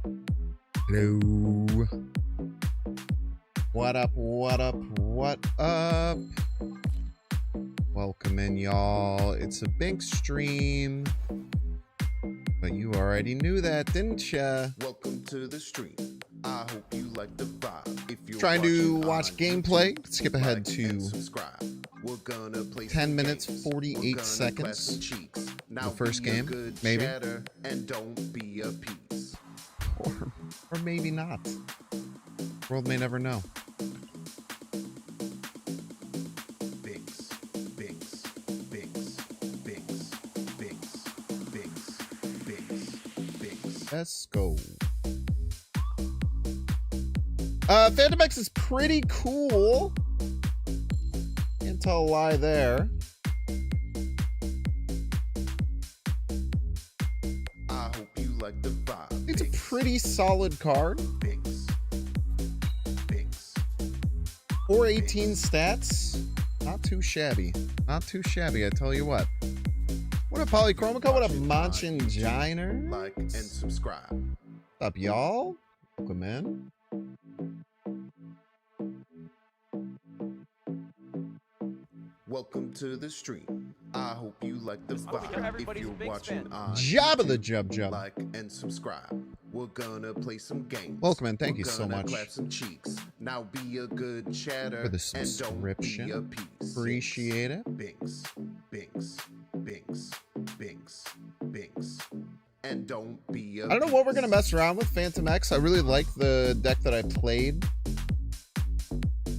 Hello. What up, what up, what up? Welcome in, y'all. It's a big stream. But you already knew that, didn't ya? Welcome to the stream. I hope you like the vibe. If you're trying to watch gameplay, skip ahead to We're gonna play 10 minutes, 48 seconds. The first game, maybe. And don't be a piece. Or maybe not. World may never know. Binks, binks, binks, binks, binks, binks, binks, binks. Let's go. Fantomex is pretty cool. Can't tell a lie there. I hope you like the vibe. It's a pretty solid card. Binks, binks. 418 stats. Not too shabby. Not too shabby, I tell you what. What up, Polychromica? What up, Manchin Giner? Like and subscribe. What's up, y'all? Welcome in. Welcome to the stream. I hope you like the vibe. If you're watching on Jabba the YouTube, Jub. like and subscribe. We're gonna play some games. Welcome in. Thank you so much clap some cheeks. Now be a good chatter for the subscription. And don't be a piece. Appreciate it. Binks, binks, binks, binks, binks. And don't be a I don't know what we're gonna mess around with Fantomex. I really like the deck that I played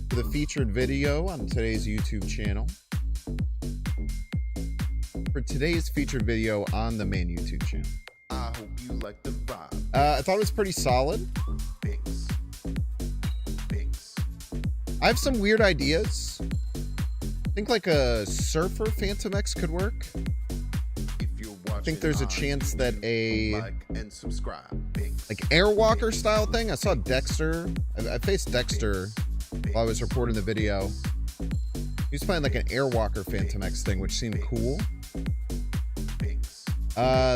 for the featured video on today's YouTube channel. For today's featured video on the main YouTube channel. I hope you like the vibe. I thought it was pretty solid. Binks, binks. I have some weird ideas. I think like a surfer Fantomex could work. I think there's a chance that a like and subscribe. Binks, like Airwalker style thing. I saw Dexter. I faced Dexter while I was recording the video. He was playing like an Airwalker Fantomex thing, which seemed cool.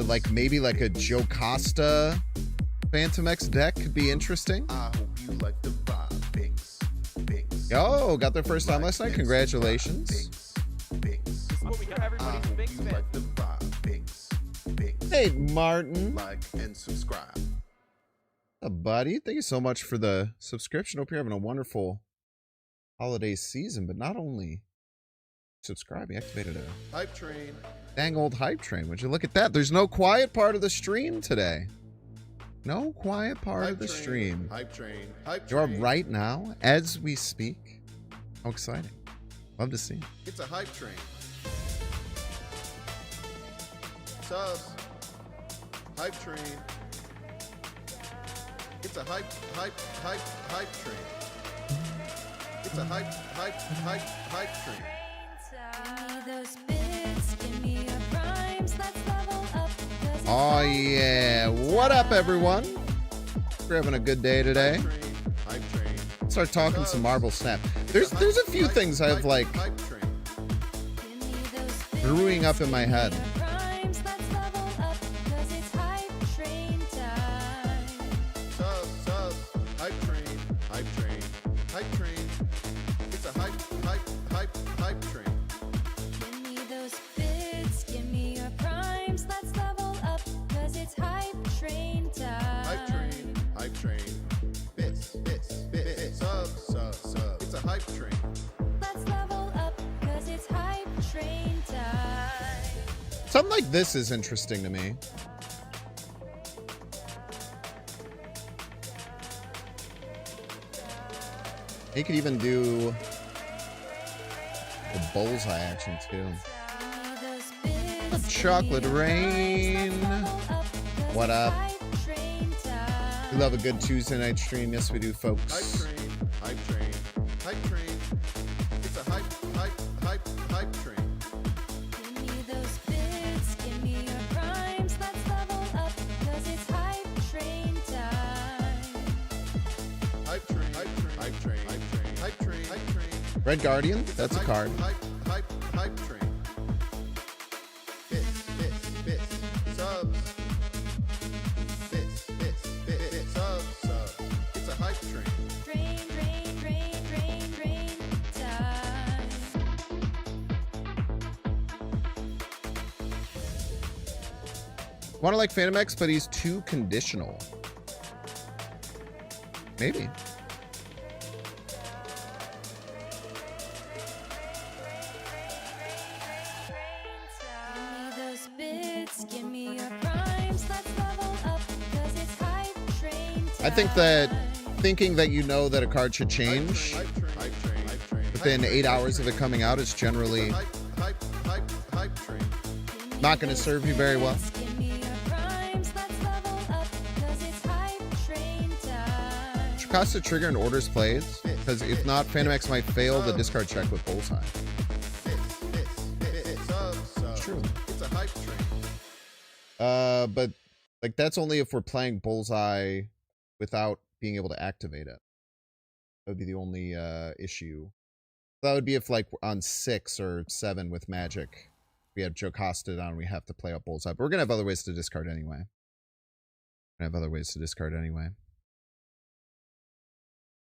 Like maybe like a Joe Costa Fantomex deck could be interesting. I hope you like the vibe. Binks, binks. Yo, got their first time last night. Congratulations. Binks, binks. This is what we have. Everybody's a Binks fan. Like the vibe. Binks, binks. Hey, Martin. Like and subscribe. Buddy, thank you so much for the subscription. Hope you're having a wonderful holiday season, but not only subscribe, you activated a hype train. Dang old hype train. Would you look at that? There's no quiet part of the stream today. No quiet part of the stream. Hype train. Hype You are train. right now, as we speak. How exciting. Love to see it. It's a hype train. Subs. Hype train. It's a hype train. It's a hype train. Oh yeah. What up, everyone? We're having a good day today. Hype train. Let's start talking some Marble Snap. There's a few things I've like brewing up in my head. Something like this is interesting to me. He could even do the bullseye action too. Chocolate Rain. What up? We love a good Tuesday night stream. Yes, we do, folks. Hype train. Hype train. Hype train. It's a hype train. Red Guardian, that's a card. Hype train. Subs. Want to like Fantomex, but he's too conditional. Maybe. I think that thinking that you know that a card should change within 8 hours of it coming out is generally not going to serve you very well. Should cost a trigger and orders plays, because if not, Fantomex might fail the discard check with Bullseye. True. It's a hype train. But like that's only if we're playing Bullseye without being able to activate it. That would be the only issue. That would be if like on 6 or 7 with Magic, we have Jocasta down, we have to play up Bullseye. But we're gonna have other ways to discard anyway.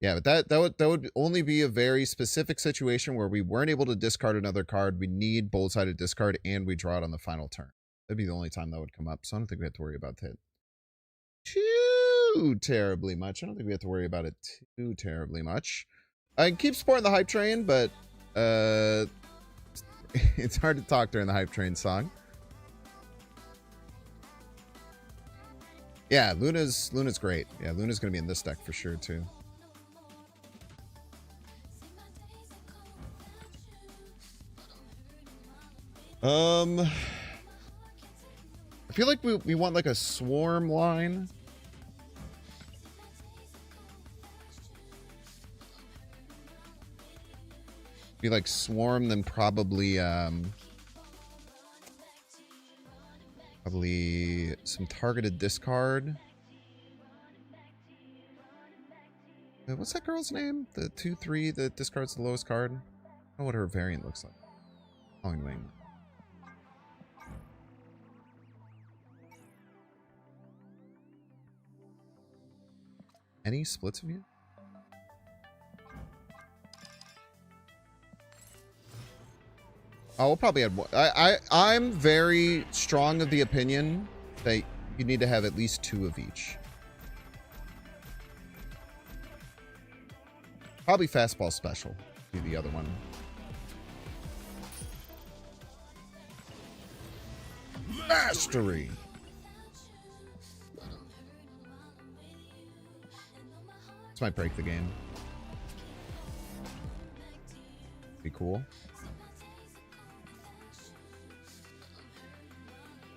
Yeah, but that would only be a very specific situation where we weren't able to discard another card. We need Bullseye to discard, and we draw it on the final turn. That'd be the only time that would come up. So I don't think we have to worry about that too terribly much. I don't think we have to worry about it too terribly much. I can keep supporting the hype train, but it's hard to talk during the hype train song. Yeah, Luna's great. Yeah, Luna's gonna be in this deck for sure too. I feel like we want like a swarm line. Be like swarm, then probably some targeted discard. What's that girl's name? The 2/3 that discards the lowest card. I don't know what her variant looks like. Long Wing. Any splits of you? Oh, we'll probably add one. I'm very strong of the opinion that you need to have at least 2 of each. Probably fastball special be the other one. Mastery. This might break the game. Be cool.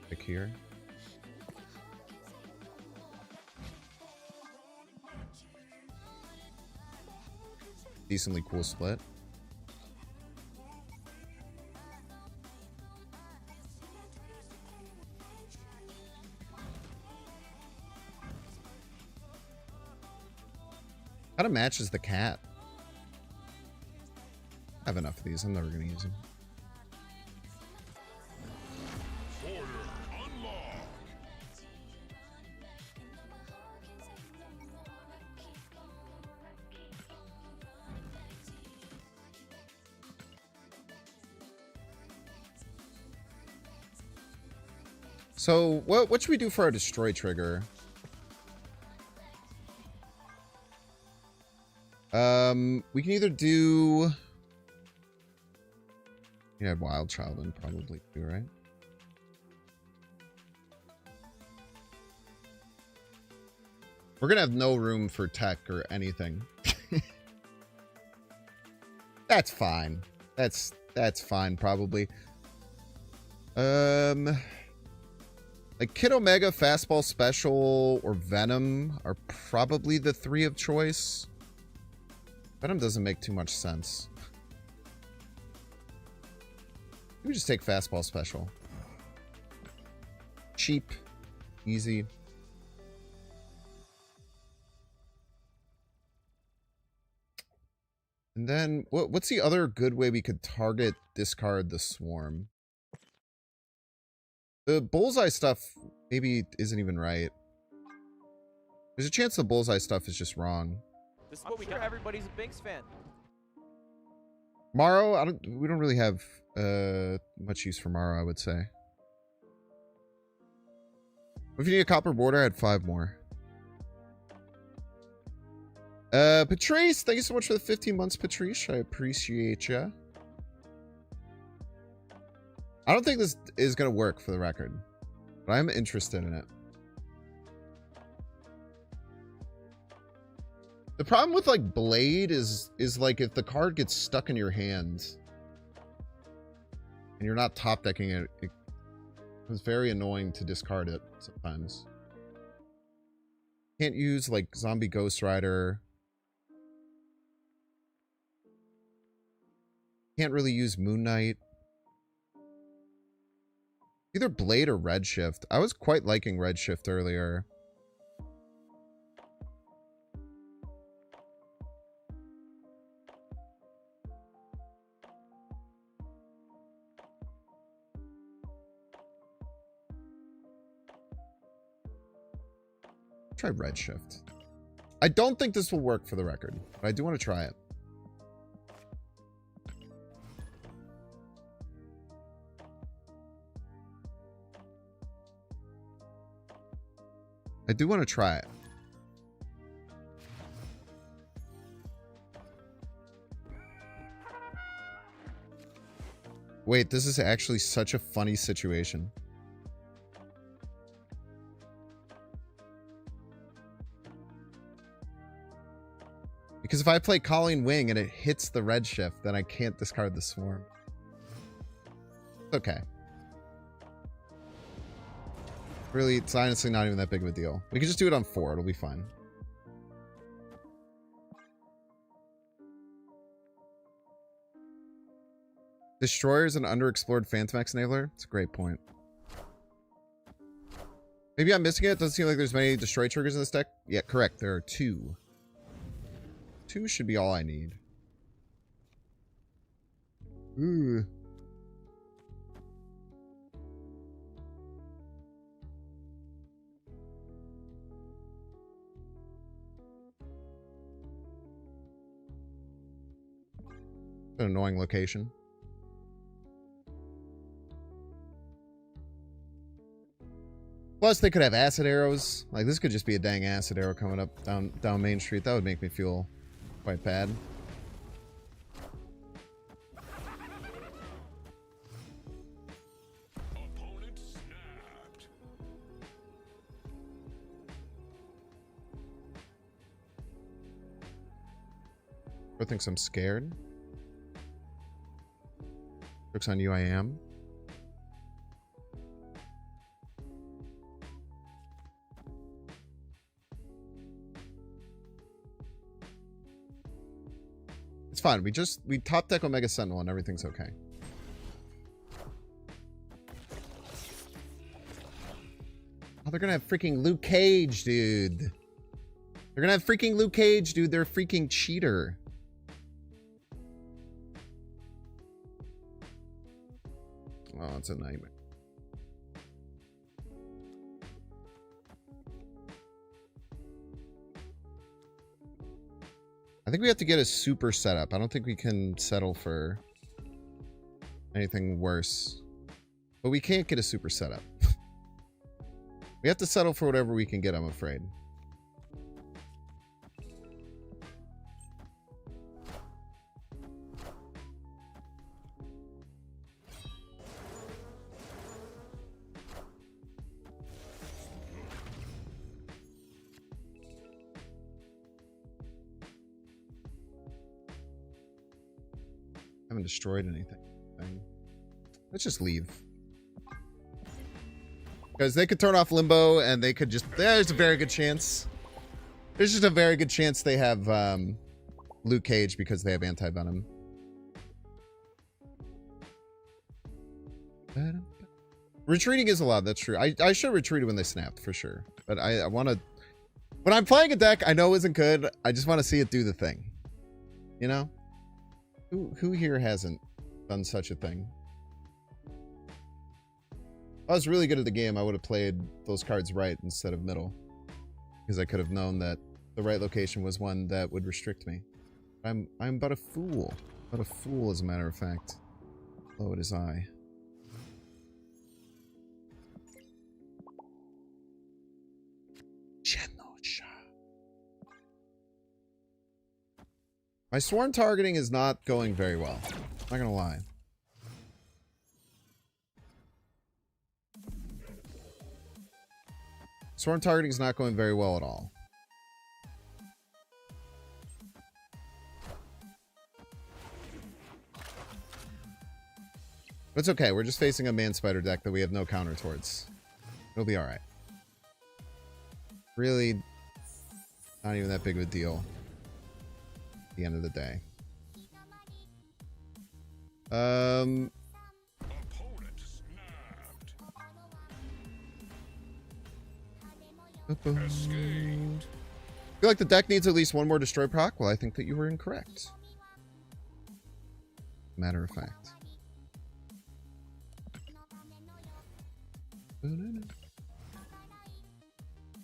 Pick here. Decently cool split. Kind of matches the cat. I have enough of these. I'm never going to use them. So what should we do for our destroy trigger? We can either do... Yeah, Wild Child and probably too, right? We're gonna have no room for tech or anything. That's fine. That's fine, probably. Like Kid Omega, Fastball Special, or Venom are probably the 3 of choice. Venom doesn't make too much sense. Let me just take Fastball Special. Cheap. Easy. And then, what's the other good way we could target discard the Swarm? The Bullseye stuff maybe isn't even right. There's a chance the Bullseye stuff is just wrong. This is what we got. Everybody's a Binks fan. Morrow, we don't really have much use for Morrow, I would say. If you need a copper border, I had 5 more. Patrice, thank you so much for the 15 months, Patrice. I appreciate ya. I don't think this is going to work for the record, but I'm interested in it. The problem with like Blade is like if the card gets stuck in your hand and you're not top decking it, it was very annoying to discard it sometimes. Can't use like Zombie Ghost Rider. Can't really use Moon Knight. Either Blade or Redshift. I was quite liking Redshift earlier. Try Redshift. I don't think this will work for the record, but I do want to try it. I do want to try it. Wait, this is actually such a funny situation. Because if I play Colleen Wing and it hits the Redshift, then I can't discard the Swarm. Okay. Really, it's honestly not even that big of a deal. We can just do it on 4. It'll be fine. Destroyer is an underexplored Fantomex enabler? It's a great point. Maybe I'm missing it. It doesn't seem like there's many destroy triggers in this deck. Yeah, correct. There are 2. 2 should be all I need. Ooh. An annoying location. Plus, they could have acid arrows. Like, this could just be a dang acid arrow coming up down Main Street. That would make me feel quite bad. Opponent snapped. Bro thinks I'm scared. Looks on you, I am. It's fine. We top deck Omega Sentinel and everything's okay. Oh, they're gonna have freaking Luke Cage, dude. They're gonna have freaking Luke Cage, dude. They're a freaking cheater. Oh, it's a nightmare. I think we have to get a super setup. I don't think we can settle for anything worse. But we can't get a super setup. We have to settle for whatever we can get, I'm afraid. Haven't destroyed anything. Let's just leave. Because they could turn off Limbo and they could just... There's a very good chance. There's just a very good chance they have Luke Cage because they have anti-venom. Retreating is allowed, that's true. I should have retreated when they snapped, for sure. But I want to... When I'm playing a deck I know isn't good, I just want to see it do the thing. You know? Who here hasn't done such a thing? If I was really good at the game, I would have played those cards right instead of middle. Because I could have known that the right location was one that would restrict me. I'm but a fool. But a fool, as a matter of fact. Oh, it is I. My swarm targeting is not going very well. Not gonna lie. Swarm targeting is not going very well at all. But it's okay. We're just facing a man spider deck that we have no counter towards. It'll be alright. Really, not even that big of a deal. At the end of the day. Opponent snapped. Escaped. I feel like the deck needs at least one more destroy proc. Well, I think that you were incorrect. Matter of fact.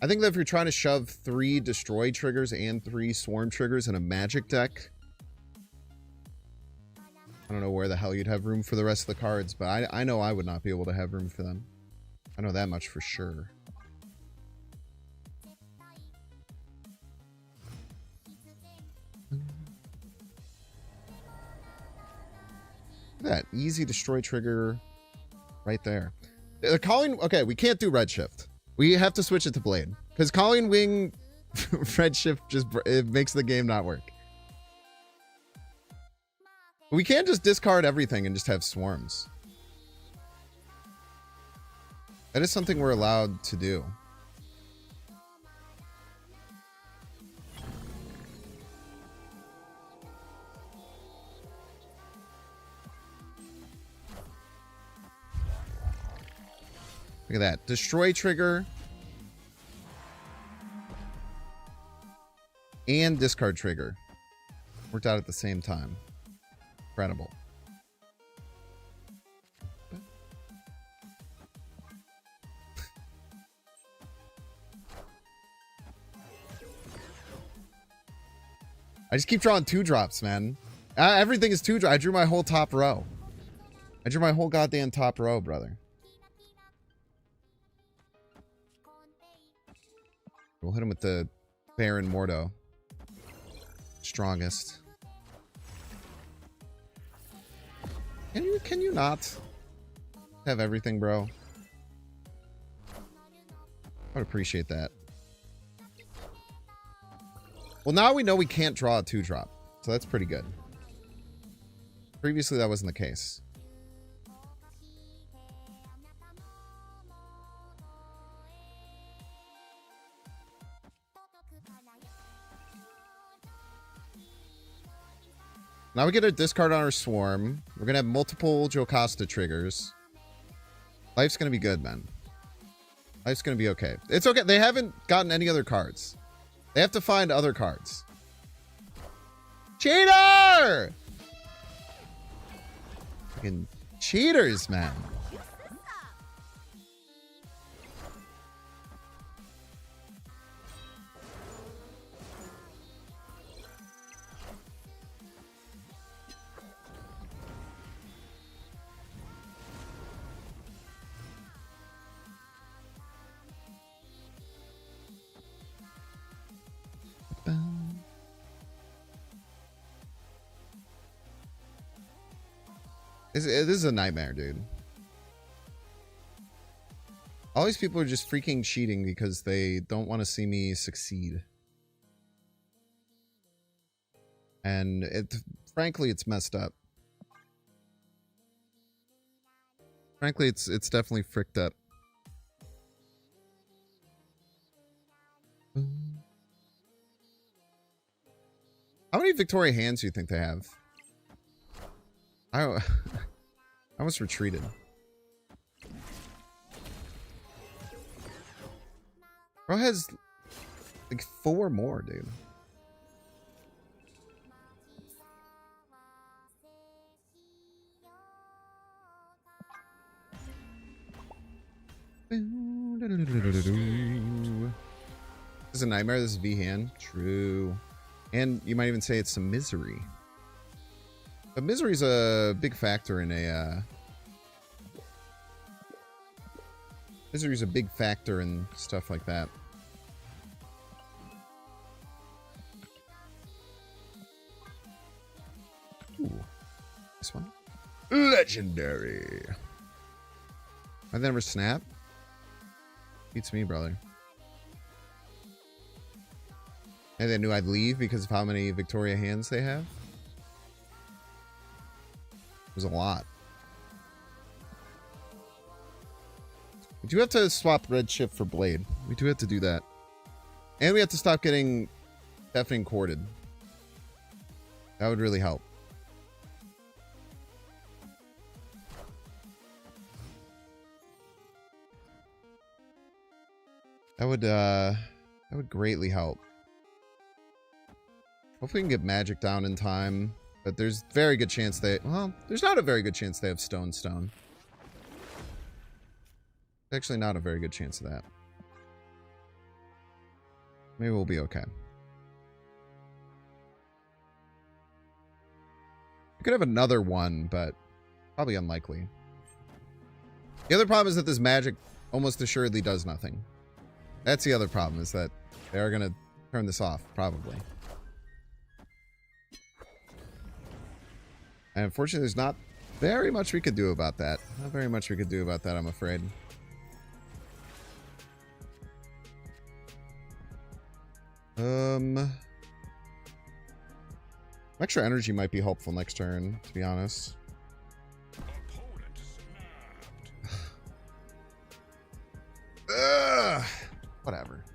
I think that if you're trying to shove 3 destroy triggers and 3 swarm triggers in a magic deck, I don't know where the hell you'd have room for the rest of the cards, but I know I would not be able to have room for them. I know that much for sure. Look at that easy destroy trigger right there. The Calling, okay, we can't do Redshift. We have to switch it to Blade. Because Calling Wing Redshift just it makes the game not work. We can't just discard everything and just have swarms. That is something we're allowed to do. Look at that. Destroy trigger. And discard trigger. Worked out at the same time. Incredible. I just keep drawing 2-drops, man. Everything is 2-drop. I drew my whole top row. I drew my whole goddamn top row, brother. We'll hit him with the Baron Mordo. Strongest. Can you not have everything, bro? I would appreciate that. Well, now we know we can't draw a 2-drop, so that's pretty good. Previously, that wasn't the case. Now we get a discard on our Swarm. We're going to have multiple Jocasta triggers. Life's going to be good, man. Life's going to be okay. It's okay. They haven't gotten any other cards. They have to find other cards. Cheater! Fucking cheaters, man. This is a nightmare, dude. All these people are just freaking cheating because they don't want to see me succeed. And frankly, it's messed up. Frankly, it's definitely fricked up. How many Victoria hands do you think they have? I almost retreated. Bro has like 4 more, dude. This is a nightmare. This is V-hand. True. And you might even say it's some misery. But misery's a big factor in a misery's a big factor in stuff like that. This one. Legendary. I never snap. Beats me, brother. And they knew I'd leave because of how many Victoria hands they have. It was a lot. We do have to swap Redshift for Blade. We do have to do that. And we have to stop getting deafening corded. That would really help. That would greatly help. Hopefully we can get magic down in time. But there's very good chance they... Well, there's not a very good chance they have stone. Actually not a very good chance of that. Maybe we'll be okay. We could have another one, but probably unlikely. The other problem is that this magic almost assuredly does nothing. That's the other problem, is that they are going to turn this off, probably. And unfortunately, there's not very much we could do about that. Not very much we could do about that, I'm afraid. Extra energy might be helpful next turn, to be honest. Ugh, whatever.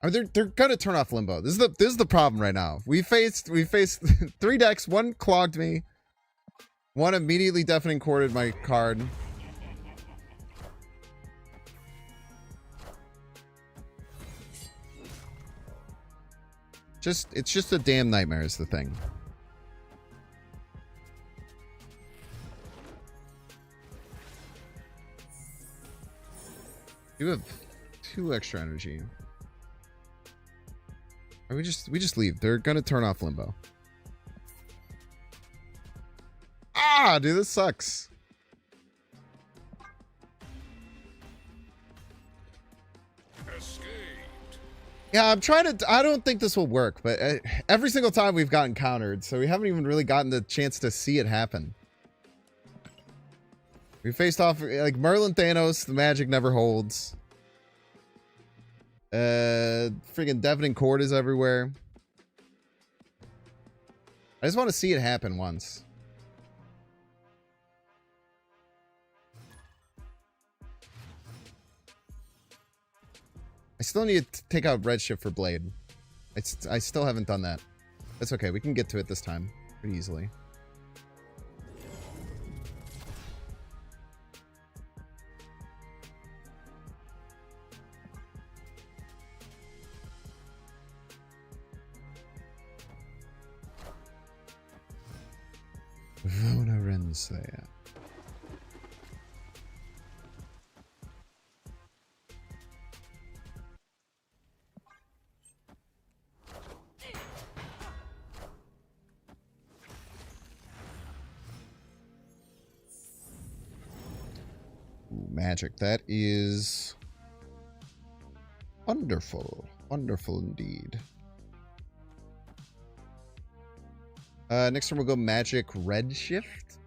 I mean, they're gonna turn off Limbo. This is the problem right now. We faced 3 decks. One clogged me. One immediately deafening corded my card. It's just a damn nightmare is the thing. You have 2 extra energy. Or we just leave. They're gonna turn off Limbo. Ah, dude, this sucks. Escaped. Yeah, I'm trying to... I don't think this will work, but every single time we've gotten countered, so we haven't even really gotten the chance to see it happen. We faced off... Like, Merlin Thanos, the magic never holds. Freaking deafening cord is everywhere. I just want to see it happen once. I still need to take out Redshift for Blade. I still haven't done that. That's okay. We can get to it this time pretty easily. Vona Renslayer. Ooh, magic. That is wonderful. Wonderful indeed. Next turn we'll go Magic Redshift.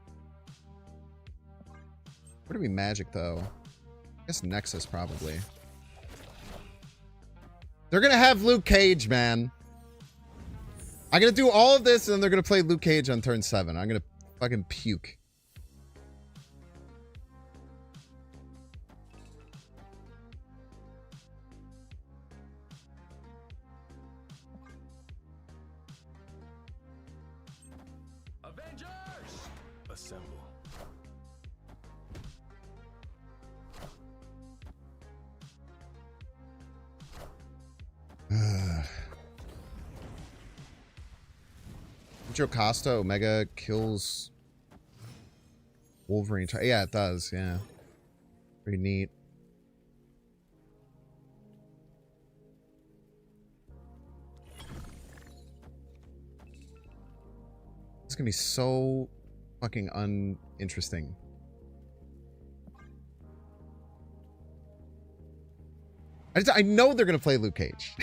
Where do we Magic though? I guess Nexus probably. They're gonna have Luke Cage, man. I'm gonna do all of this and then they're gonna play Luke Cage on turn 7. I'm gonna fucking puke. Assemble. Costa Omega kills Wolverine. Yeah, it does. Yeah. Pretty neat. It's gonna be so fucking uninteresting. I know they're gonna play Luke Cage.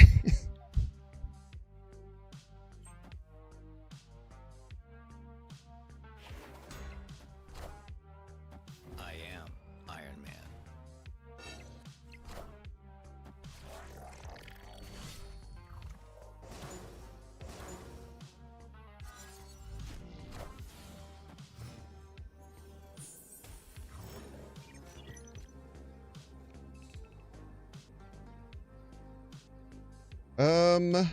I am Iron Man. Um.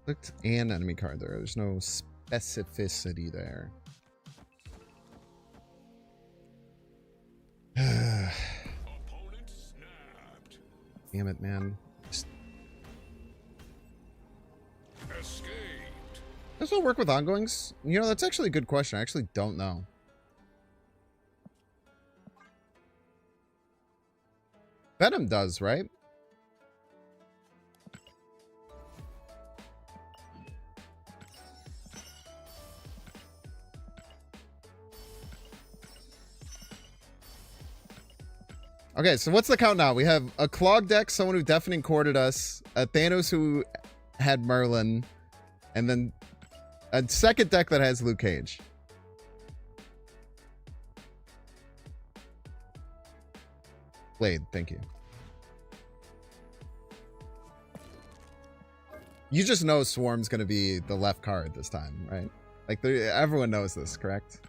Clicked an enemy card there. There's no specificity there. Opponent snapped. Damn it, man. Escaped. Does it work with ongoings? You know, that's actually a good question. I actually don't know. Venom does, right? Okay, so what's the count now? We have a Clog deck, someone who deafening corded us, a Thanos who had Merlin, and then a second deck that has Luke Cage. Blade, thank you. You just know Swarm's going to be the left card this time, right? Like, everyone knows this, correct?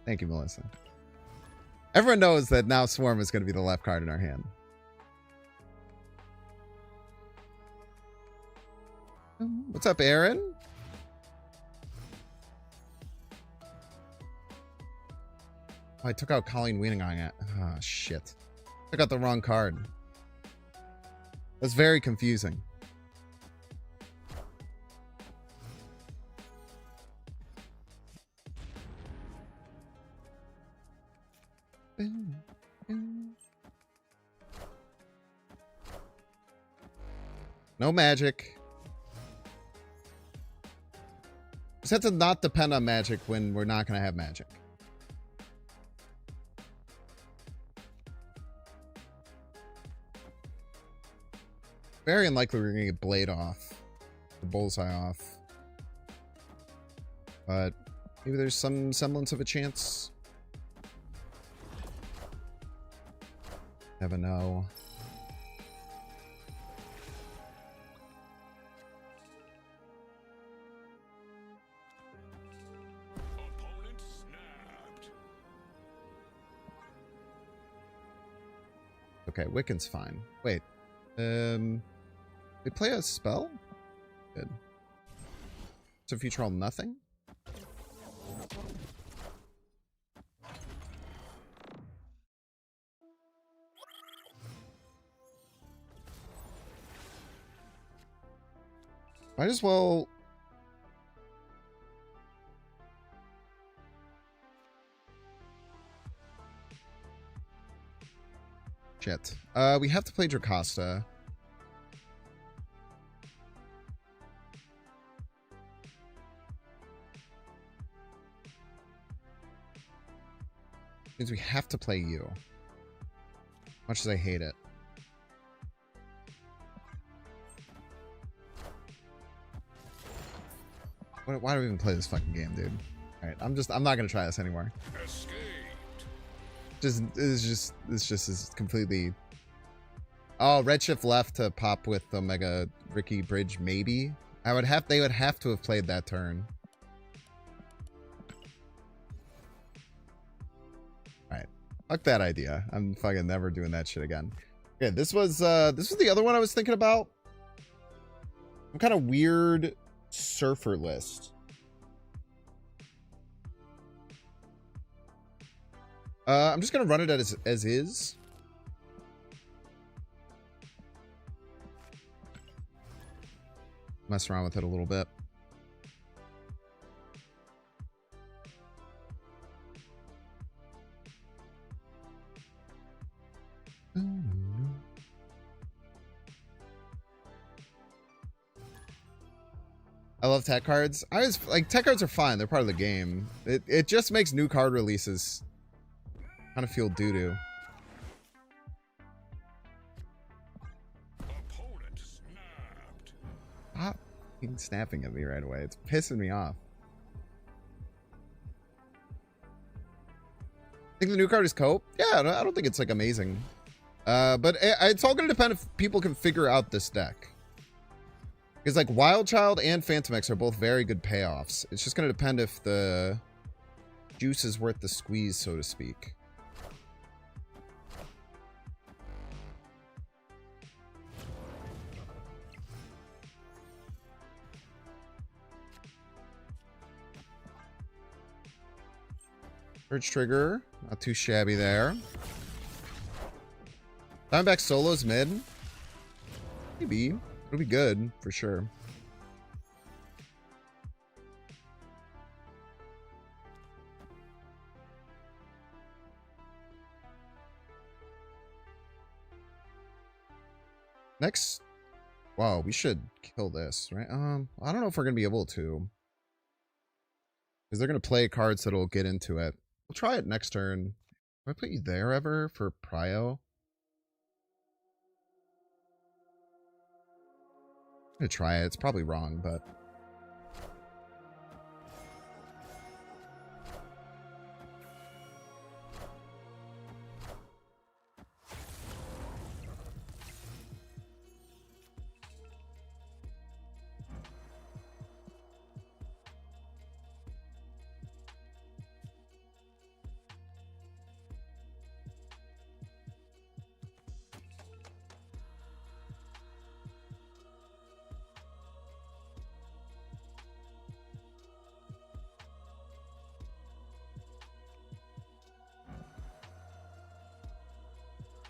Thank you, Melissa. Everyone knows that now Swarm is going to be the left card in our hand. What's up, Aaron? Oh, I took out Colleen Wiening on it. Ah, shit. Took out the wrong card. That's very confusing. No magic. Just have to not depend on magic when we're not going to have magic. Very unlikely we're going to get Blade off. The Bullseye off. But maybe there's some semblance of a chance. Never know. Opponent snapped. Okay, Wiccan's fine. Wait. They play a spell? Good. So future all nothing? Might as well... Shit. We have to play Jocasta. Means we have to play you. Much as I hate it. Why do we even play this fucking game, dude? Alright, I'm not gonna try this anymore. Escaped. It's just completely... Oh, Redshift left to pop with Omega Ricky Bridge, maybe? They would have to have played that turn. Fuck that idea. I'm fucking never doing that shit again. Okay, this was the other one I was thinking about. Some kind of weird surfer list. I'm just gonna run it as is. Mess around with it a little bit. I love tech cards. I was like, tech cards are fine. They're part of the game. It just makes new card releases kind of feel doo-doo. Opponent snapped. Stop fucking snapping at me right away. It's pissing me off. I think the new card is cope. Yeah, I don't think it's like amazing. But it's all going to depend if people can figure out this deck. Because like Wild Child and Fantomex are both very good payoffs. It's just going to depend if the juice is worth the squeeze, so to speak. Urge Trigger, not too shabby there. Diamondback solos mid. Maybe. It'll be good, for sure. Next. Wow, we should kill this, right? I don't know if we're going to be able to. Because they're going to play cards that'll get into it. We'll try it next turn. Do I put you there ever for Prio? I'm gonna try it. It's probably wrong, but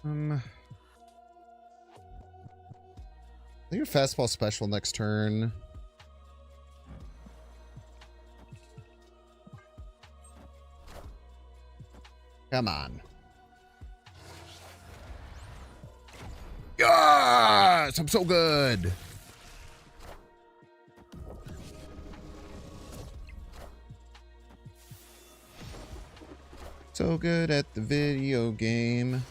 I think your fastball special next turn. Come on. Yes! I'm so good. So good at the video game.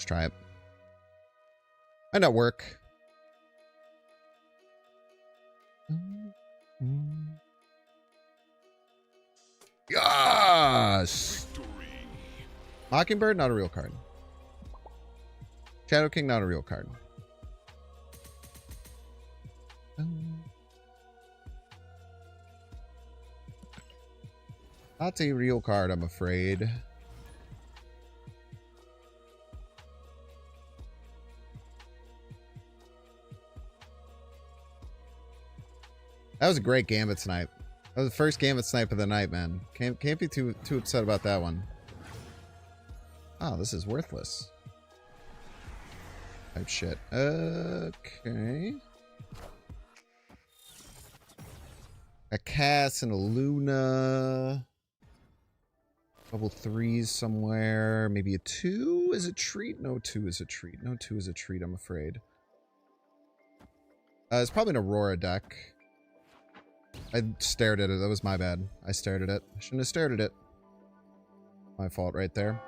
Let's try it. Might not work. Yes! Mockingbird, not a real card. Shadow King, not a real card. Not a real card, I'm afraid. That was a great Gambit snipe. That was the first Gambit snipe of the night, man. Can't be too upset about that one. Oh, this is worthless. Type shit. Okay. A Cass and a Luna. Couple threes somewhere. Maybe a 2 is a treat? No 2 is a treat. No 2 is a treat, I'm afraid. It's probably an Aurora deck. I stared at it. That was my bad. I stared at it. I shouldn't have stared at it. My fault right there.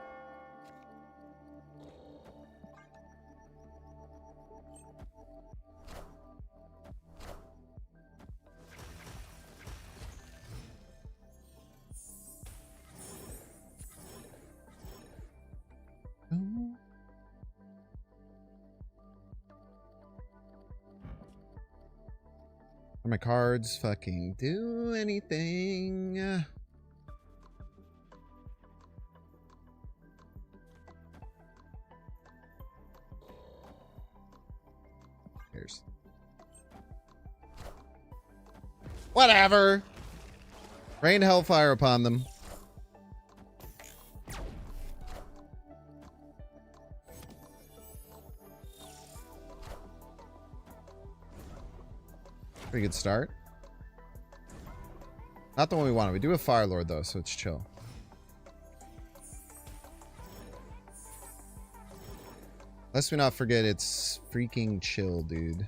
Are my cards fucking do anything? Here's. Whatever. Rain hellfire upon them. Pretty good start. Not the one we wanted. We do have Fire Lord though, so it's chill. Lest we not forget, it's freaking chill, dude.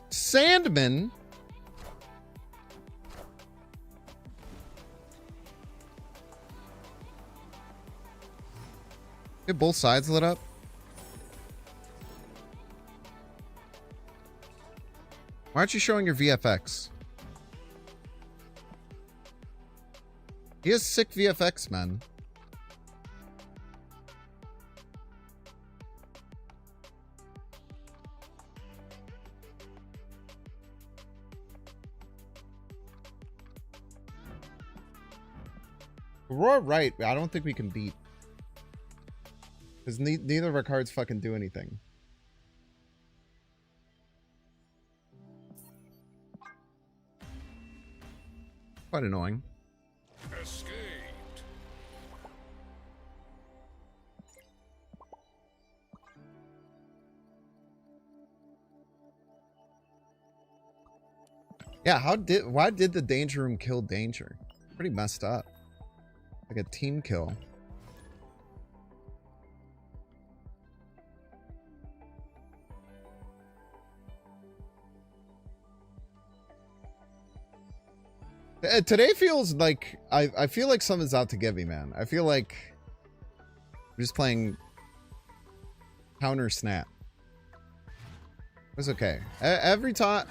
Sandman? Get both sides lit up. Why aren't you showing your VFX? He has sick VFX, man. We're right. I don't think we can beat. Because neither of our cards fucking do anything. Quite annoying. Escaped. Yeah, why did the danger room kill danger? Pretty messed up. Like a team kill. Today feels like I feel like something's out to get me, man. I feel like we're just playing counter snap. It's okay. Every time.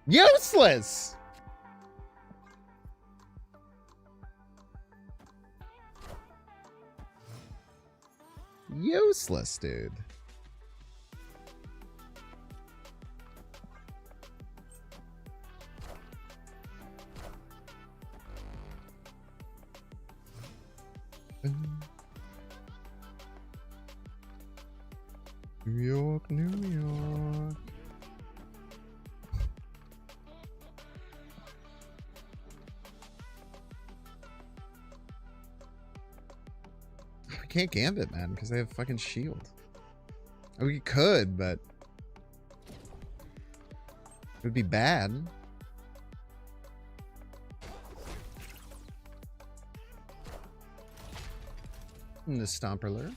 Useless. Useless, dude. New York, New York. We can't gambit, man, because they have fucking shield. We could, but it would be bad. And the Stomperler.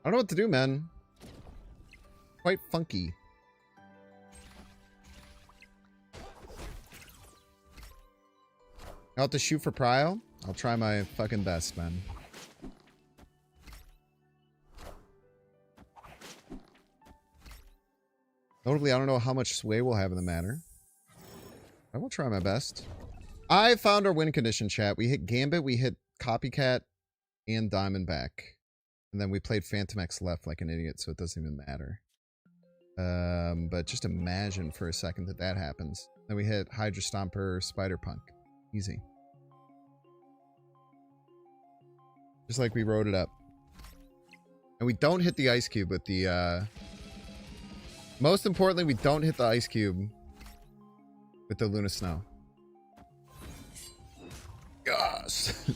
I don't know what to do, man. Quite funky. I'll have to shoot for prio. I'll try my fucking best, man. Notably, I don't know how much sway we'll have in the matter. I will try my best. I found our win condition, chat. We hit Gambit, we hit Copycat, and Diamondback. And then we played Fantomex left like an idiot, so it doesn't even matter. But just imagine for a second that that happens. Then we hit Hydra Stomper, Spider Punk. Easy. Just like we wrote it up. And we don't hit the ice cube with the, most importantly, we don't hit the ice cube with the Luna Snow. Yes!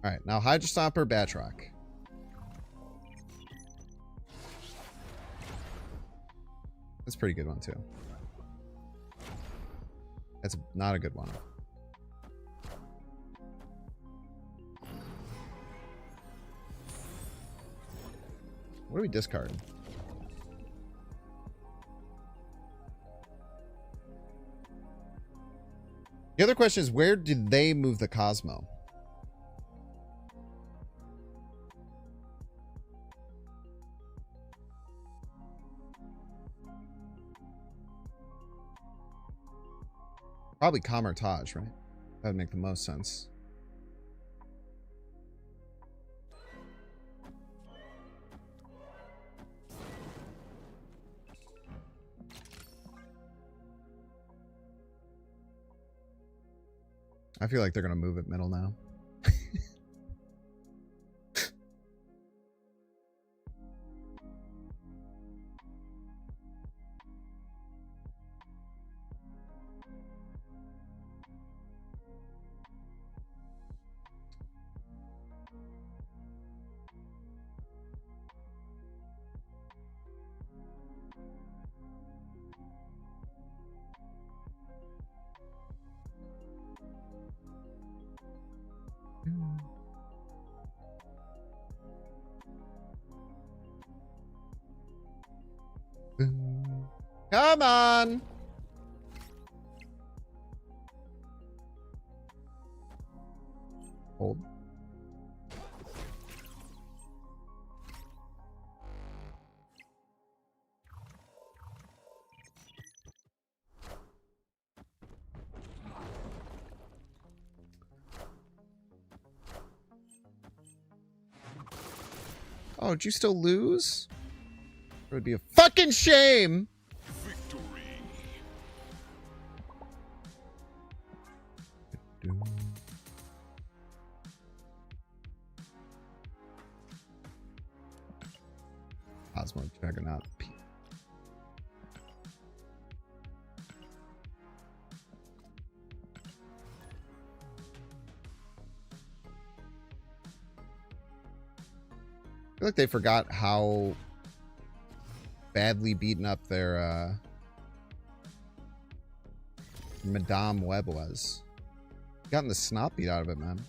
Alright, now Hydro Stomper, Batroc. That's a pretty good one, too. That's not a good one. What do we discard? The other question is, where did they move the Cosmo? Probably Kamertage, right? That would make the most sense. I feel like they're going to move it middle now. Come on! Hold. Oh, did you still lose? It would be a fucking shame! Victory. Cosmo Juggernaut. I feel like they forgot how badly beaten up their Madame Web was. Gotten the snot beat out of it, man.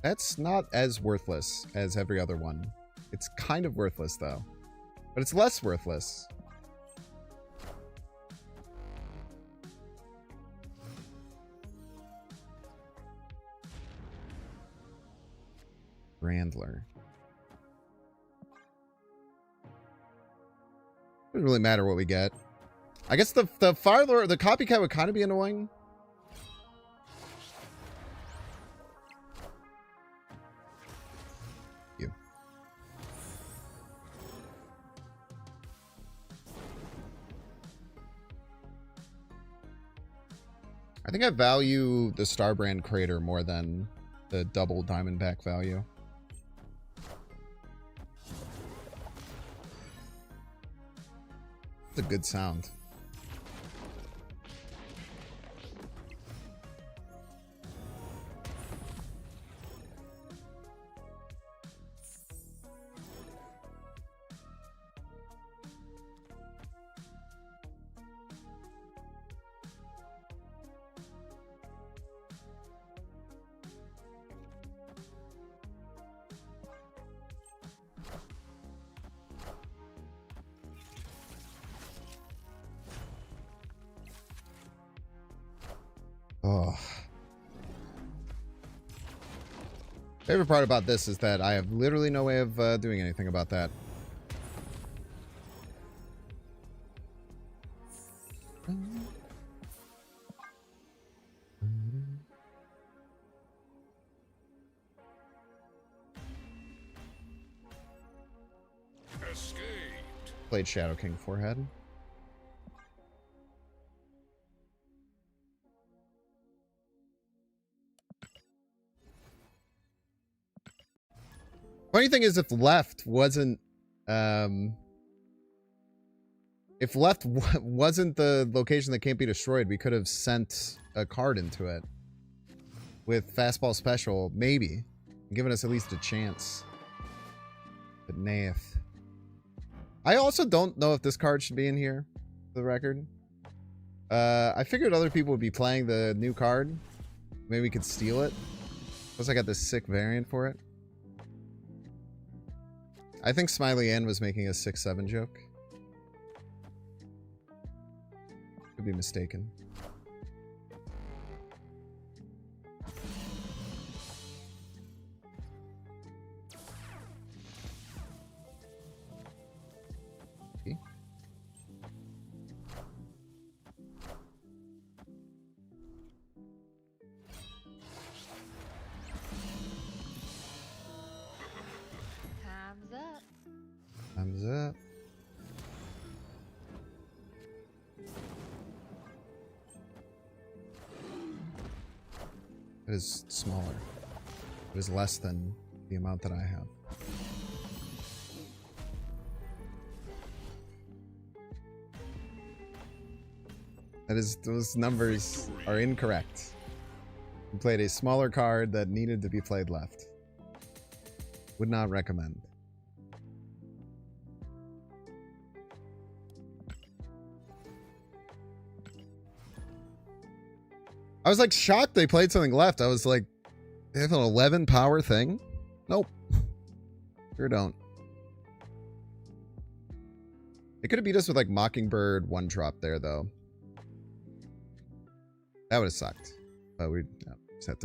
That's not as worthless as every other one. It's kind of worthless, though. But it's less worthless. Grandler. Doesn't really matter what we get. I guess the Fire Lord, the copycat would kind of be annoying. You. I think I value the Starbrand Crater more than the double Diamondback value. It's a good sound. Oh. Favorite part about this is that I have literally no way of doing anything about that. Played Shadow King Forehead. Funny thing is, if left wasn't wasn't the location that can't be destroyed, we could have sent a card into it with fastball special, maybe, giving us at least a chance. But nath. I also don't know if this card should be in here, for the record. I figured other people would be playing the new card. Maybe we could steal it. Plus I got this sick variant for it. I think Smiley Ann was making a 6-7 joke. Could be mistaken. Okay. Time's up. Time's up. It is smaller. It is less than the amount that I have. That is, those numbers are incorrect. You played a smaller card that needed to be played left. Would not recommend. I was like shocked they played something left. I was like, they have an 11 power thing? Nope. Sure don't. It could have beat us with like Mockingbird 1-drop there though. That would have sucked. But we just had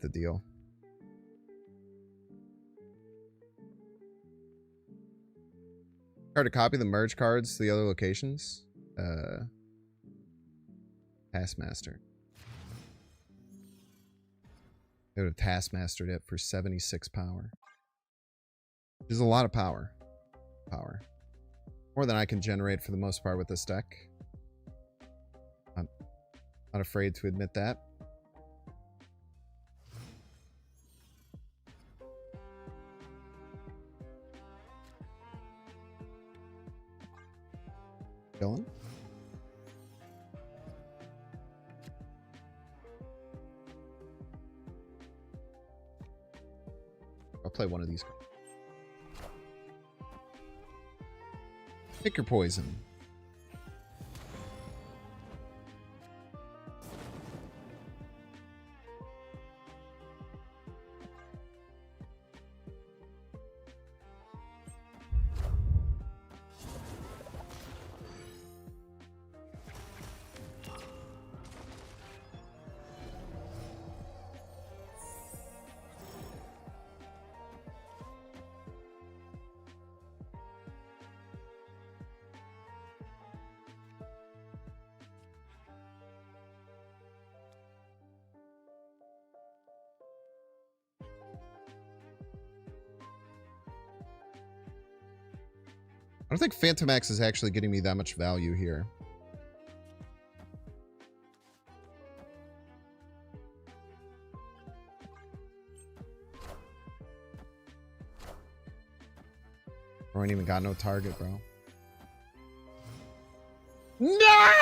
to deal. Hard to copy the merge cards to the other locations. Taskmaster. They would have Taskmastered it for 76 power. There's a lot of power. More than I can generate for the most part with this deck. I'm not afraid to admit that. Dylan? I'll play one of these cards. Pick your poison. I don't think Fantomex is actually getting me that much value here. Bro, I ain't even got no target, bro. No!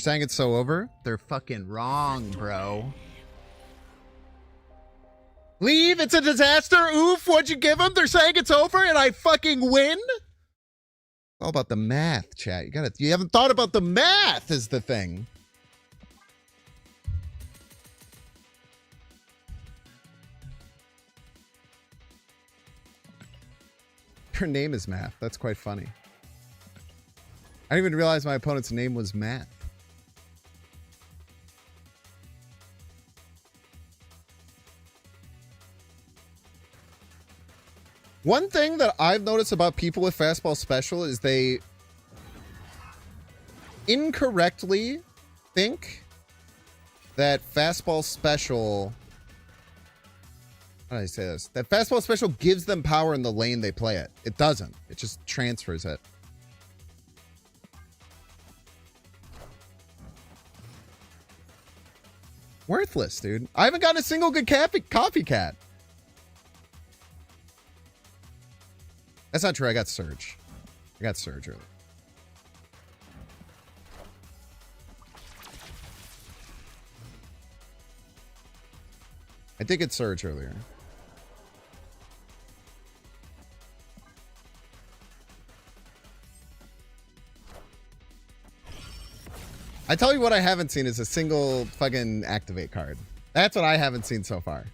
saying it's so over? They're fucking wrong, bro. Leave, it's a disaster. Oof, what'd you give them? They're saying it's over and I fucking win? All about the math, chat. You haven't thought about the math is the thing. Her name is Math. That's quite funny. I didn't even realize my opponent's name was Math. One thing that I've noticed about people with fastball special is they incorrectly think that fastball special... How do I say this? That fastball special gives them power in the lane they play it. It doesn't. It just transfers it. Worthless, dude. I haven't gotten a single good copycat. That's not true. I got Surge. I got Surge earlier. I did get Surge earlier. I tell you what I haven't seen is a single fucking activate card. That's what I haven't seen so far.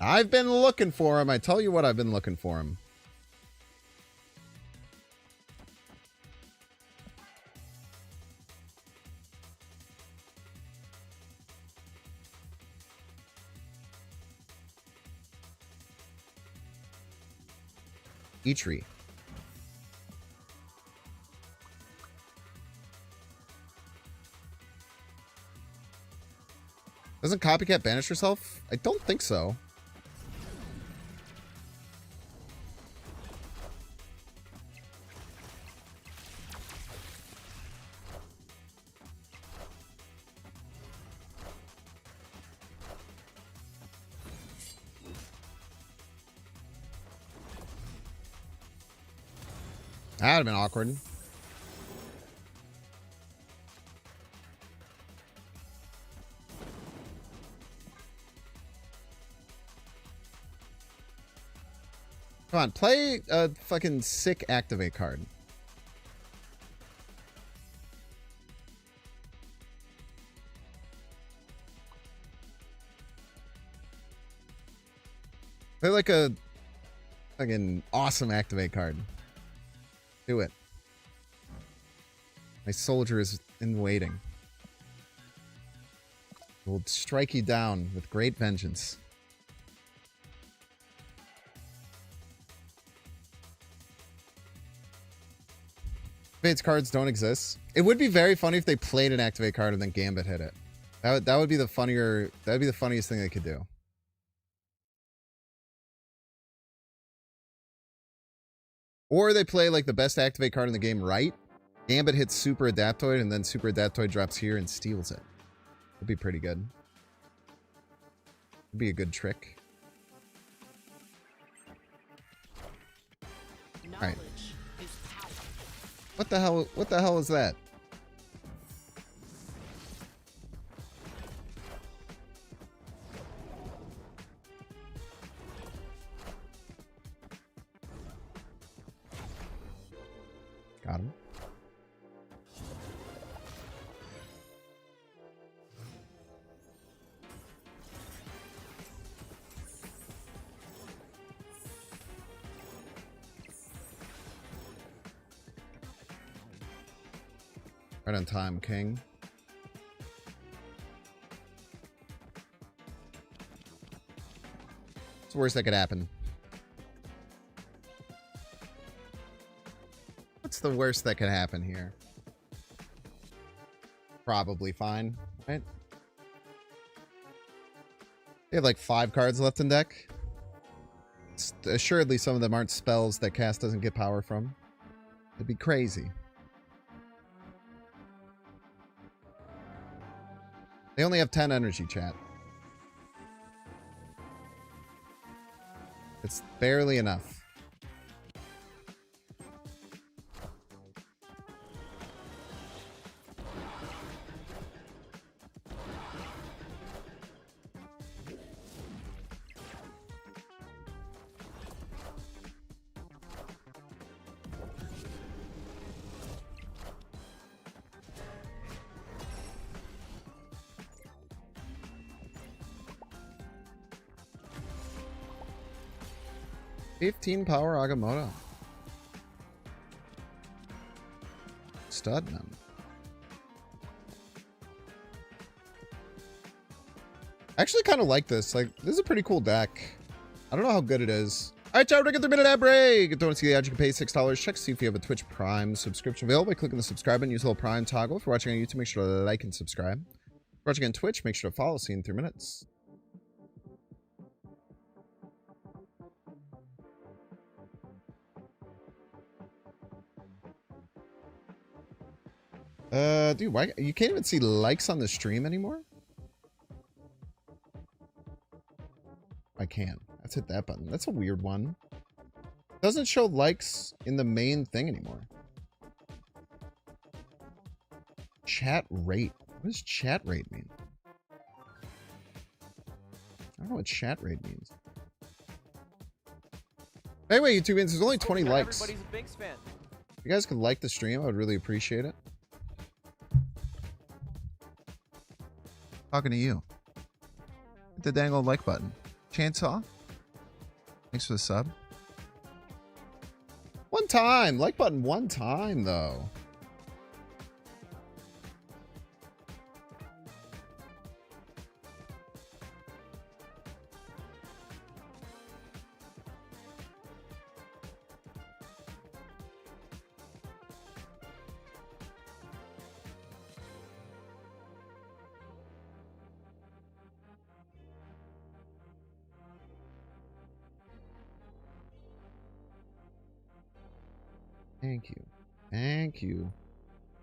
I've been looking for him. I tell you what, I've been looking for him. Eitri. Doesn't Copycat banish herself? I don't think so. That would have been awkward. Come on, play a fucking sick activate card. Play like a fucking awesome activate card. Do it. My soldier is in waiting. Will strike you down with great vengeance. Activates cards don't exist. It would be very funny if they played an activate card and then Gambit hit it. That would be the funnier. That would be the funniest thing they could do. Or they play like the best activate card in the game right. Gambit hits Super Adaptoid and then Super Adaptoid drops here and steals it. Would be pretty good. Would be a good trick. Alright. What the hell is that? Got him. Right on time, King. What's the worst that could happen? What's the worst that could happen here? Probably fine, right? They have like 5 cards left in deck. Assuredly, some of them aren't spells that cast doesn't get power from. It'd be crazy. They only have 10 energy, chat. It's barely enough. $15 power Agamotto. Stud, man. I actually kind of like this. Like, this is a pretty cool deck. I don't know how good it is. All right, chat, we're going to get 3-minute ad break. If you don't want to see the ad, you can pay $6. Check to see if you have a Twitch Prime subscription available by clicking the subscribe button. Use the little Prime toggle. If you're watching on YouTube, make sure to like and subscribe. If you're watching on Twitch, make sure to follow. See you in 3 minutes. Dude, why you can't even see likes on the stream anymore? I can. Let's hit that button. That's a weird one. Doesn't show likes in the main thing anymore. Chat rate. What does chat rate mean? I don't know what chat rate means. Anyway, YouTube, there's only 20 likes. Everybody's a Binks fan. If you guys could like the stream, I would really appreciate it. Talking to you. Hit the dang old like button. Chainsaw. Thanks for the sub. One time. Like button one time, though. Thank you. Thank you.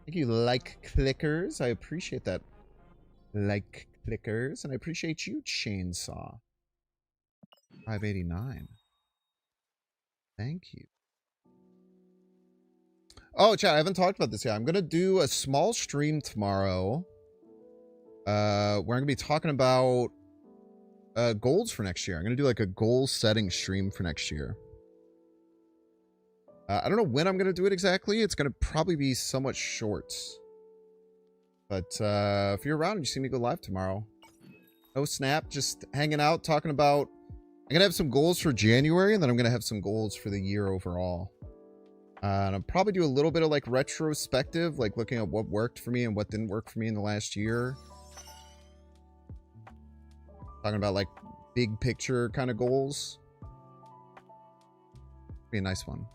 Thank you, like clickers. I appreciate that. Like clickers. And I appreciate you, Chainsaw. 589. Thank you. Oh, chat, I haven't talked about this yet. I'm going to do a small stream tomorrow. Where I'm going to be talking about goals for next year. I'm going to do like a goal setting stream for next year. I don't know when I'm going to do it exactly. It's going to probably be somewhat short. But if you're around and you see me go live tomorrow, no snap, just hanging out, talking about... I'm going to have some goals for January, and then I'm going to have some goals for the year overall. And I'll probably do a little bit of like retrospective, like looking at what worked for me and what didn't work for me in the last year. Talking about like big picture kind of goals. Be a nice one.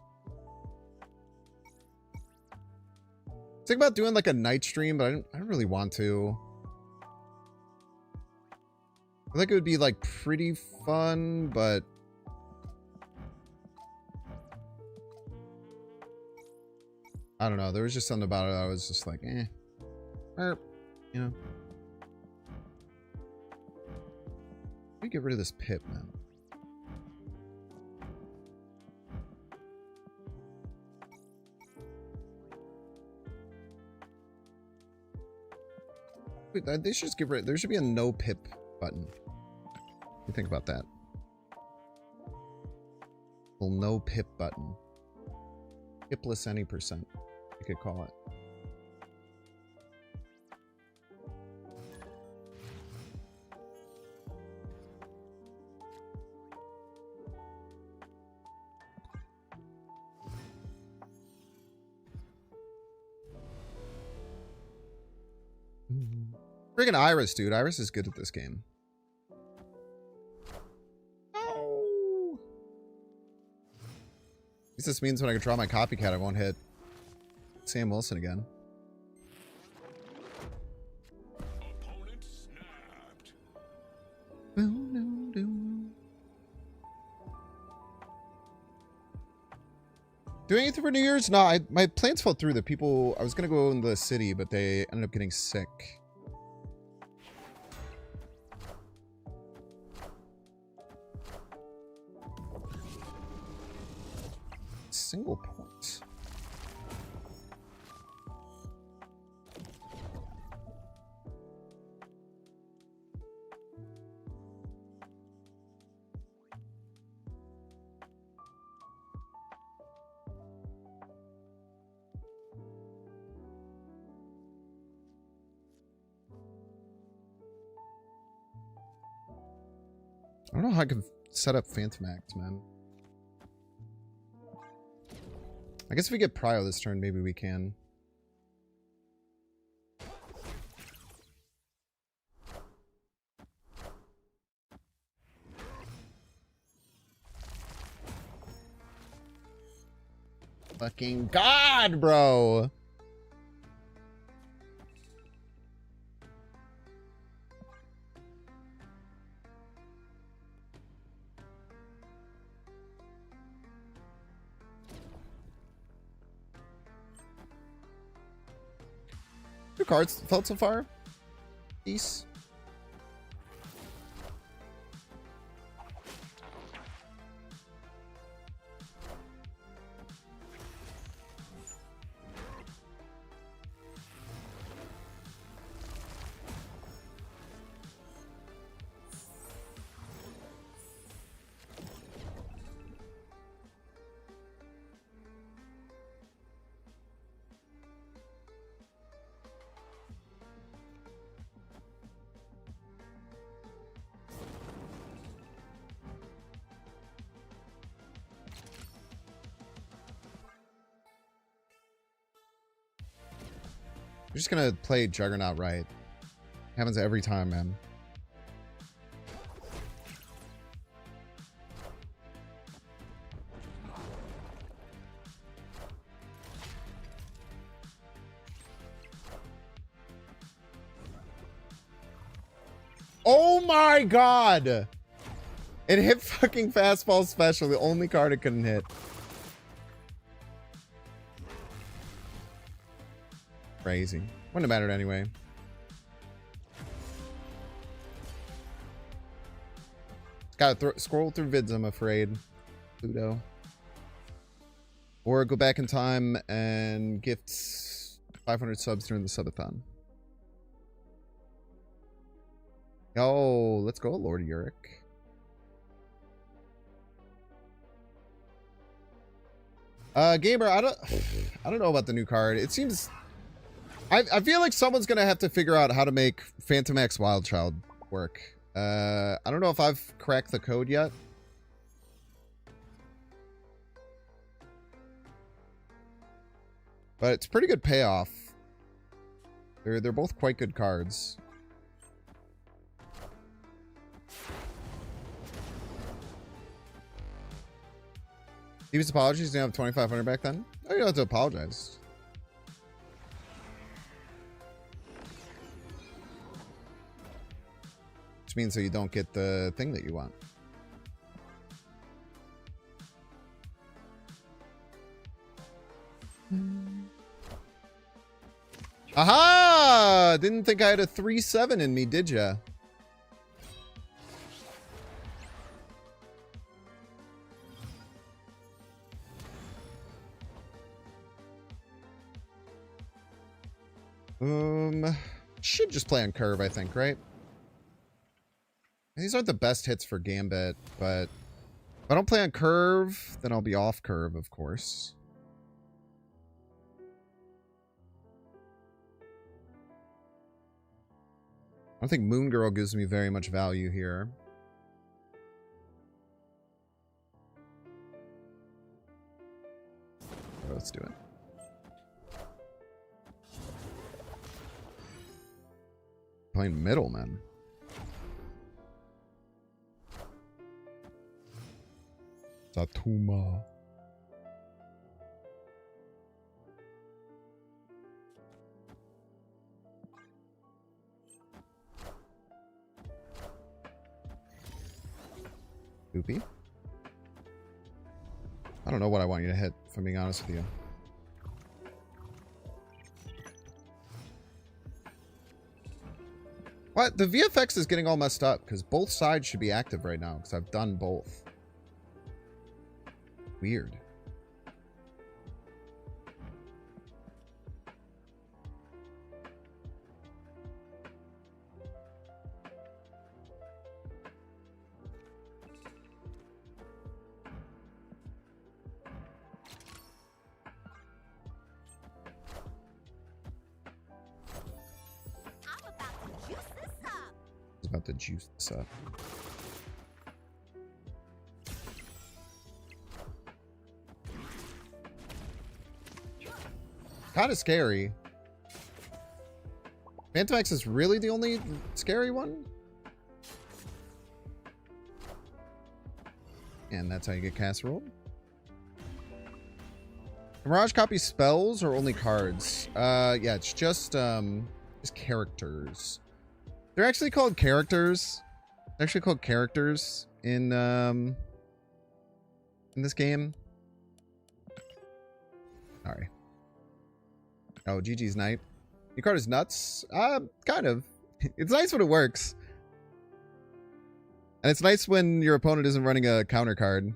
Think about doing like a night stream, but I don't really want to. I feel like it would be like pretty fun, but I don't know. There was just something about it. I was just like, you know. Let me get rid of this pip, man. They should just get rid. There should be a no pip button. What do you think about that? Little no pip button. Pipless any percent, you could call it. Friggin' Iris, dude. Iris is good at this game. Oh. At least this means when I draw my copycat, I won't hit Sam Wilson again. Opponent snapped. Doing anything for New Year's? No, my plans fell through. The people, I was going to go in the city, but they ended up getting sick. single point. I don't know how I can set up Fantomex, man. I guess if we get Prio this turn, maybe we can. Fucking God, bro! Two cards felt so far. Peace. We're just gonna play Juggernaut right. Happens every time, man. Oh my God! It hit fucking fastball special, the only card it couldn't hit. Crazy. Wouldn't have mattered anyway. Gotta scroll through vids, I'm afraid. Pluto. Or go back in time and gift 500 subs during the subathon. Yo, let's go, Lord Uric. Gamer, I don't know about the new card. It seems I feel like someone's gonna have to figure out how to make Fantomex Wildchild work. I don't know if I've cracked the code yet. But it's pretty good payoff. They're both quite good cards. Steve's apologies, didn't have 2,500 back then? Oh, you don't have to apologize. Which means that you don't get the thing that you want. Aha! Didn't think I had a 3-7 in me, did ya? Should just play on curve, I think, right? These aren't the best hits for Gambit, but if I don't play on curve, then I'll be off curve, of course. I don't think Moon Girl gives me very much value here. Let's do it. Playing middle, man. Satuma. Goopy. I don't know what I want you to hit, if I'm being honest with you. What? The VFX is getting all messed up because both sides should be active right now because I've done both. Weird. About to juice this up. Kind of scary. Fantomex is really the only scary one? And that's how you get casserole. Mirage copy spells or only cards? Yeah, it's just characters. They're actually called characters. They're actually called characters in this game. Sorry. Oh, GG's Knight. Your card is nuts? Kind of. It's nice when it works. And it's nice when your opponent isn't running a counter card.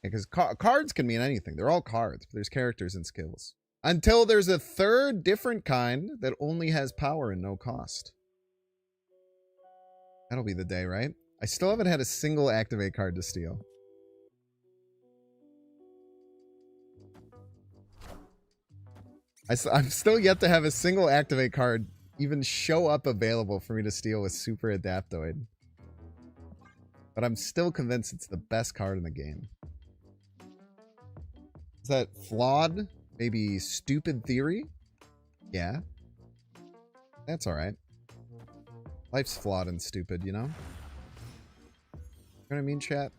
Because cards can mean anything. They're all cards, but there's characters and skills. Until there's a third different kind that only has power and no cost. That'll be the day, right? I still haven't had a single activate card to steal. I'm still yet to have a single activate card even show up available for me to steal with Super Adaptoid. But I'm still convinced it's the best card in the game. Is that flawed? Maybe stupid theory? Yeah. That's alright. Life's flawed and stupid, you know? You know what I mean, chat?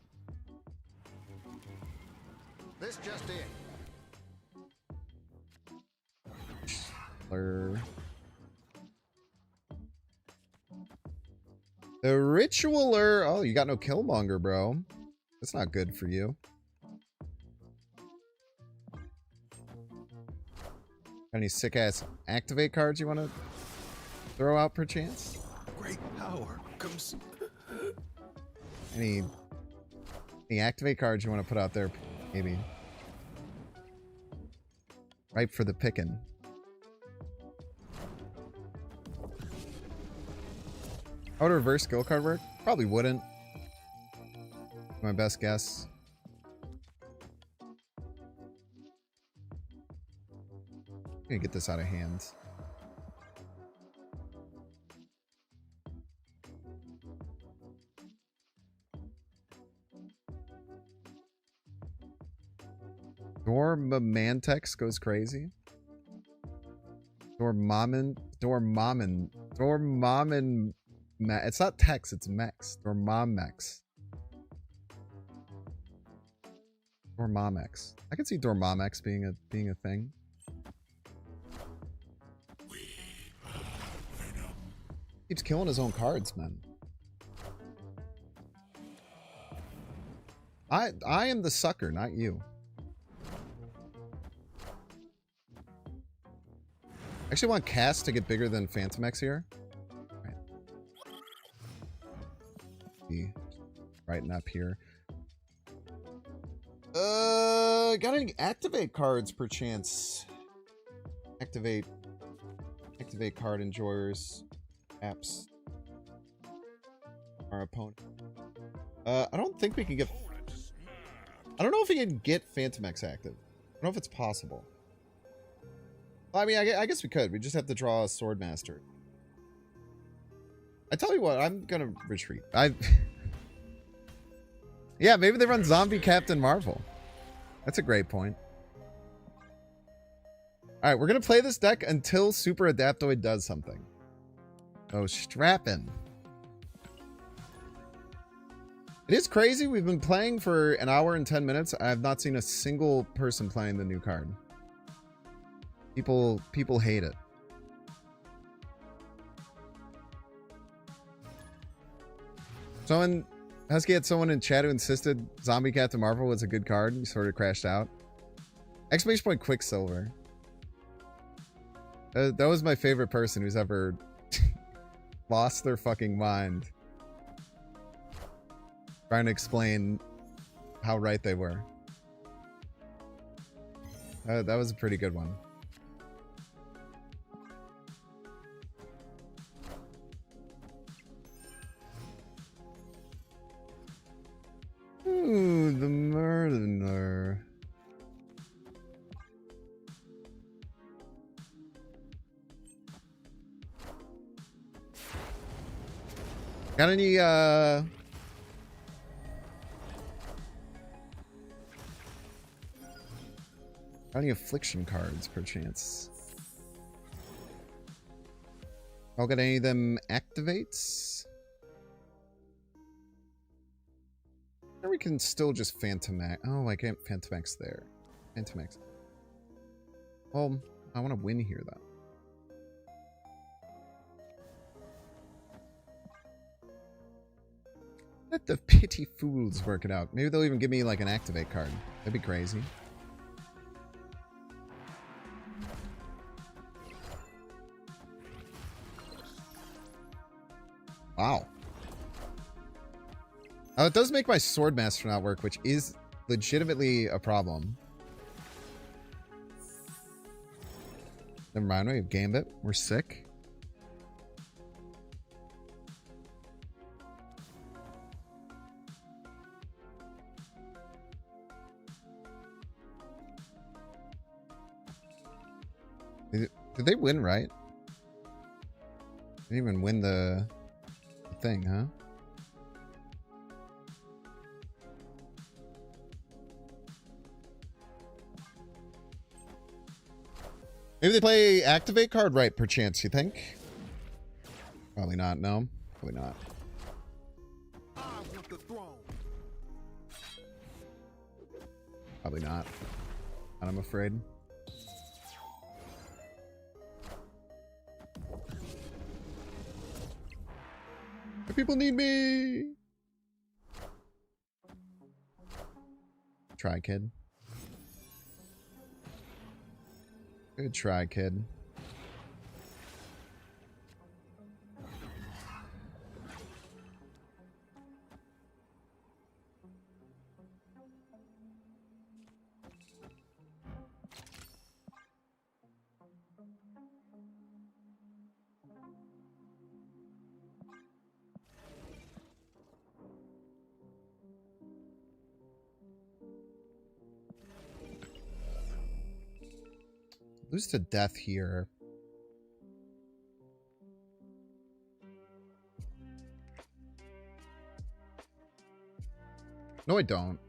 This just in. The Ritualer. Oh, you got no Killmonger, bro. That's not good for you. Any sick-ass activate cards you want to throw out, perchance? Great power comes. Any activate cards you want to put out there, maybe? Ripe for the picking. How would a reverse skill card work? Probably wouldn't. My best guess. I'm gonna get this out of hand. Dormamantex goes crazy. Dormamen. It's not Tex, it's Mex. Dormamex. Dormamex. I can see Dormamex being a thing. Keeps killing his own cards, man. I am the sucker, not you. I actually want cast to get bigger than Fantomex here. Right. Be brighten up here. Got any activate cards perchance? Activate card enjoyers. Apps. Our opponent. I don't think we can get. I don't know if we can get Fantomex active. I don't know if it's possible. Well, I mean, I guess we could. We just have to draw a Swordmaster. I tell you what, I'm gonna retreat. Yeah, maybe they run Zombie Captain Marvel. That's a great point. All right, we're gonna play this deck until Super Adaptoid does something. Oh, strapping. It is crazy. We've been playing for an hour and 10 minutes. I have not seen a single person playing the new card. People hate it. Husky had someone in chat who insisted Zombie Captain Marvel was a good card. He sort of crashed out. Exclamation point Quicksilver. That was my favorite person who's ever lost their fucking mind trying to explain how right they were. That was a pretty good one. Got any affliction cards per chance? I'll get any of them activates? Or we can still just Fantomex. Oh, I can't Fantomex there. Fantomex. Well, I want to win here, though. Let the pity fools work it out. Maybe they'll even give me, like, an activate card. That'd be crazy. Wow. It does make my Swordmaster not work, which is legitimately a problem. Never mind, we have Gambit. We're sick. Did they win, right? They didn't even win the thing, huh? Maybe they play activate card right, perchance, you think? Probably not, no. Probably not. I want the throne. Probably not. And I'm afraid. The people need me! Try, kid. Good try, kid. Lose to death here. No, I don't.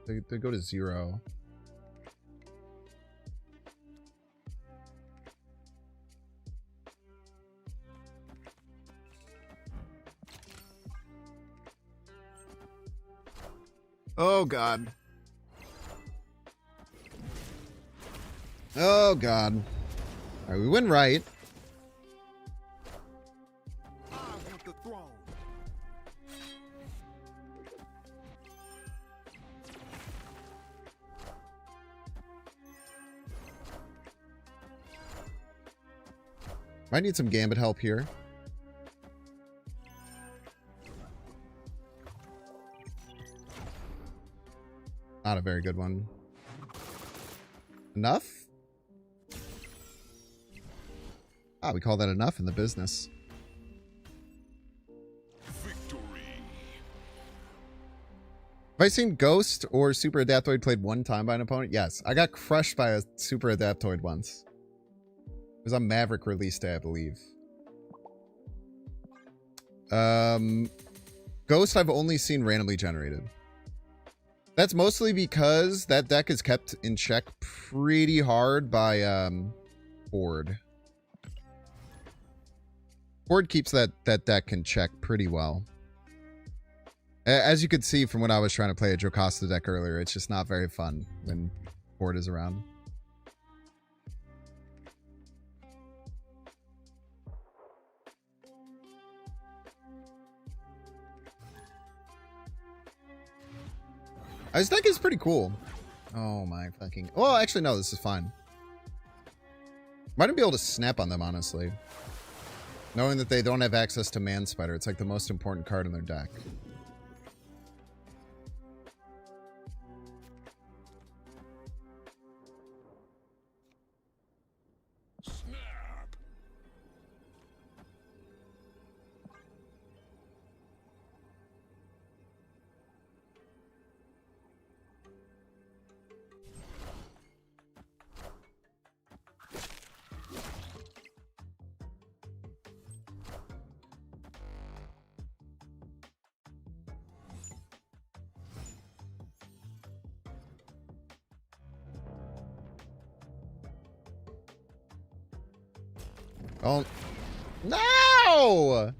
They go to 0. Oh, God. Oh, God. All right, we win right. I want the throne. Might need some Gambit help here. Not a very good one. Enough? Ah, we call that enough in the business. Victory. Have I seen Ghost or Super Adaptoid played one time by an opponent? Yes. I got crushed by a Super Adaptoid once. It was on Maverick release day, I believe. Ghost I've only seen randomly generated. That's mostly because that deck is kept in check pretty hard by Board. Board keeps that deck in check pretty well. As you could see from when I was trying to play a Jocasta deck earlier, it's just not very fun when Board is around. This deck is pretty cool. Oh my fucking... Well, actually, no, this is fine. Might be able to snap on them, honestly. Knowing that they don't have access to Man Spider, it's like the most important card in their deck. Snap. Oh. No!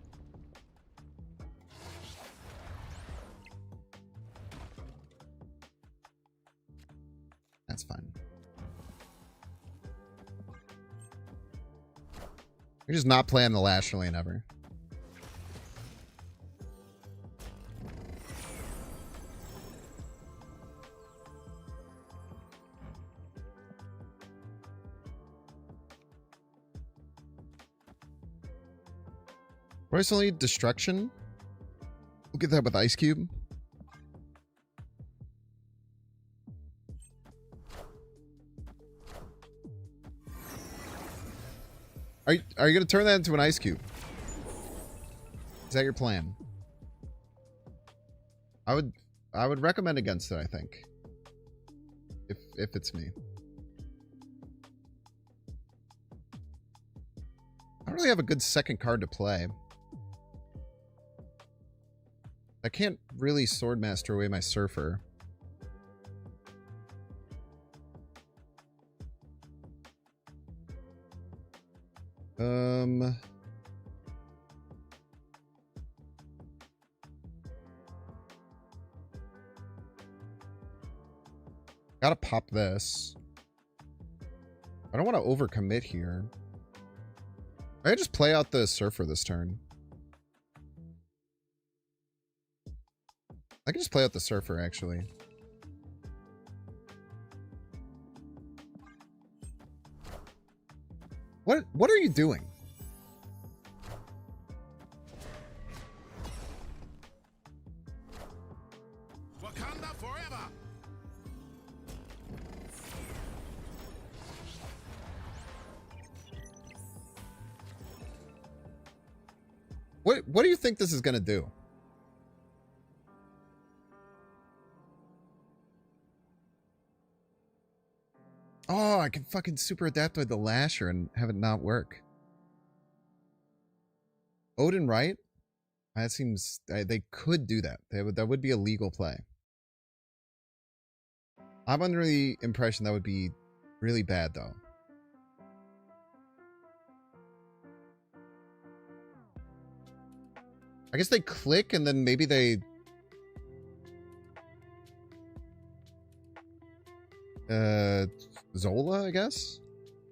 That's fine. You're just not playing the Lash lane ever. Personally, Destruction. We'll get that with Ice Cube. Are you gonna turn that into an Ice Cube? Is that your plan? I would recommend against it, I think. If it's me. I don't really have a good second card to play. I can't really Swordmaster away my Surfer. Gotta pop this. I don't want to overcommit here. I could just play out the Surfer this turn. I can just play out the Surfer, actually. What are you doing? Wakanda forever. What do you think this is gonna do? Oh, I can fucking super adapt with the Lasher and have it not work. Odin Wright? That seems... They could do that. That would be a legal play. I'm under the impression that would be really bad, though. I guess they click and then maybe they... Zola, I guess?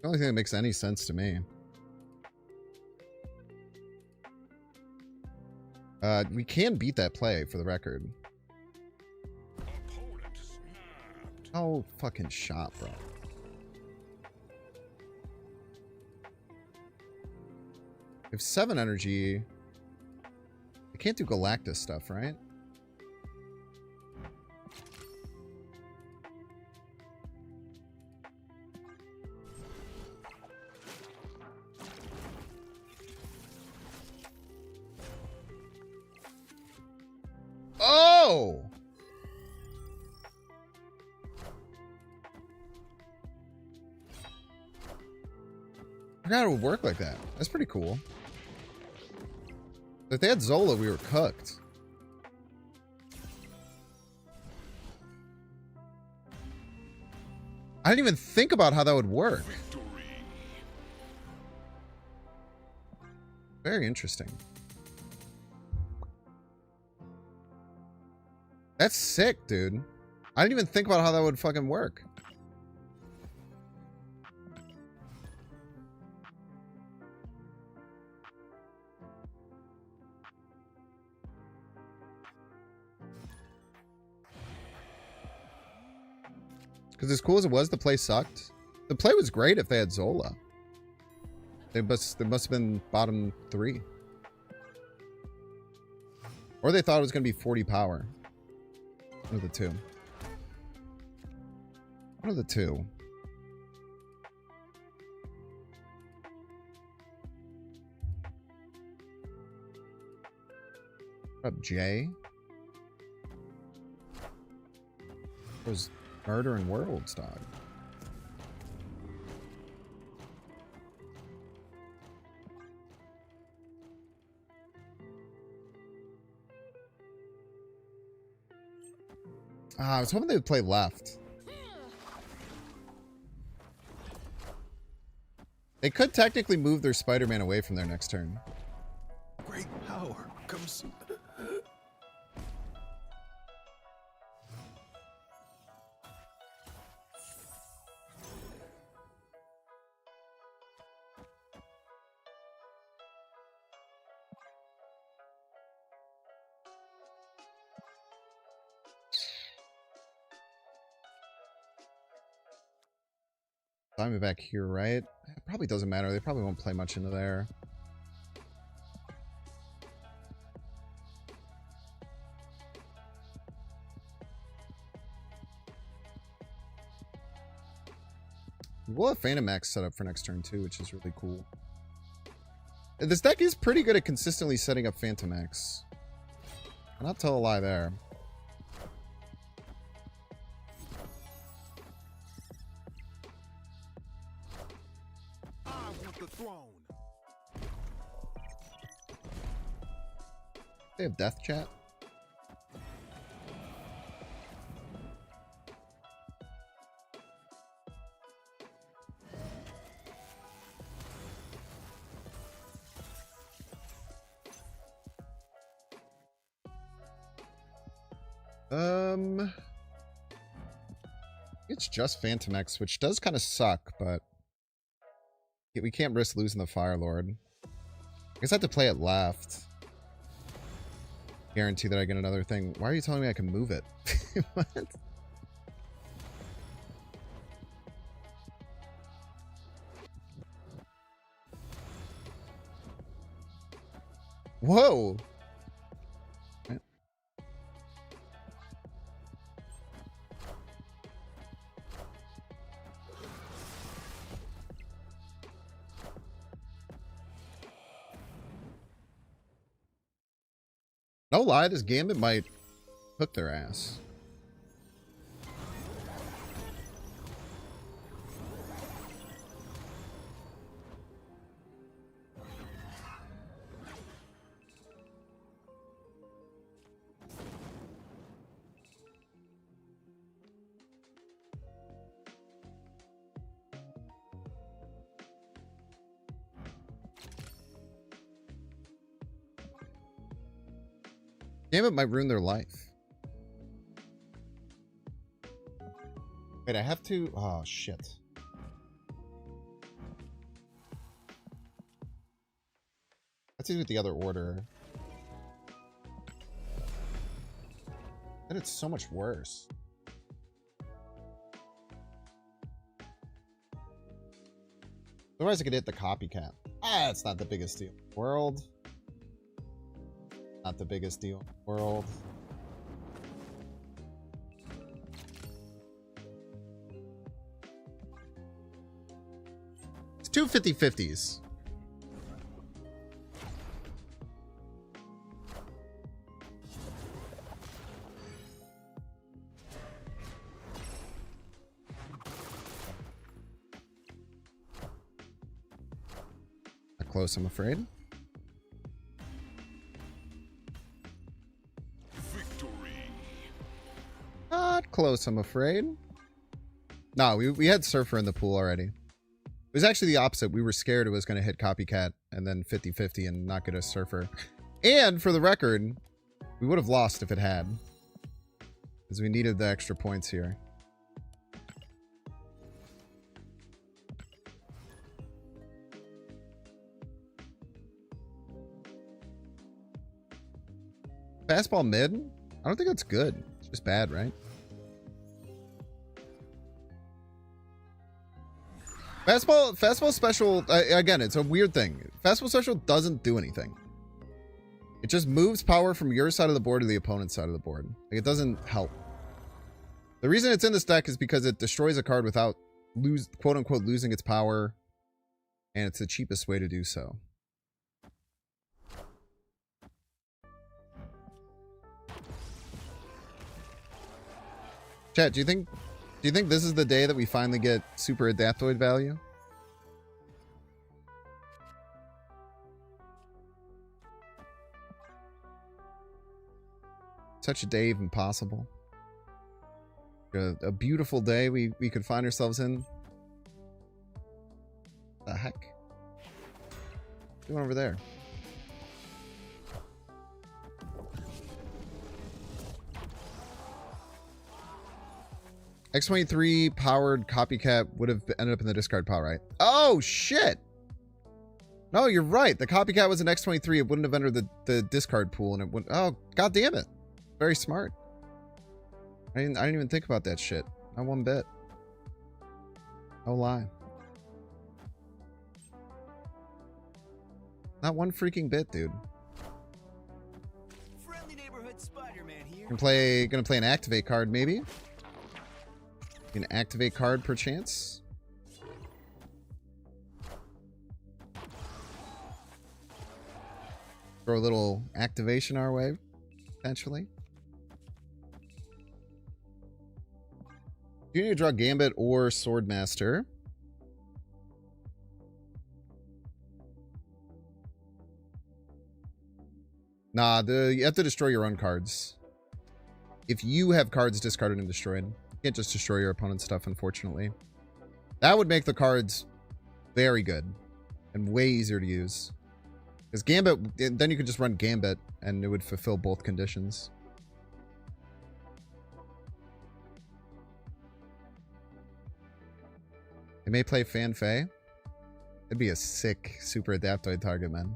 The only thing that makes any sense to me. We can beat that play, for the record. Opponent snapped. Oh, fucking shot, bro. We have 7 energy. I can't do Galactus stuff, right? Oh! I forgot it would work like that. That's pretty cool. If they had Zola, we were cooked. I didn't even think about how that would work. Victory. Very interesting. That's sick, dude. I didn't even think about how that would fucking work. Because as cool as it was, the play sucked. The play was great if they had Zola. They must have been bottom 3. Or they thought it was going to be 40 power. One of the two. One of the two. What up, Jay? Those murdering worlds, dog. I was hoping they would play left. They could technically move their Spider-Man away from their next turn. Great power comes. Diamondback here, right? It probably doesn't matter. They probably won't play much into there. We'll have Fantomex set up for next turn too, which is really cool. This deck is pretty good at consistently setting up Fantomex. I'll not tell a lie there. I want the throne. They have death chat. It's just Fantomex, which does kind of suck, but we can't risk losing the Fire Lord. I guess I have to play it left. Guarantee that I get another thing. Why are you telling me I can move it? What? Whoa! No lie, this Gambit might hook their ass. Damn it, might ruin their life. Wait, I have to... Oh, shit. Let's do it with the other order. Then it's so much worse. Otherwise, I could hit the copycat. Ah, it's not the biggest deal in the world. Not the biggest deal in the world. It's two 50-50s. Not close, I'm afraid. Not close, I'm afraid. No, we had Surfer in the pool already. It was actually the opposite. We were scared it was going to hit Copycat and then 50-50 and not get a Surfer. And for the record, we would have lost if it had. Because we needed the extra points here. Fastball mid? I don't think that's good. It's just bad, right? Fastball special, again, it's a weird thing. Fastball special doesn't do anything. It just moves power from your side of the board to the opponent's side of the board. Like, it doesn't help. The reason it's in this deck is because it destroys a card without quote unquote losing its power. And it's the cheapest way to do so. Chat, do you think this is the day that we finally get super adaptoid value? Such a day even possible. A beautiful day we could find ourselves in. The heck? Doing over there? X23 powered copycat would have ended up in the discard pile, right? Oh, shit! No, you're right. The copycat was an X23. It wouldn't have entered the discard pool, and it wouldn't... Oh, god damn it. Very smart. I didn't even think about that shit. Not one bit. No lie. Not one freaking bit, dude. Friendly neighborhood Spider-Man here. Gonna play an activate card, maybe? An activate card, perchance? Throw a little activation our way, potentially. You need to draw Gambit or Swordmaster. Nah, you have to destroy your own cards. If you have cards discarded and destroyed, you can't just destroy your opponent's stuff, unfortunately. That would make the cards very good and way easier to use. Because Gambit, then you could just run Gambit and it would fulfill both conditions. They may play Fan Fei. It'd be a sick super adaptoid target, man.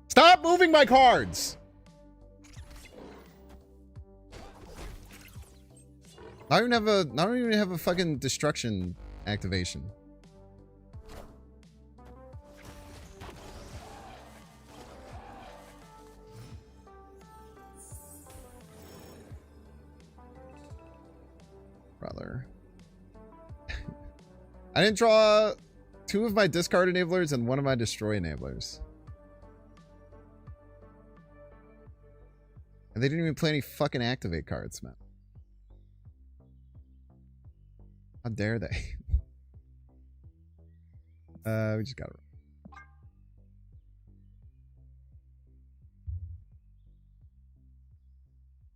Stop moving my cards! I don't even have a fucking destruction activation. Brother. I didn't draw 2 of my discard enablers and 1 of my destroy enablers. And they didn't even play any fucking activate cards, man. How dare they? We just gotta...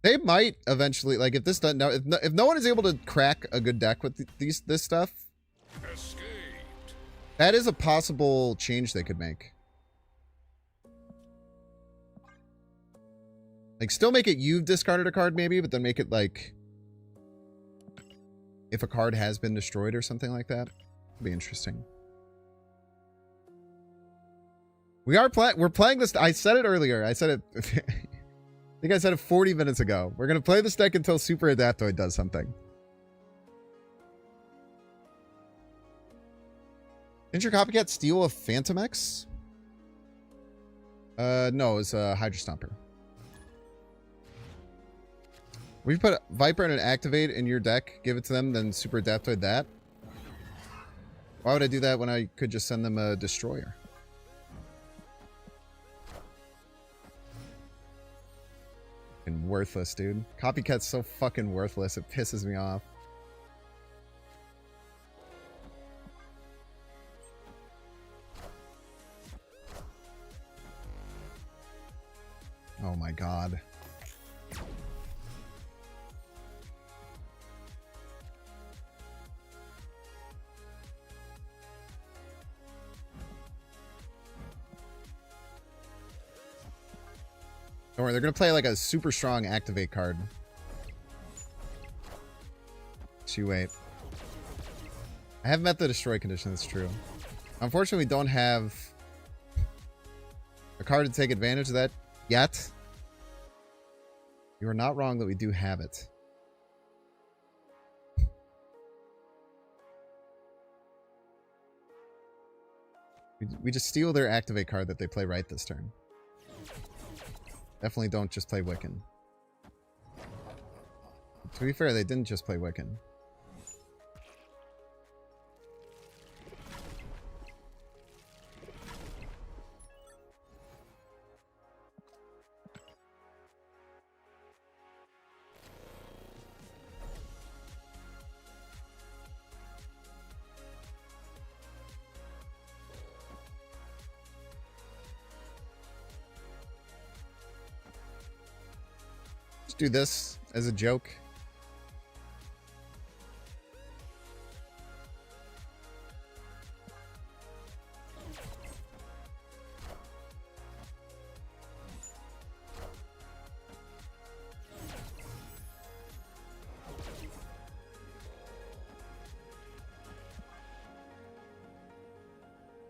They might eventually, like, if this doesn't... If no one is able to crack a good deck with this stuff... Escaped. That is a possible change they could make. Like, still make it you've discarded a card, maybe, but then make it, like... If a card has been destroyed or something like that. It'd be interesting. We're playing this... I said it earlier. I said it... I think I said it 40 minutes ago. We're going to play this deck until Super Adaptoid does something. Didn't your copycat steal a Fantomex? No, it's a Hydra Stomper. We put Viper and an Activate in your deck, give it to them, then Super Adaptoid that. Why would I do that when I could just send them a Destroyer? Fucking worthless, dude. Copycat's so fucking worthless, it pisses me off. Oh my god. Don't worry, they're going to play like a super strong activate card. You wait. I haven't met the destroy condition, that's true. Unfortunately, we don't have a card to take advantage of that yet. You are not wrong that we do have it. We just steal their activate card that they play right this turn. Definitely don't just play Wiccan. To be fair, they didn't just play Wiccan. Do this. as a joke.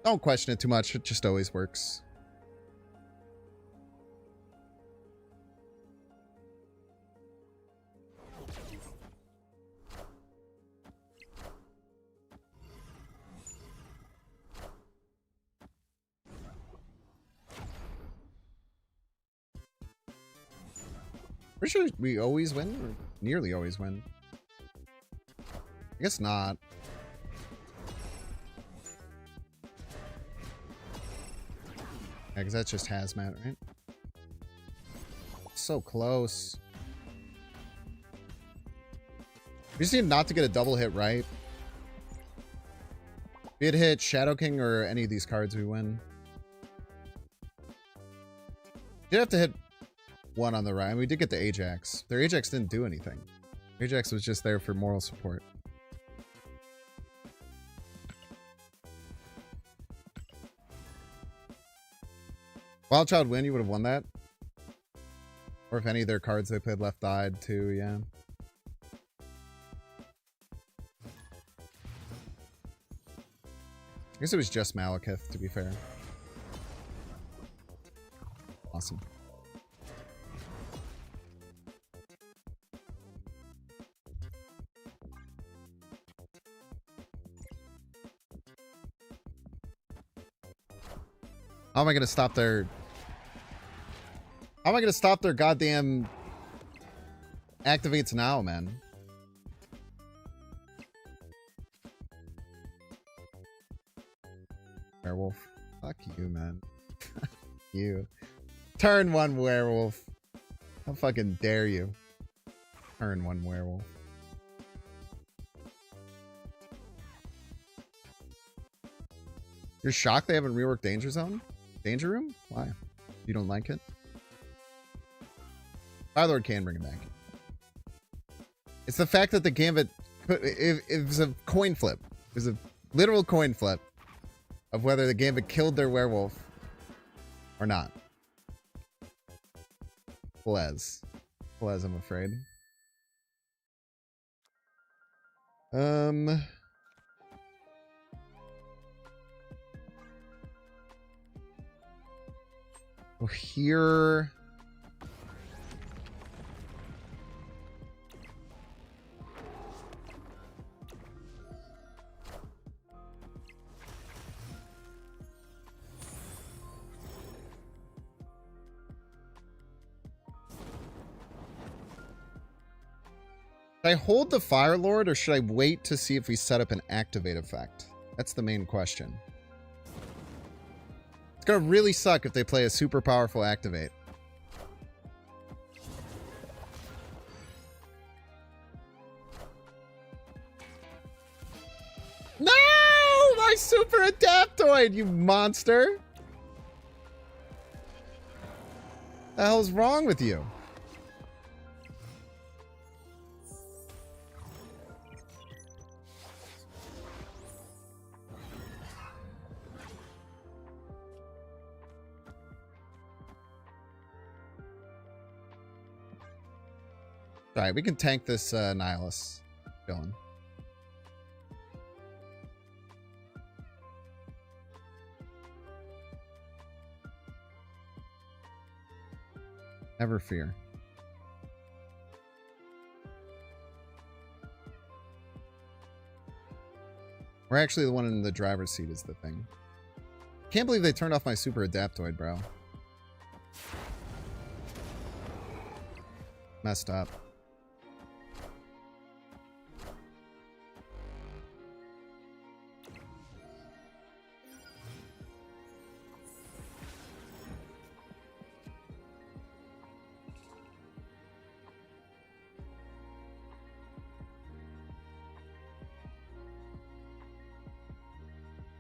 Don't question it too much. It just always works. Pretty sure we always win, or nearly always win. I guess not. Yeah, because that's just hazmat, right? So close. We just need not to get a double hit right. Be it hit Shadow King or any of these cards, we win. Did have to hit one on the right. And we did get the Ajax. Their Ajax didn't do anything. Ajax was just there for moral support. Wild Child win, you would have won that. Or if any of their cards they played left died too, yeah. I guess it was just Malekith, to be fair. Awesome. How am I gonna stop their... How am I gonna stop their goddamn... activates now, man? Werewolf. Fuck you, man. You. Turn one werewolf. How fucking dare you? Turn one werewolf. You're shocked they haven't reworked Danger Zone? Danger Room? Why? You don't like it? Firelord can bring it back. It's the fact that the Gambit... It was a coin flip. It was a literal coin flip of whether the Gambit killed their werewolf or not. Blez, I'm afraid. Well, here... Should I hold the Fire Lord or should I wait to see if we set up an activate effect? That's the main question. It's gonna really suck if they play a super powerful activate. No! My super adaptoid, you monster! The hell's wrong with you? Alright, we can tank this Nihilus. Going. Never fear. We're actually the one in the driver's seat is the thing. Can't believe they turned off my super adaptoid, bro. Messed up.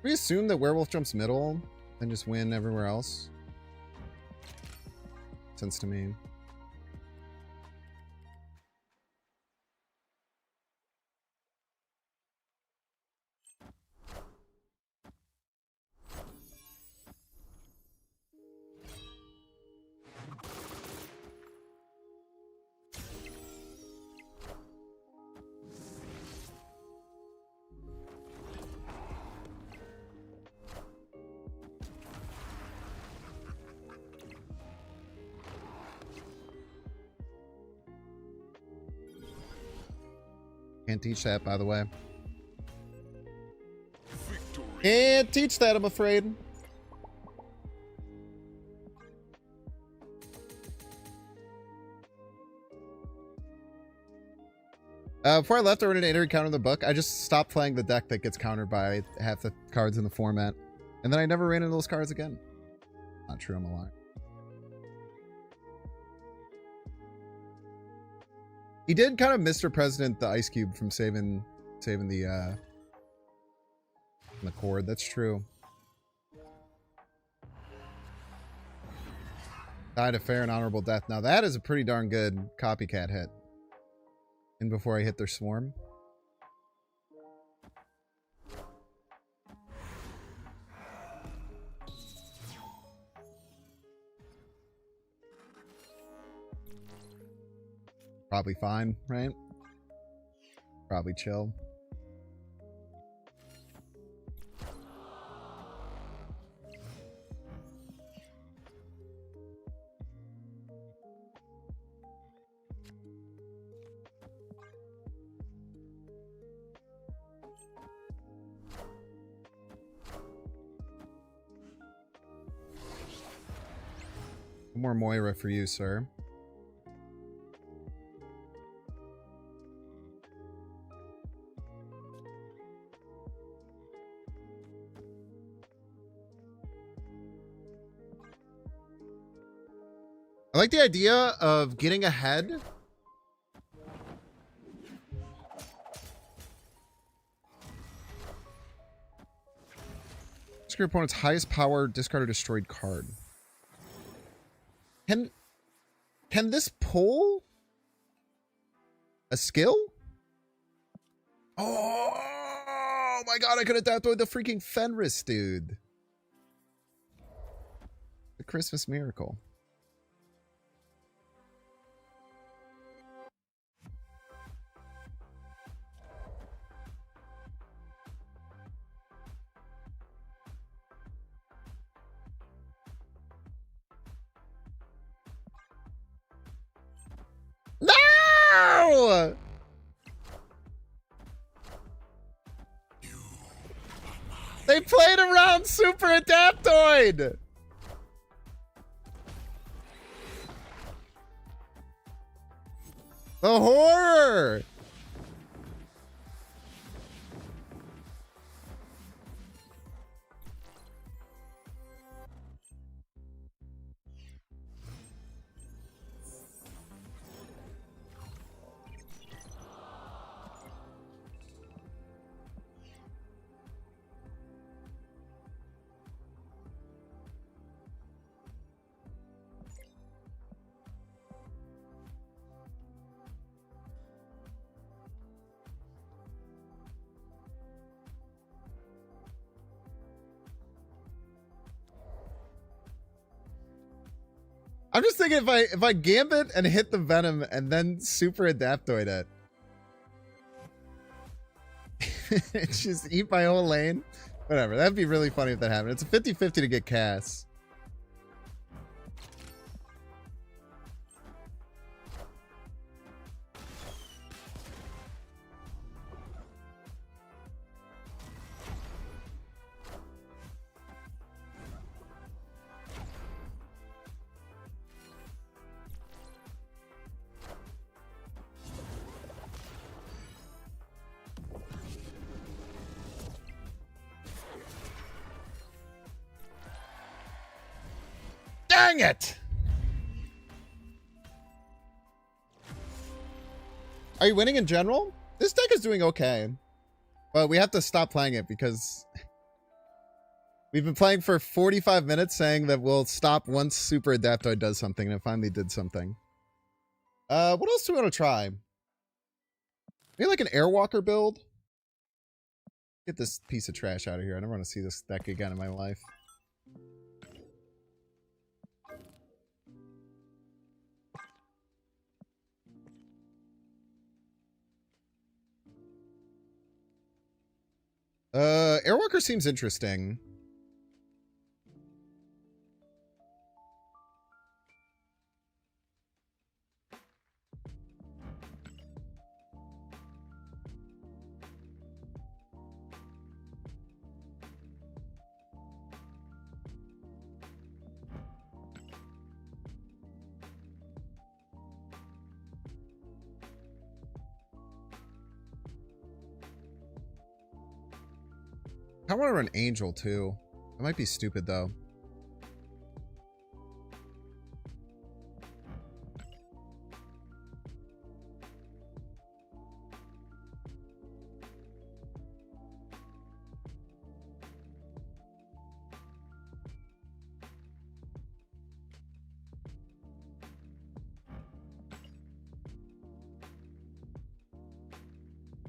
We assume that Werewolf jumps middle and just win everywhere else. Sense to me. Can't teach that, by the way. Victory. Can't teach that, I'm afraid. Before I left, I wanted to enter a counter in the book. I just stopped playing the deck that gets countered by half the cards in the format. And then I never ran into those cards again. Not true, I'm a liar. He did kind of Mr. President the Ice Cube from saving the cord. That's true. Died a fair and honorable death. Now that is a pretty darn good copycat hit. And before I hit their swarm. Probably fine, right? Probably chill. More Moira for you, sir. I like the idea of getting ahead. Discard your opponent's highest power, discard or destroyed card. Can this pull a skill? Oh my god, I could have adapted the freaking Fenris, dude. The Christmas miracle. No! They played around Super Adaptoid! The horror! I'm just thinking if I gambit and hit the venom and then super adaptoid it. Just eat my whole lane. Whatever. That'd be really funny if that happened. It's a 50-50 to get Cass. Dang it! Are you winning in general? This deck is doing okay. But we have to stop playing it because we've been playing for 45 minutes saying that we'll stop once Super Adaptoid does something, and it finally did something. What else do we want to try? Maybe like an Airwalker build? Get this piece of trash out of here. I never want to see this deck again in my life. Airwalker seems interesting. I want to run Angel too. That might be stupid though.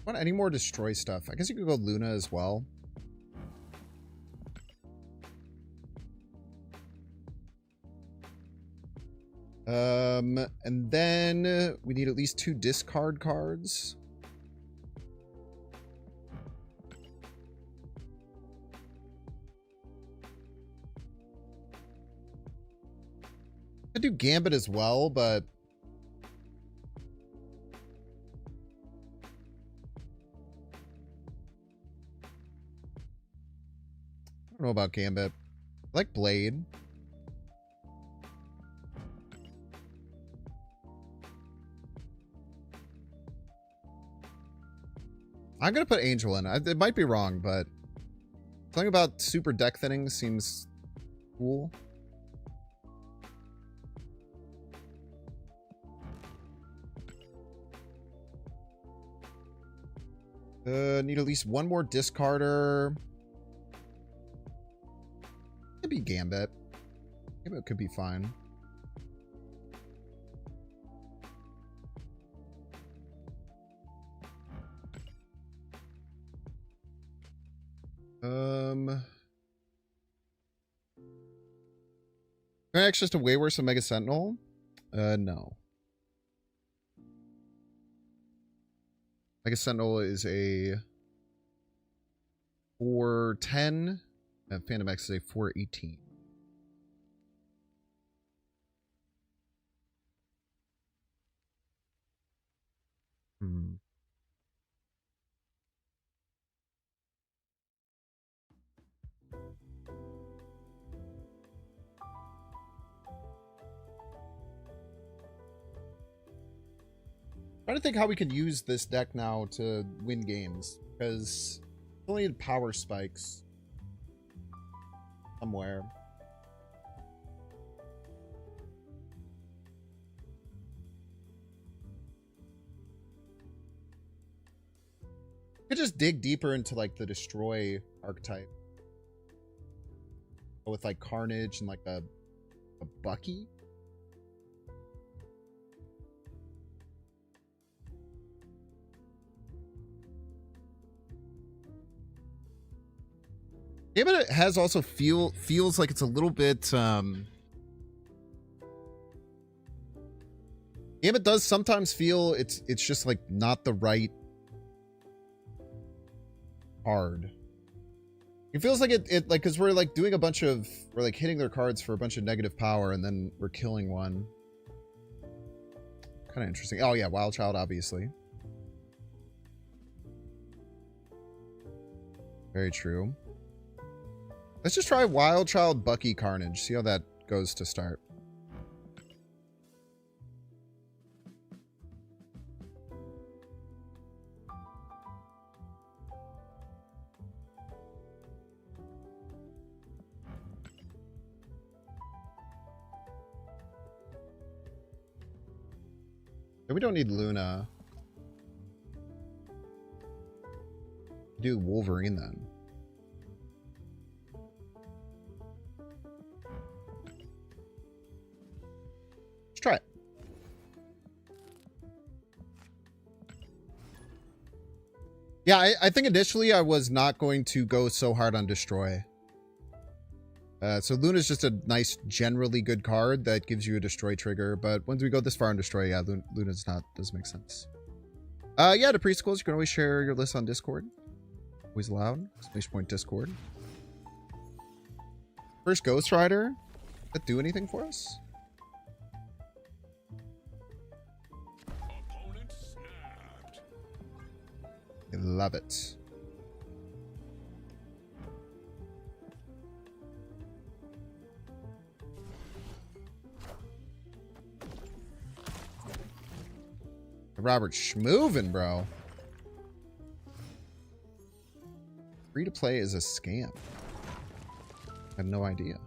Want any more destroy stuff? I guess you could go Luna as well. And then we need at least 2 discard cards. I do Gambit as well, but I don't know about Gambit. I like Blade. I'm going to put Angel in. It might be wrong, but something about super deck thinning seems cool. Need at least 1 more discarder. Could be Gambit. Gambit could be fine. Can I access to way worse than Mega Sentinel? No. Mega Sentinel is a 410. And Fantomex is a 418. Trying to think how we could use this deck now to win games, because we only need power spikes somewhere. Could just dig deeper into like the destroy archetype with like Carnage and like a Bucky. Yeah, but it has also feels like it's a little bit Gambit does sometimes feel it's just like not the right card. It feels like it like, because we're like doing we're like hitting their cards for a bunch of negative power and then we're killing one. Kind of interesting. Oh yeah, Wild Child, obviously. Very true. Let's just try Wild Child Bucky Carnage. See how that goes to start. We don't need Luna. Do Wolverine then. Let's try it. Yeah, I think initially I was not going to go so hard on Destroy. So Luna's just a nice, generally good card that gives you a Destroy trigger, but once we go this far on Destroy, yeah, Luna's not, doesn't make sense. Yeah, to preschools, you can always share your list on Discord. Always allowed. ! Discord. First Ghost Rider. Does that do anything for us? Opponent snapped. I love it. Robert Schmoovin, bro. Free to play is a scam. I have no idea.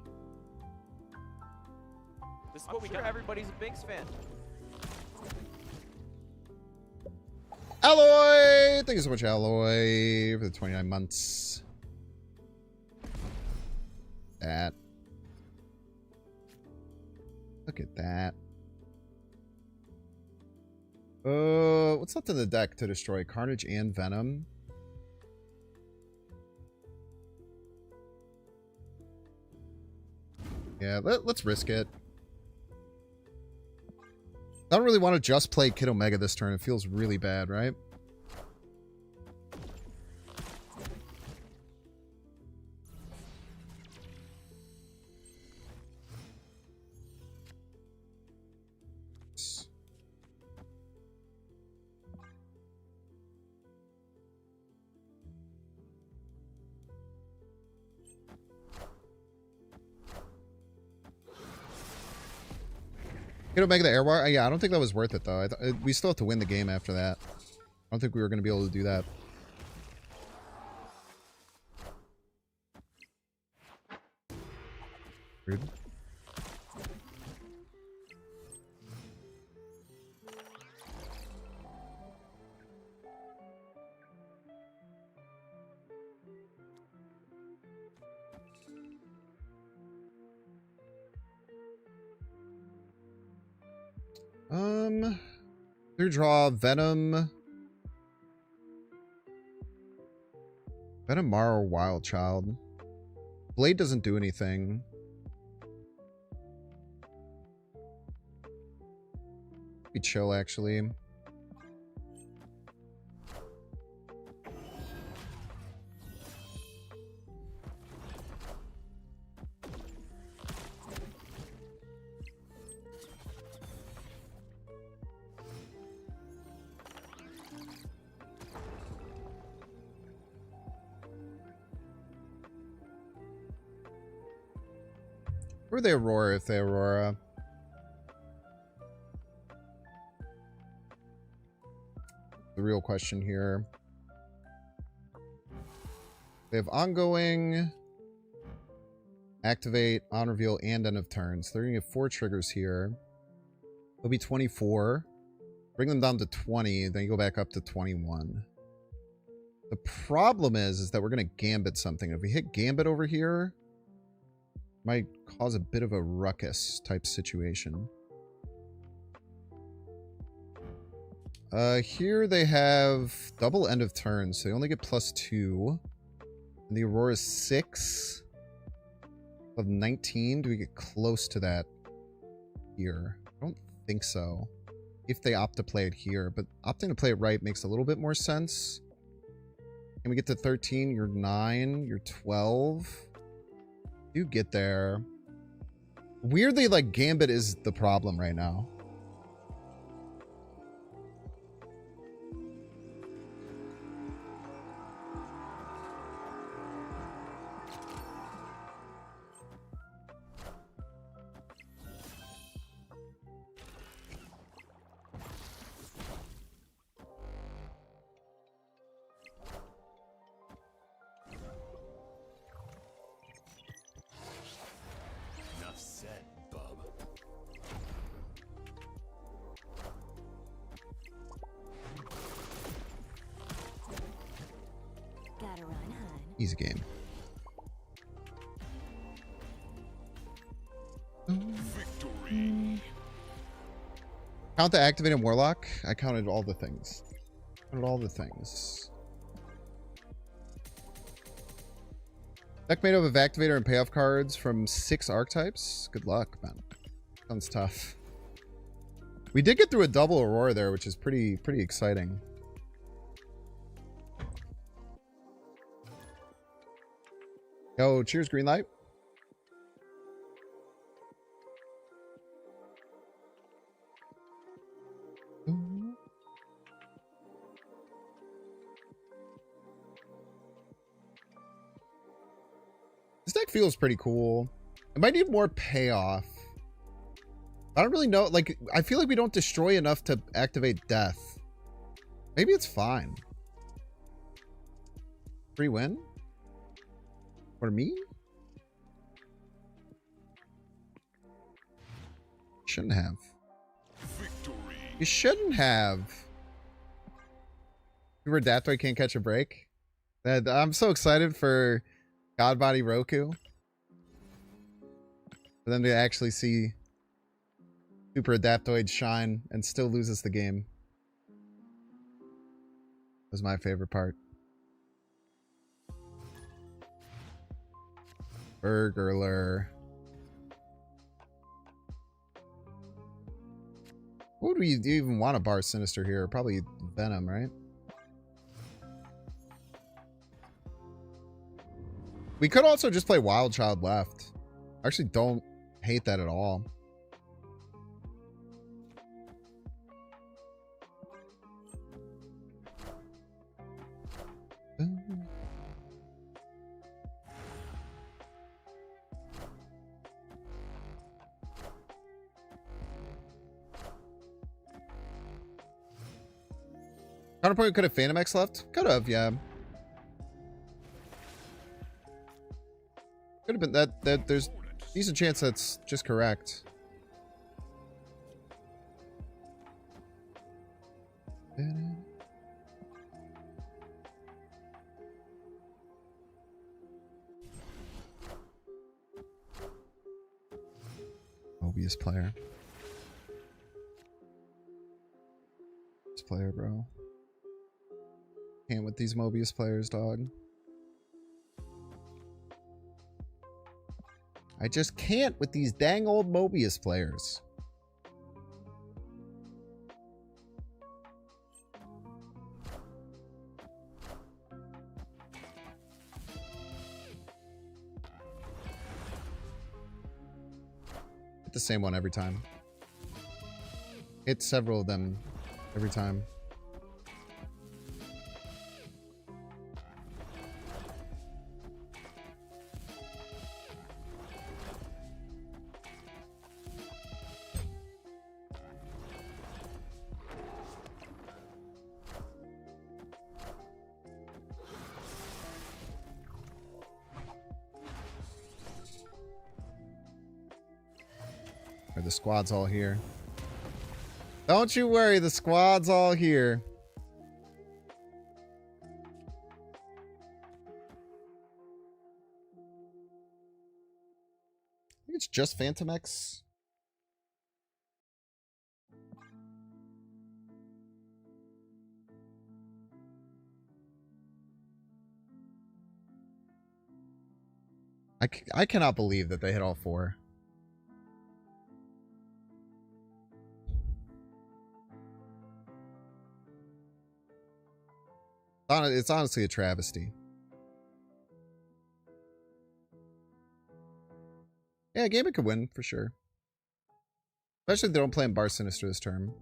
This is what we got. Everybody's a Binks fan. Alloy! Thank you so much, Alloy, for the 29 months. That. Look at that. What's left in the deck to destroy? Carnage and Venom. Yeah, let's risk it. I don't really want to just play Kid Omega this turn. It feels really bad, right? Kid Omega the Airwire? Yeah, I don't think that was worth it, though. We still have to win the game after that. I don't think we were going to be able to do that. Rude. Clear draw, Venom. Venom Mara Wild Child. Blade doesn't do anything. Be chill, actually. Or they Aurora if they Aurora. The real question here. They have ongoing, activate, on reveal, and end of turns. They're going to get 4 triggers here. It'll be 24. Bring them down to 20, then you go back up to 21. The problem is that we're going to Gambit something. If we hit Gambit over here, might cause a bit of a ruckus type situation. Here they have double end of turn, so they only get +2. And the Aurora's 6 of 19. Do we get close to that here? I don't think so. If they opt to play it here, but opting to play it right makes a little bit more sense. Can we get to 13? You're 9. You're 12. You get there. Weirdly, like, Gambit is the problem right now. Easy game. Victory. Count the activated Warlock. I counted all the things. Counted all the things. Deck made up of activator and payoff cards from 6 archetypes. Good luck, man. Sounds tough. We did get through a double Aurora there, which is pretty exciting. Yo, cheers, green light. This deck feels pretty cool. It might need more payoff. I don't really know. Like, I feel like we don't destroy enough to activate death. Maybe it's fine. Free win? For me? Shouldn't have. Victory. You shouldn't have. Remember Daptoid can't catch a break? I'm so excited for Godbody Roku. For them to actually see Super Adaptoid shine and still loses the game. Was my favorite part. Burglar. What would we even want a Bar Sinister here? Probably Venom, right? We could also just play Wild Child left. I actually don't hate that at all. Counterpoint could have Fantomex left? Could have, yeah. Could have been that there's a decent chance that's just correct. Mobius player. This player, bro. Can't with these Mobius players, dog. I just can't with these dang old Mobius players. Hit the same one every time. Hit several of them every time. The squad's all here. Don't you worry, the squad's all here. I think it's just Fantomex. I cannot believe that they hit all four. It's honestly a travesty. Yeah, Gambit could win for sure. Especially if they don't play in Bar Sinister this term.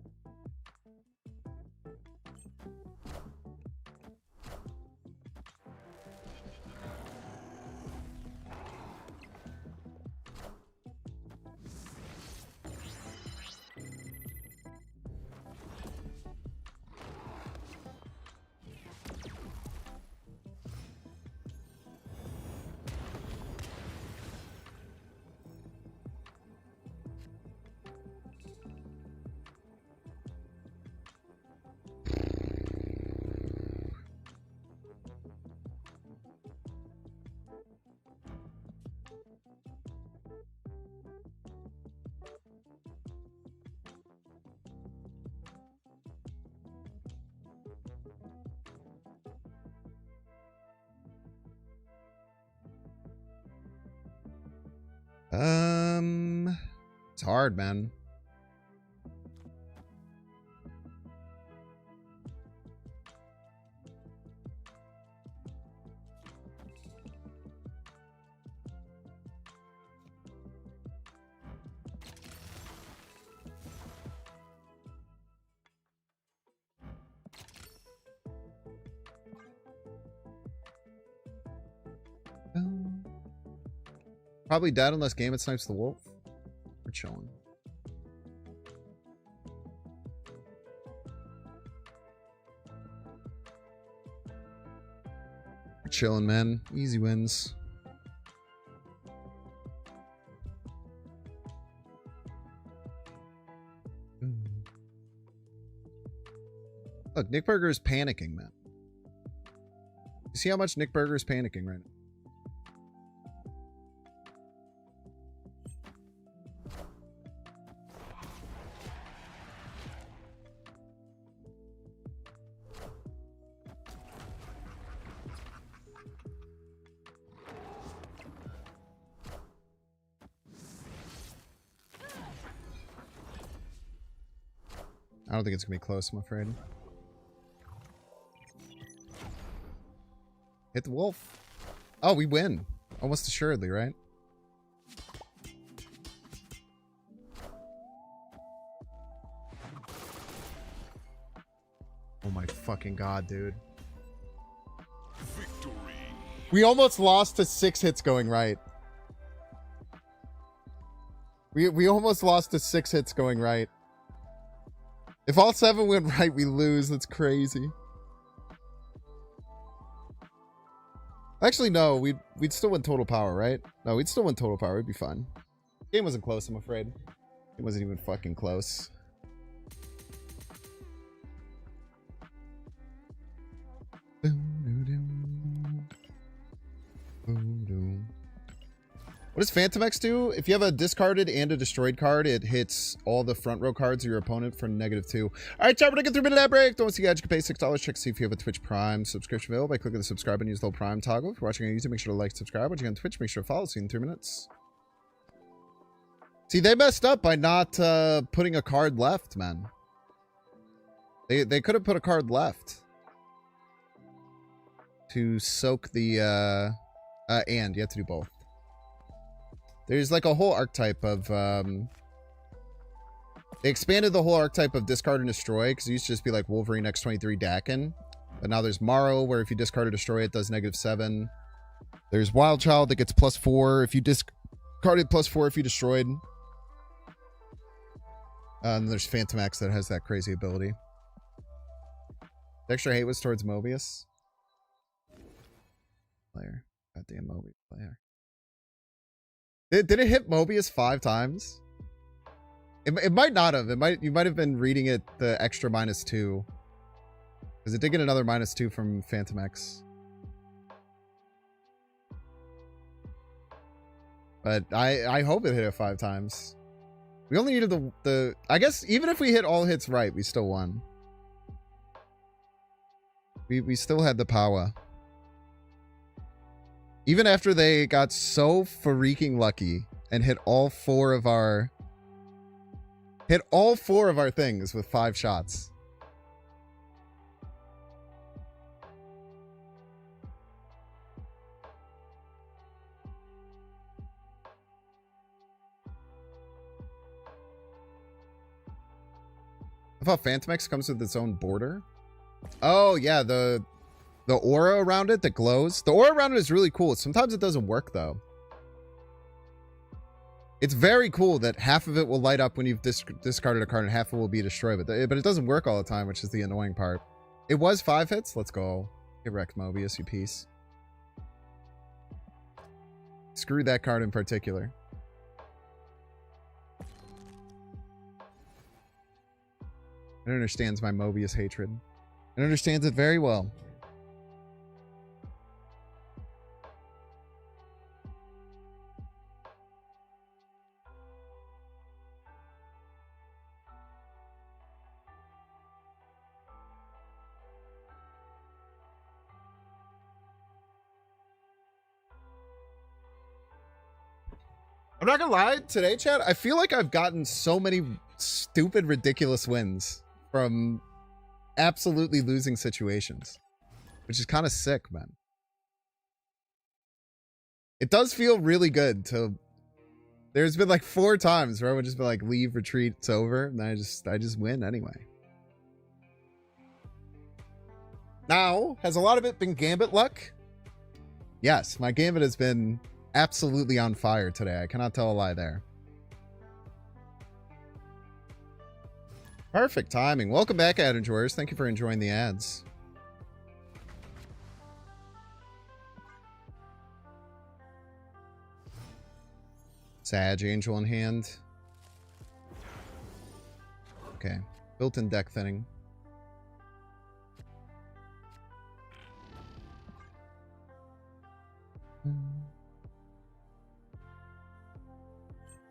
It's hard, man. Probably dead unless Gambit snipes the wolf. We're chilling. We're chilling, man. Easy wins. Look, Nick Berger is panicking, man. You see how much Nick Berger is panicking right now? I don't think it's gonna be close, I'm afraid. Hit the wolf. Oh, we win. Almost assuredly, right? Oh my fucking god, dude. Victory. We almost lost to 6 hits going right. We almost lost to 6 hits going right. If all 7 went right, we lose. That's crazy. Actually, no. We'd still win total power, right? No, we'd still win total power. It'd be fine. Game wasn't close, I'm afraid. It wasn't even fucking close. What does Fantomex do? If you have a discarded and a destroyed card, it hits all the front row cards of your opponent for -2. All right, chat, we're gonna get through a bit of that break. Don't see you guys. You can pay $6. Check to see if you have a Twitch Prime subscription available by clicking the subscribe and use the little Prime toggle. If you're watching on YouTube, make sure to like, subscribe. Watching on Twitch, make sure to follow. See you in 3 minutes. See, they messed up by not putting a card left, man. They could have put a card left to soak the and you have to do both. There's like a whole archetype of they expanded the whole archetype of discard and destroy, because it used to just be like Wolverine X-23 Dakin, but now there's Morrow, where if you discard or destroy it does -7. There's Wild Child that gets +4 if you discarded, +4 if you destroyed. And there's Fantomex that has that crazy ability. The extra hate was towards Mobius. Player. Goddamn Mobius player. Did it hit Mobius 5 times? It might not have. You might have been reading it the extra -2. Because it did get another -2 from Fantomex. But I hope it hit it 5 times. We only needed the I guess even if we hit all hits right, we still won. We still had the power. Even after they got so freaking lucky and hit all 4 of our things with 5 shots. I thought Fantomex comes with its own border. Oh yeah, the aura around it that glows. The aura around it is really cool. Sometimes it doesn't work, though. It's very cool that half of it will light up when you've discarded a card and half of it will be destroyed. But it doesn't work all the time, which is the annoying part. It was 5 hits. Let's go. Get wrecked, Mobius, you piece. Screw that card in particular. It understands my Mobius hatred. It understands it very well. I'm not gonna lie, today, chat, I feel like I've gotten so many stupid, ridiculous wins from absolutely losing situations, which is kind of sick, man. It does feel really good to... There's been like 4 times where I would just be like, leave, retreat, it's over, and I just win anyway. Now, has a lot of it been Gambit luck? Yes, my Gambit has been absolutely on fire today. I cannot tell a lie there. Perfect timing. Welcome back, ad enjoyers. Thank you for enjoying the ads. Sag Angel in hand. Okay. Built-in deck thinning.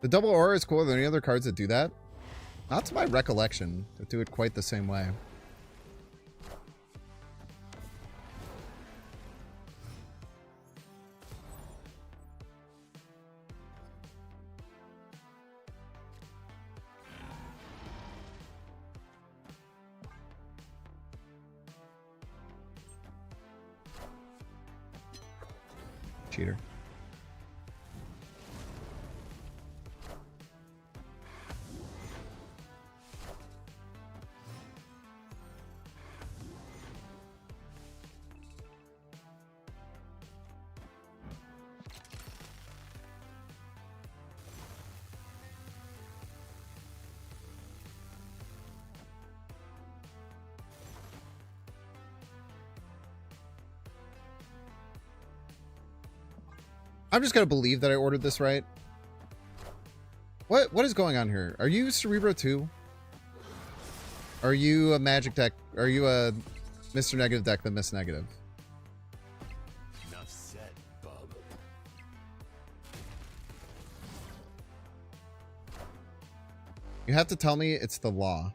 The double aura is cool. Are there any other cards that do that? Not to my recollection, that do it quite the same way. Cheater. I'm just gonna believe that I ordered this right. What is going on here? Are you Cerebro too? Are you a magic deck? Are you a Mr. Negative deck that missed negative? Enough said, bub. You have to tell me it's the law.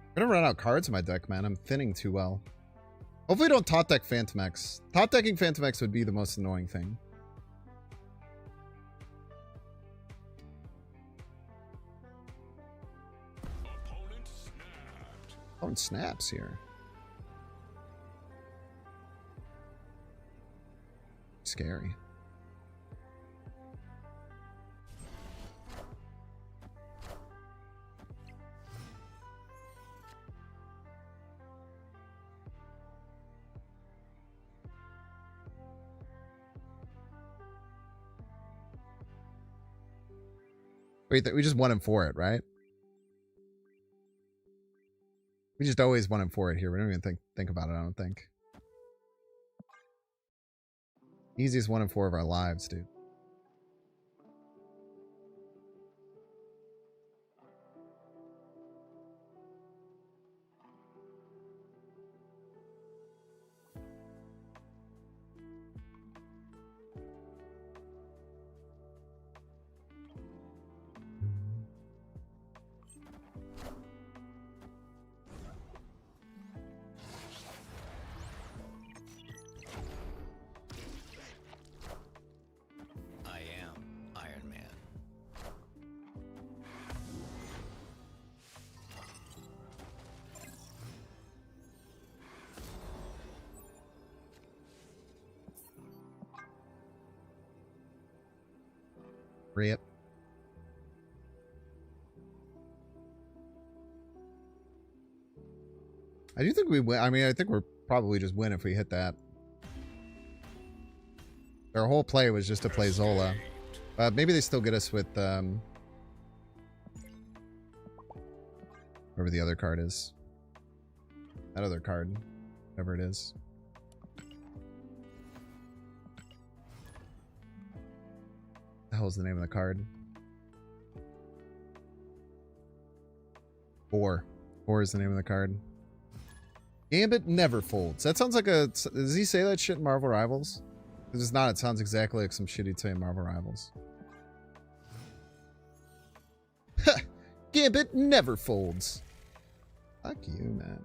I'm gonna run out cards in my deck, man. I'm thinning too well. Hopefully don't top deck Fantomex. Top decking Fantomex would be the most annoying thing. Opponent snapped. Oh, and snaps here. Scary. Wait, we just 1-4 it, right? We just always 1-4 it here. We don't even think about it, I don't think. Easiest 1-4 of our lives, dude. I am Iron Man. Rip. I do think we win. I mean, I think we're probably just win if we hit that. Their whole play was just to play Zola. Maybe they still get us with whatever the other card is. That other card, whatever it is. The hell's the name of the card? 4. 4 is the name of the card. Gambit never folds. That sounds like a... Does he say that shit in Marvel Rivals? If it's not, it sounds exactly like some shit he'd say in Marvel Rivals. Gambit never folds. Fuck you, man.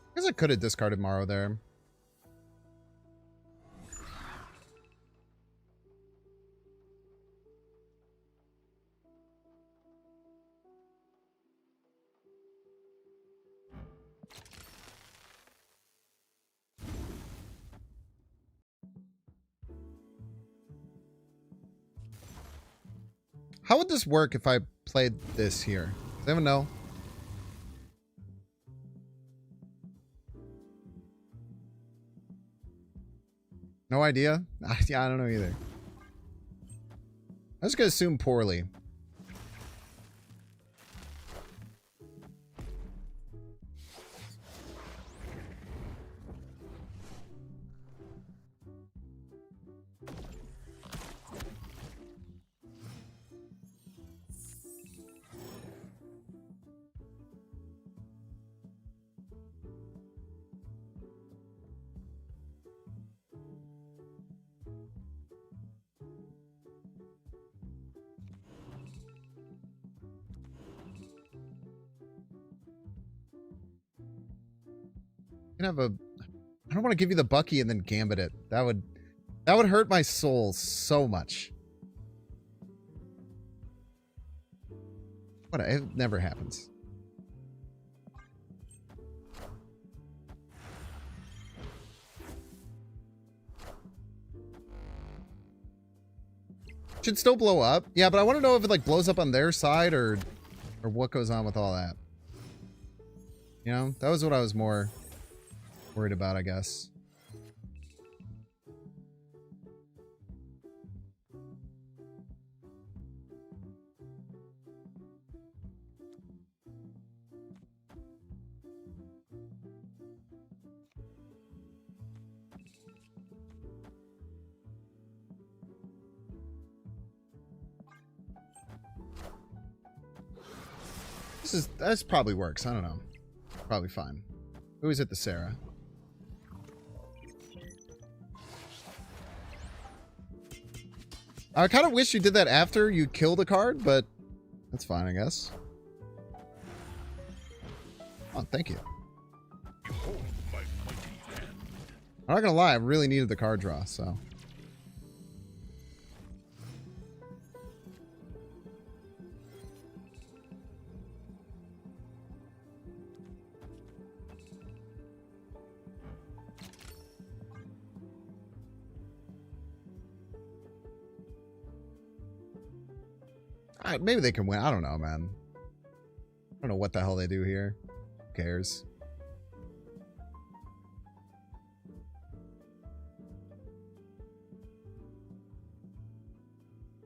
I guess I could have discarded Morrow there. How would this work if I played this here? Does anyone know? No idea? Yeah, I don't know either. I'm just gonna assume poorly. You can have a... I don't want to give you the Bucky and then Gambit it. That would hurt my soul so much. What? It never happens. Should still blow up. Yeah, but I want to know if it like blows up on their side or what goes on with all that. You know, that was what I was more worried about, I guess. This probably works. I don't know. Probably fine. Who is it? The Sarah. I kind of wish you did that after you killed a card, but that's fine, I guess. Oh, thank you. I'm not gonna lie, I really needed the card draw, so. Maybe they can win. I don't know, man. I don't know what the hell they do here. Who cares?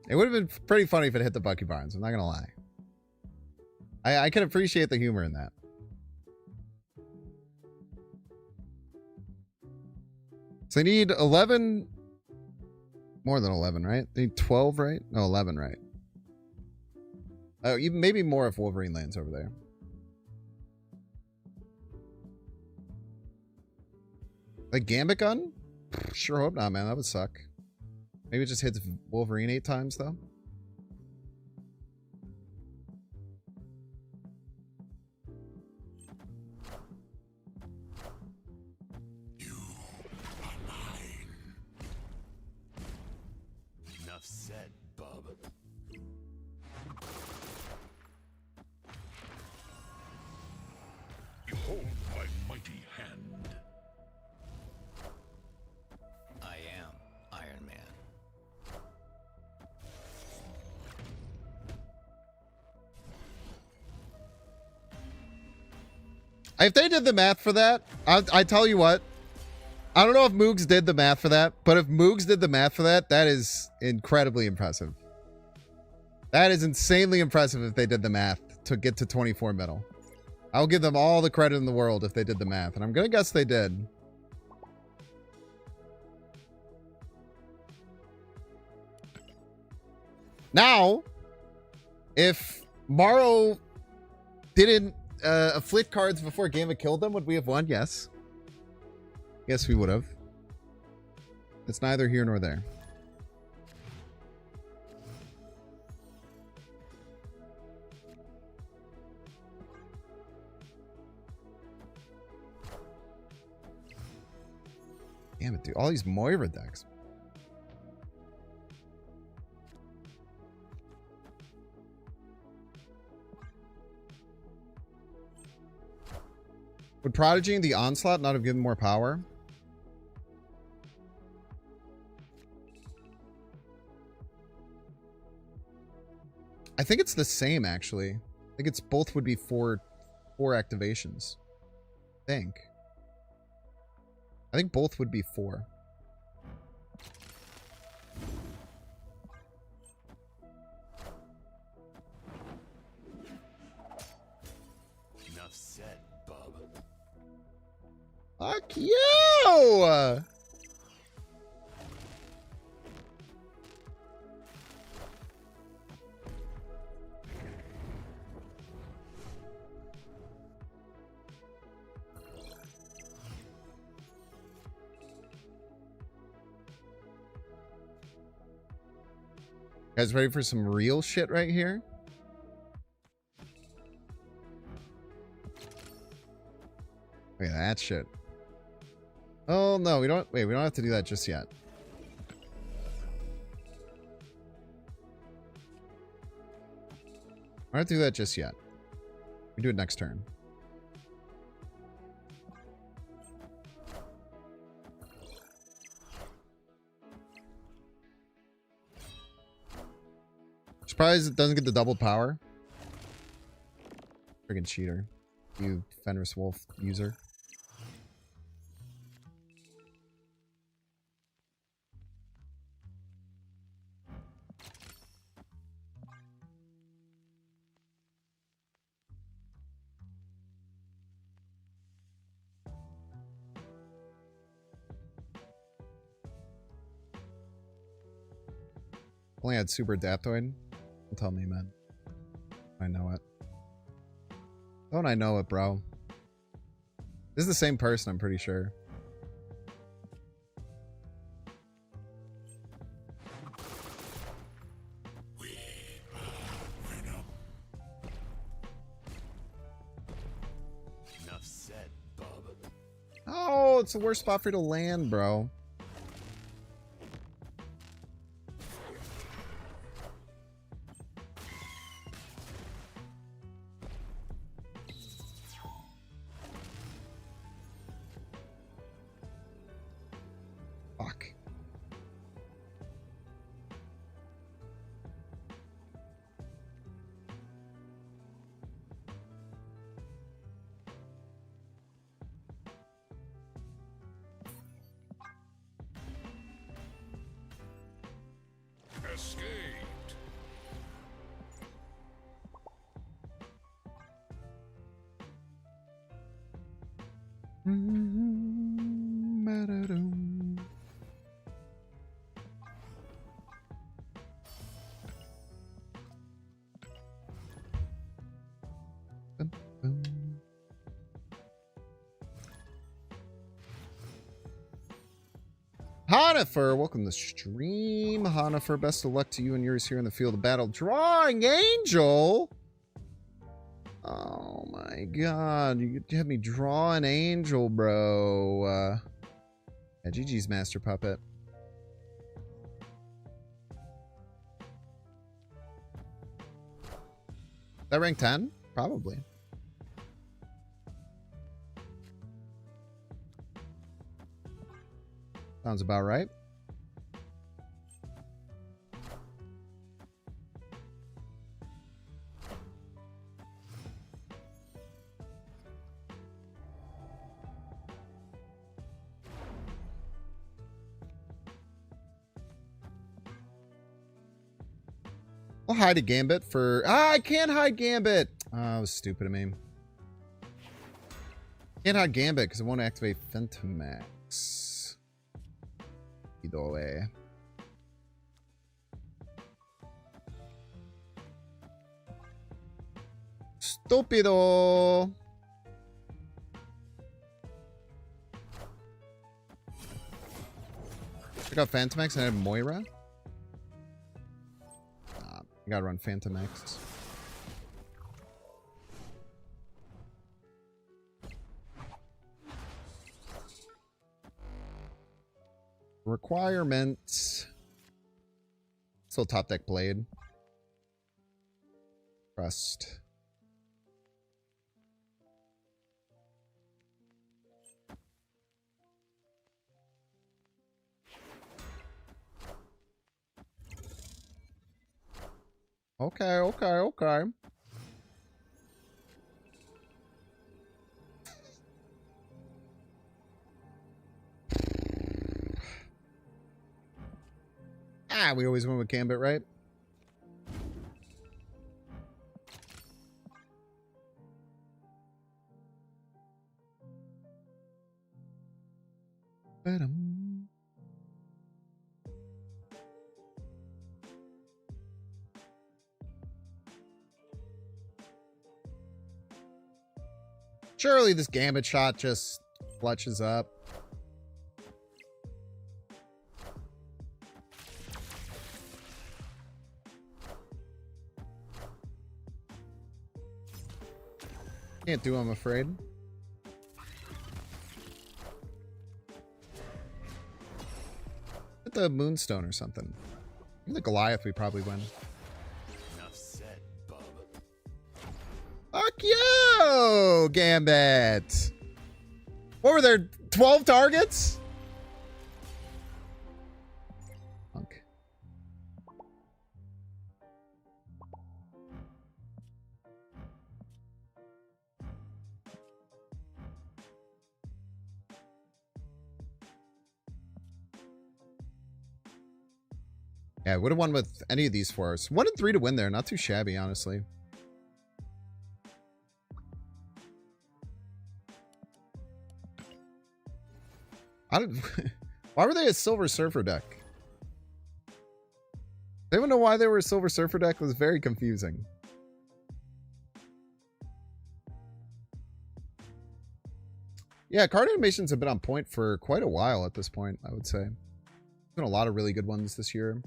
It would have been pretty funny if it hit the Bucky Barnes. I'm not gonna lie. I can appreciate the humor in that. So they need 11... More than 11, right? They need 12, right? No, 11, right? Oh, even maybe more if Wolverine lands over there. Like Gambit gun? Sure hope not, man. That would suck. Maybe it just hits Wolverine 8 times, though. You are mine. Enough said, bub. Behold my mighty hand. I am Iron Man. If they did the math for that, I tell you what. I don't know if Moogs did the math for that, but if Moogs did the math for that, that is incredibly impressive. That is insanely impressive if they did the math to get to 24 metal. I'll give them all the credit in the world if they did the math, and I'm going to guess they did. Now, if Morrow didn't afflict cards before Gambit killed them, would we have won? Yes. Yes, we would have. It's neither here nor there. Damn it, dude. All these Moira decks. Would Prodigy and the Onslaught not have given more power? I think it's the same, actually. I think it's both would be four activations. I think both would be 4. Enough said, bub. Fuck you! Guys, ready for some real shit right here? Look at that shit. no, we don't. Wait, we don't have to do that just yet. I don't have to do that just yet. We do it next turn. Surprised it doesn't get the double power. Friggin' cheater. You Fenris Wolf user. Only had Super Adaptoid. Don't tell me, man. I know it. Don't I know it, bro? This is the same person, I'm pretty sure. Enough said, bub. Oh, it's the worst spot for you to land, bro. Fuck. Escaped. Honifer, welcome to the stream. Honifer, best of luck to you and yours here in the field of battle. Drawing Angel? Oh my god, you had me draw an angel, bro. Yeah, GG's Master Puppet. That rank 10? Probably. Sounds about right. I'll hide a Gambit for... Ah, I can't hide Gambit! Oh, that was stupid of me. Can't hide Gambit because it won't activate Fantomex. Either way. Stupido! Check out Fantomex and I have Moira. You gotta run Fantomex. Requirements. Still top deck Blade. Trust. Okay, okay, okay. Ah, we always win with Gambit, right? Ba-dum. Surely this Gambit shot just clutches up. Can't do, I'm afraid. At the Moonstone or something. Even the Goliath we probably win. Enough said, bub. Fuck you, Gambit. What were there? 12 targets? Punk. Yeah, would have won with any of these for us. 1 and 3 to win there. Not too shabby, honestly. Why were they a Silver Surfer deck? Does anyone know why they were a Silver Surfer deck? It was very confusing. Yeah, card animations have been on point for quite a while at this point, I would say. There's been a lot of really good ones this year.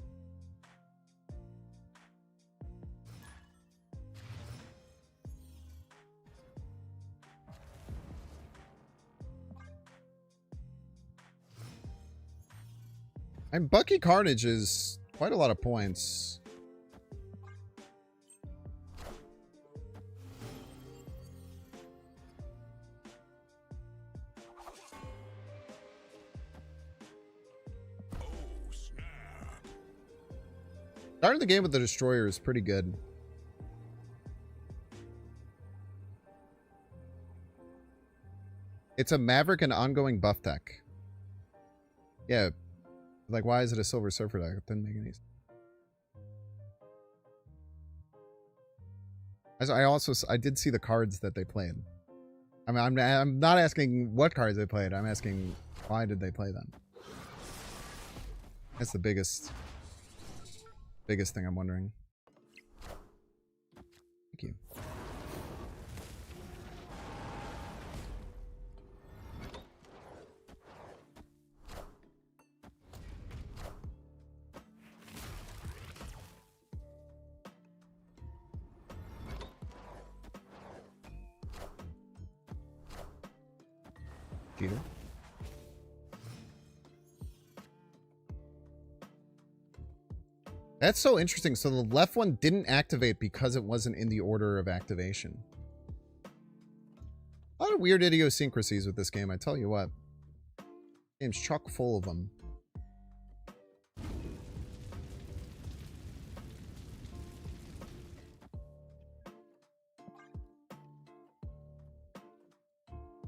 And Bucky Carnage is quite a lot of points. Starting the game with the Destroyer is pretty good. It's a Maverick and ongoing buff deck. Yeah. Like, why is it a Silver Surfer deck? It didn't make any sense. I did see the cards that they played. I mean, I'm not asking what cards they played. I'm asking why did they play them? That's the biggest thing I'm wondering. Thank you. Cheater. That's so interesting. So the left one didn't activate because it wasn't in the order of activation. A lot of weird idiosyncrasies with this game, I tell you what. Game's chock full of them.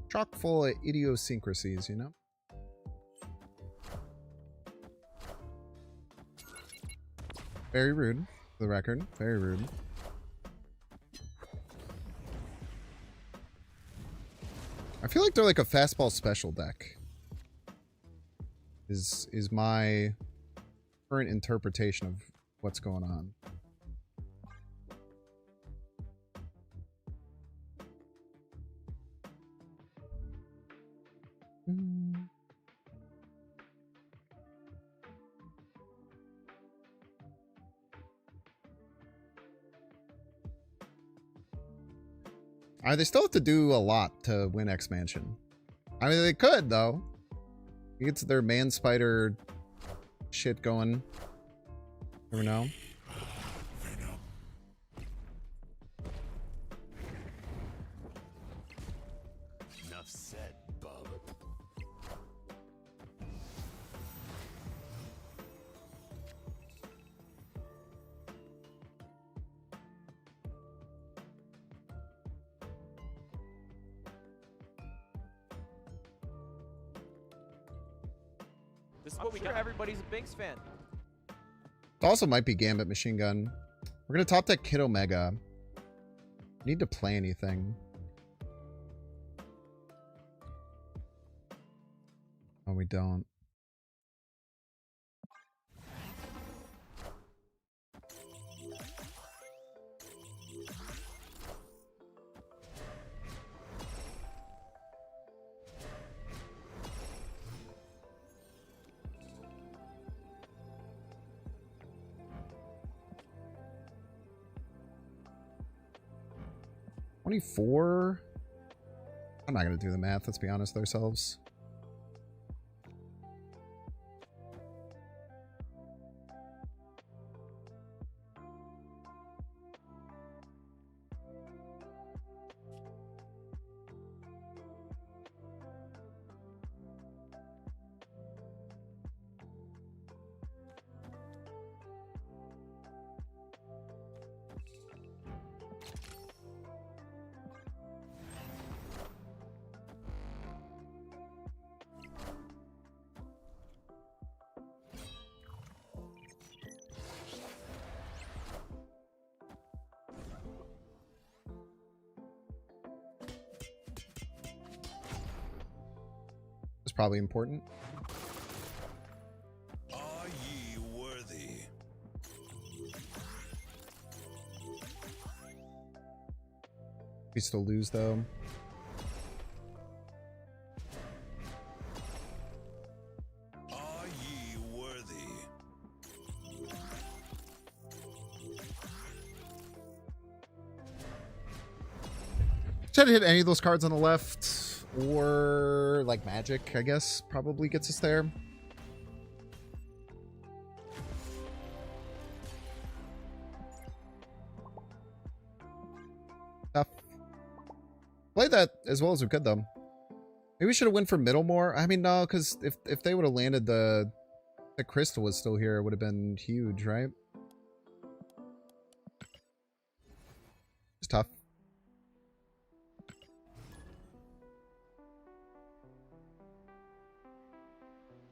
Chock full of idiosyncrasies, you know? Very rude, for the record. Very rude. I feel like they're like a fastball special deck. Is my current interpretation of what's going on. They still have to do a lot to win X-Mansion. I mean, they could, though. You get to their Man Spider shit going. Never know. Enough said, bub. This is what we got. Everybody's a Binks fan. It also might be Gambit Machine Gun. We're going to top deck Kid Omega. Need to play anything. Oh, we don't. $24? I'm not going to do the math, let's be honest with ourselves. probably important. Are ye worthy? We still lose though. Are ye worthy? Try to hit any of those cards on the left, or like magic, I guess, probably gets us there. Tough. Played that as well as we could, though. Maybe we should have went for middle more. I mean, no, because if they would have landed the crystal was still here, it would have been huge, right? It's tough.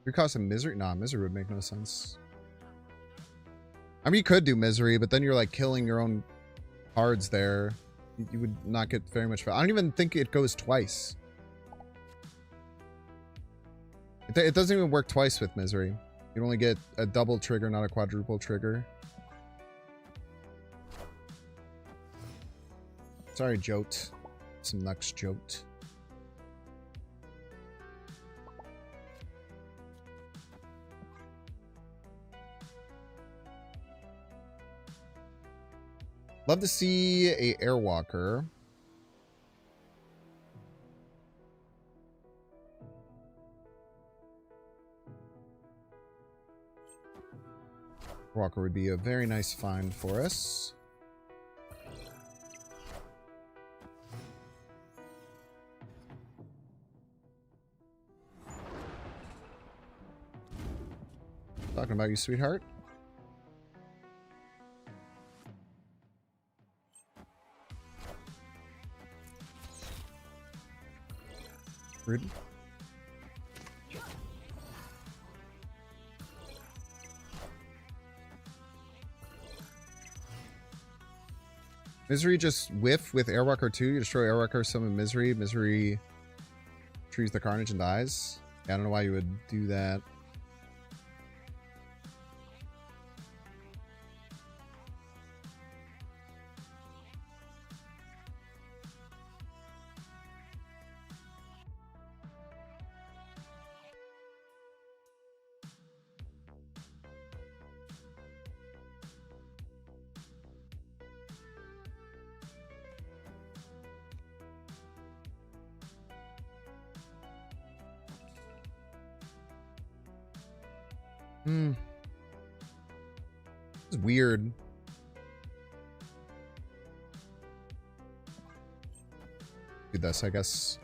You're causing misery? Nah, misery would make no sense. I mean, you could do misery, but then you're like killing your own cards there. You would not get very much value. I don't even think it goes twice. It doesn't even work twice with misery. You only get a double trigger, not a quadruple trigger. Sorry, Jote. Some Lux Jote. Love to see a Airwalker. Airwalker would be a very nice find for us. Talking about you, sweetheart. Rude. Misery just whiff with Airwalker 2. You destroy Airwalker, summon Misery. Misery trees the Carnage and dies. Yeah, I don't know why you would do that. It's weird. Do this, I guess.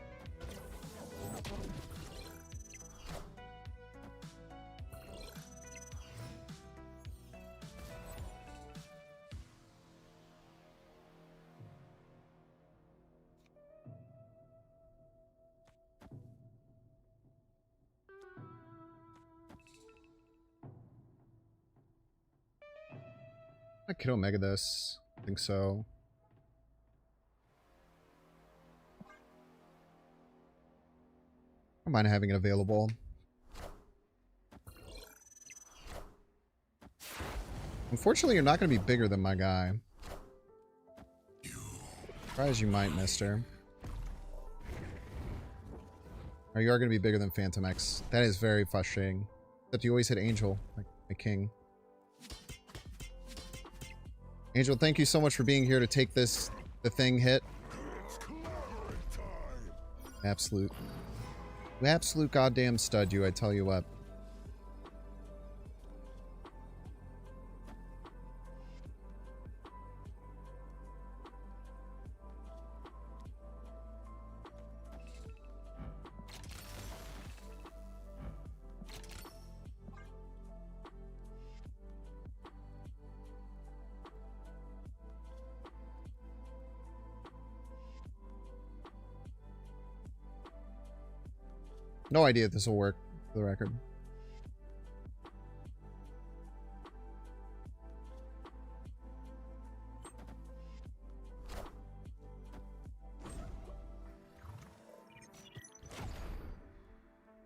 I could Omega this. I think so. I don't mind having it available. Unfortunately, you're not going to be bigger than my guy. Surprised you might, mister. Or you are going to be bigger than Fantomex. That is very frustrating. Except you always hit Angel, like a king. Angel, thank you so much for being here to take the thing hit. Absolute goddamn stud, you, I tell you what. No idea if this will work, for the record.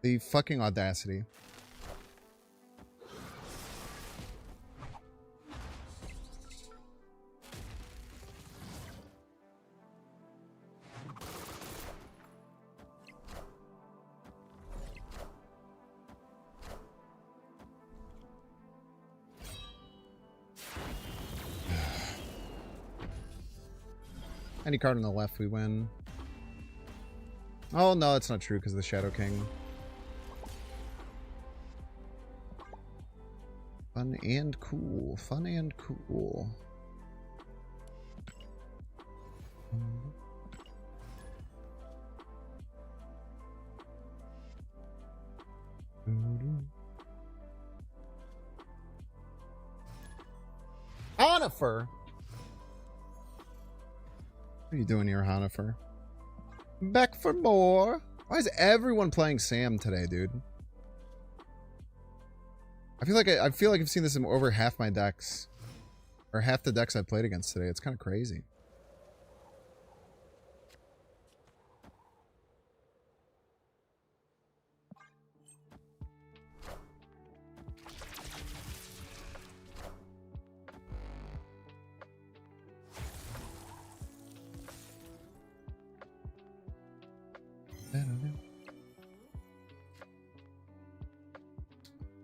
The fucking audacity. Any card on the left, we win. Oh, no, that's not true because of the Shadow King. Fun and cool. Fun and cool. Honifer! What are you doing here, Honifer? Back for more. Why is everyone playing Sam today, dude? I feel like I've seen this in over half my decks, or half the decks I've played against today. It's kind of crazy.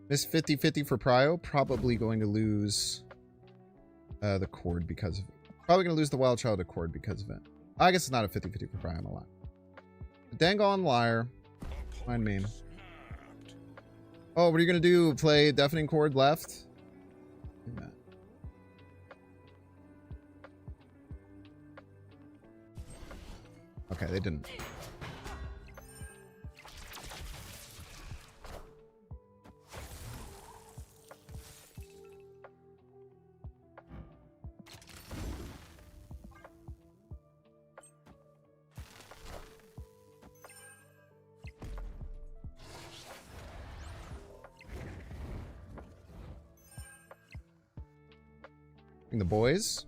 Miss 50-50 for Prio. Probably going to lose the Cord because of it. Probably going to lose the Wild Child Accord because of it. I guess it's not a 50-50 for Prio. I'm a lot. Dangon Liar. Mind me. Oh, what are you going to do? Play Deafening Chord left? Yeah. Okay, they didn't. The boys.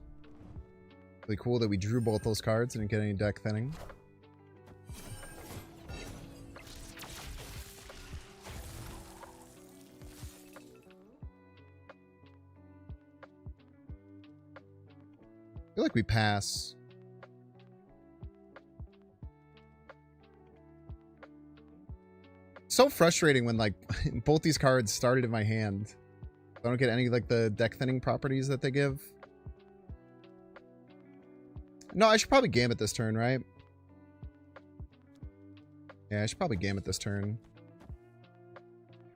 Really cool that we drew both those cards and didn't get any deck thinning. I feel like we pass. So frustrating when like both these cards started in my hand. I don't get any like the deck thinning properties that they give. No, I should probably Gambit this turn, right? Yeah, I should probably Gambit this turn.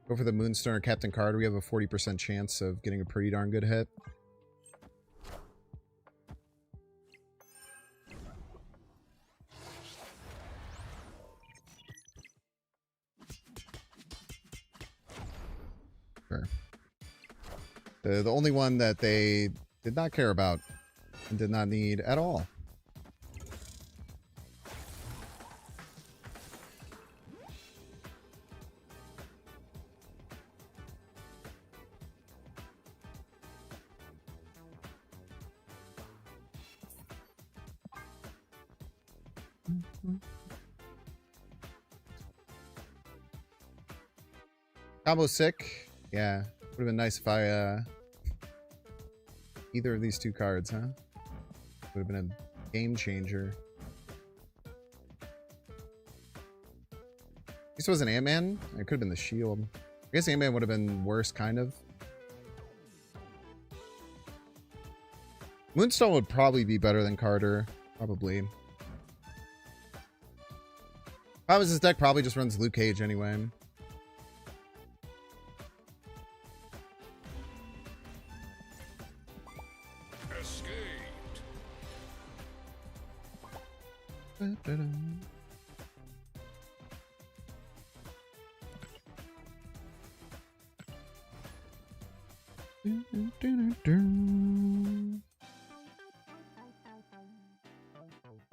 Go for the Moonstone or Captain Card. We have a 40% chance of getting a pretty darn good hit. Sure. The only one that they did not care about and did not need at all. Combo sick. Yeah. Would have been nice if I either of these two cards, huh? Would have been a game changer. This was an Ant-Man. It could have been the shield. I guess Ant-Man would have been worse, kind of. Moonstone would probably be better than Carter. Probably. Problem is this deck probably just runs Luke Cage anyway. Escaped. Da-da-da.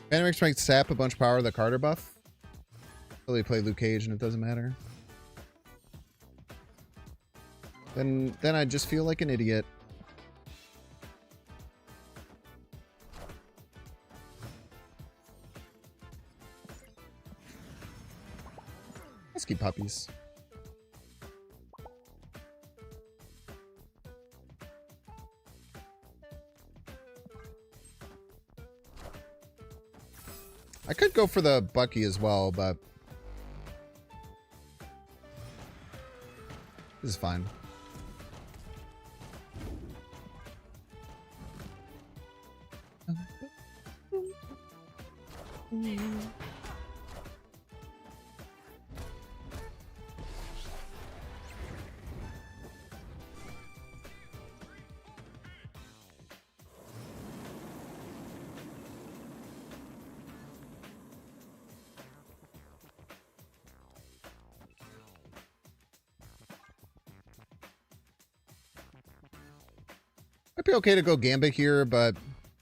Fantomex might sap a bunch of power of the Carter buff. So they play Luke Cage and it doesn't matter. Then I just feel like an idiot. keep puppies. I could go for the Bucky as well, but this is fine. Might be okay to go Gambit here, but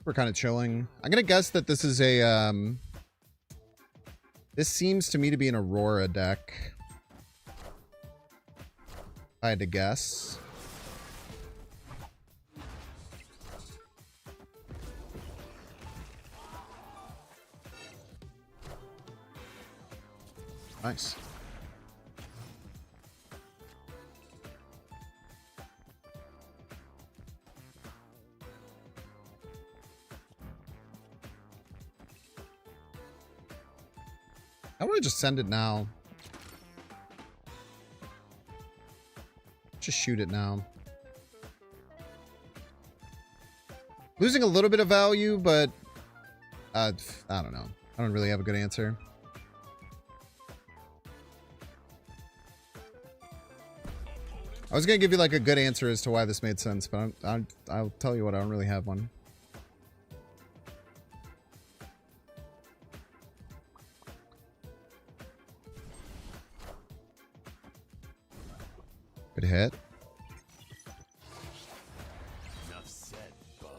we're kind of chilling. I'm gonna guess that this is a this seems to me to be an Aurora deck. If I had to guess. Nice. I want to just send it now. Just shoot it now. Losing a little bit of value, but I don't know. I don't really have a good answer. I was gonna give you like a good answer as to why this made sense, but I'll tell you what, I don't really have one. Good hit. Enough said, bub.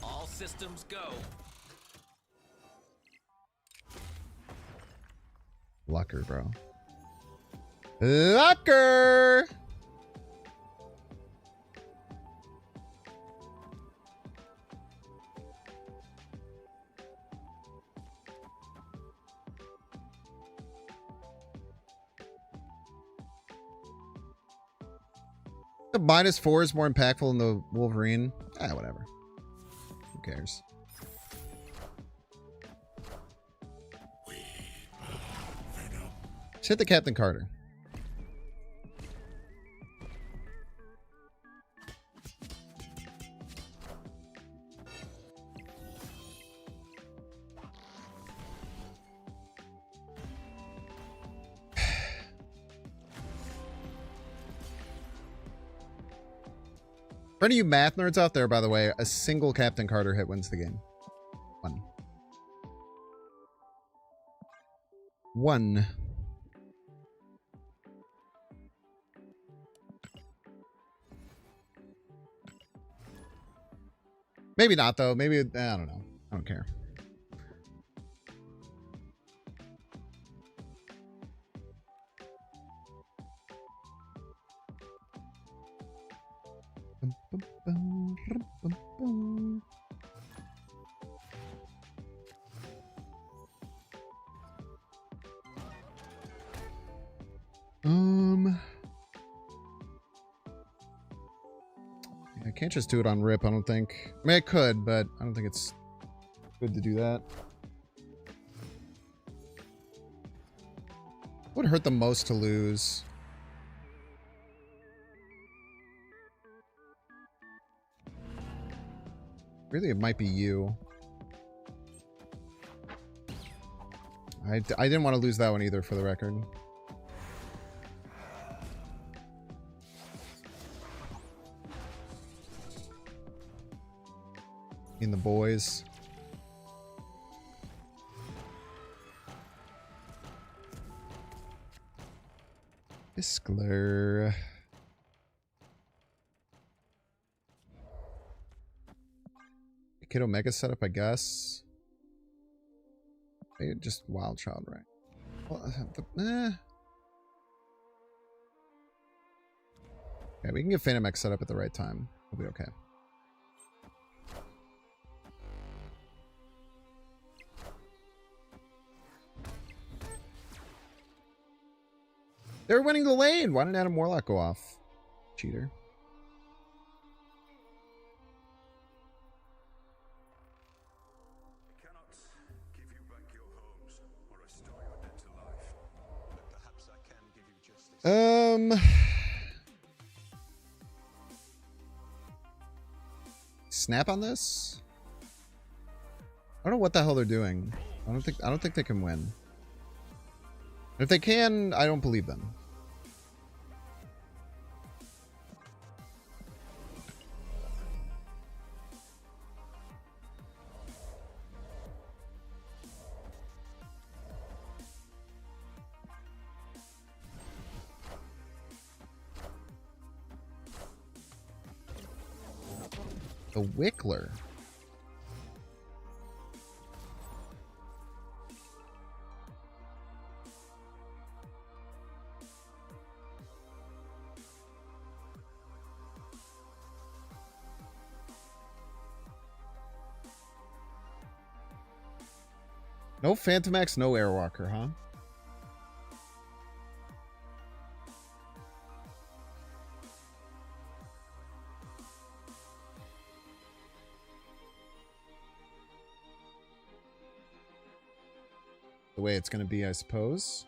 All systems go. Lucker, bro. Lucker! The -4 is more impactful than the Wolverine. Ah, whatever. Who cares? Just hit the Captain Carter. For any of you math nerds out there, by the way, a single Captain Carter hit wins the game. One. Maybe not, though. Maybe, I don't know. I don't care. I can't just do it on rip, I don't think. I mean, I could, but I don't think it's good to do that. What would hurt the most to lose? Really, it might be you. I didn't want to lose that one either, for the record. In the boys. Fiskler. Kid Omega setup, I guess. Maybe just Wild Child, right? Well, yeah, we can get Fantomex set up at the right time. We'll be okay. They're winning the lane. Why didn't Adam Warlock go off? Cheater. I cannot give you back your homes or restore your dead to life, but perhaps I can give you justice. Snap on this? I don't know what the hell they're doing. I don't think they can win. If they can, I don't believe them. The Wickler. No Fantomex, no Airwalker, huh? The way it's going to be, I suppose.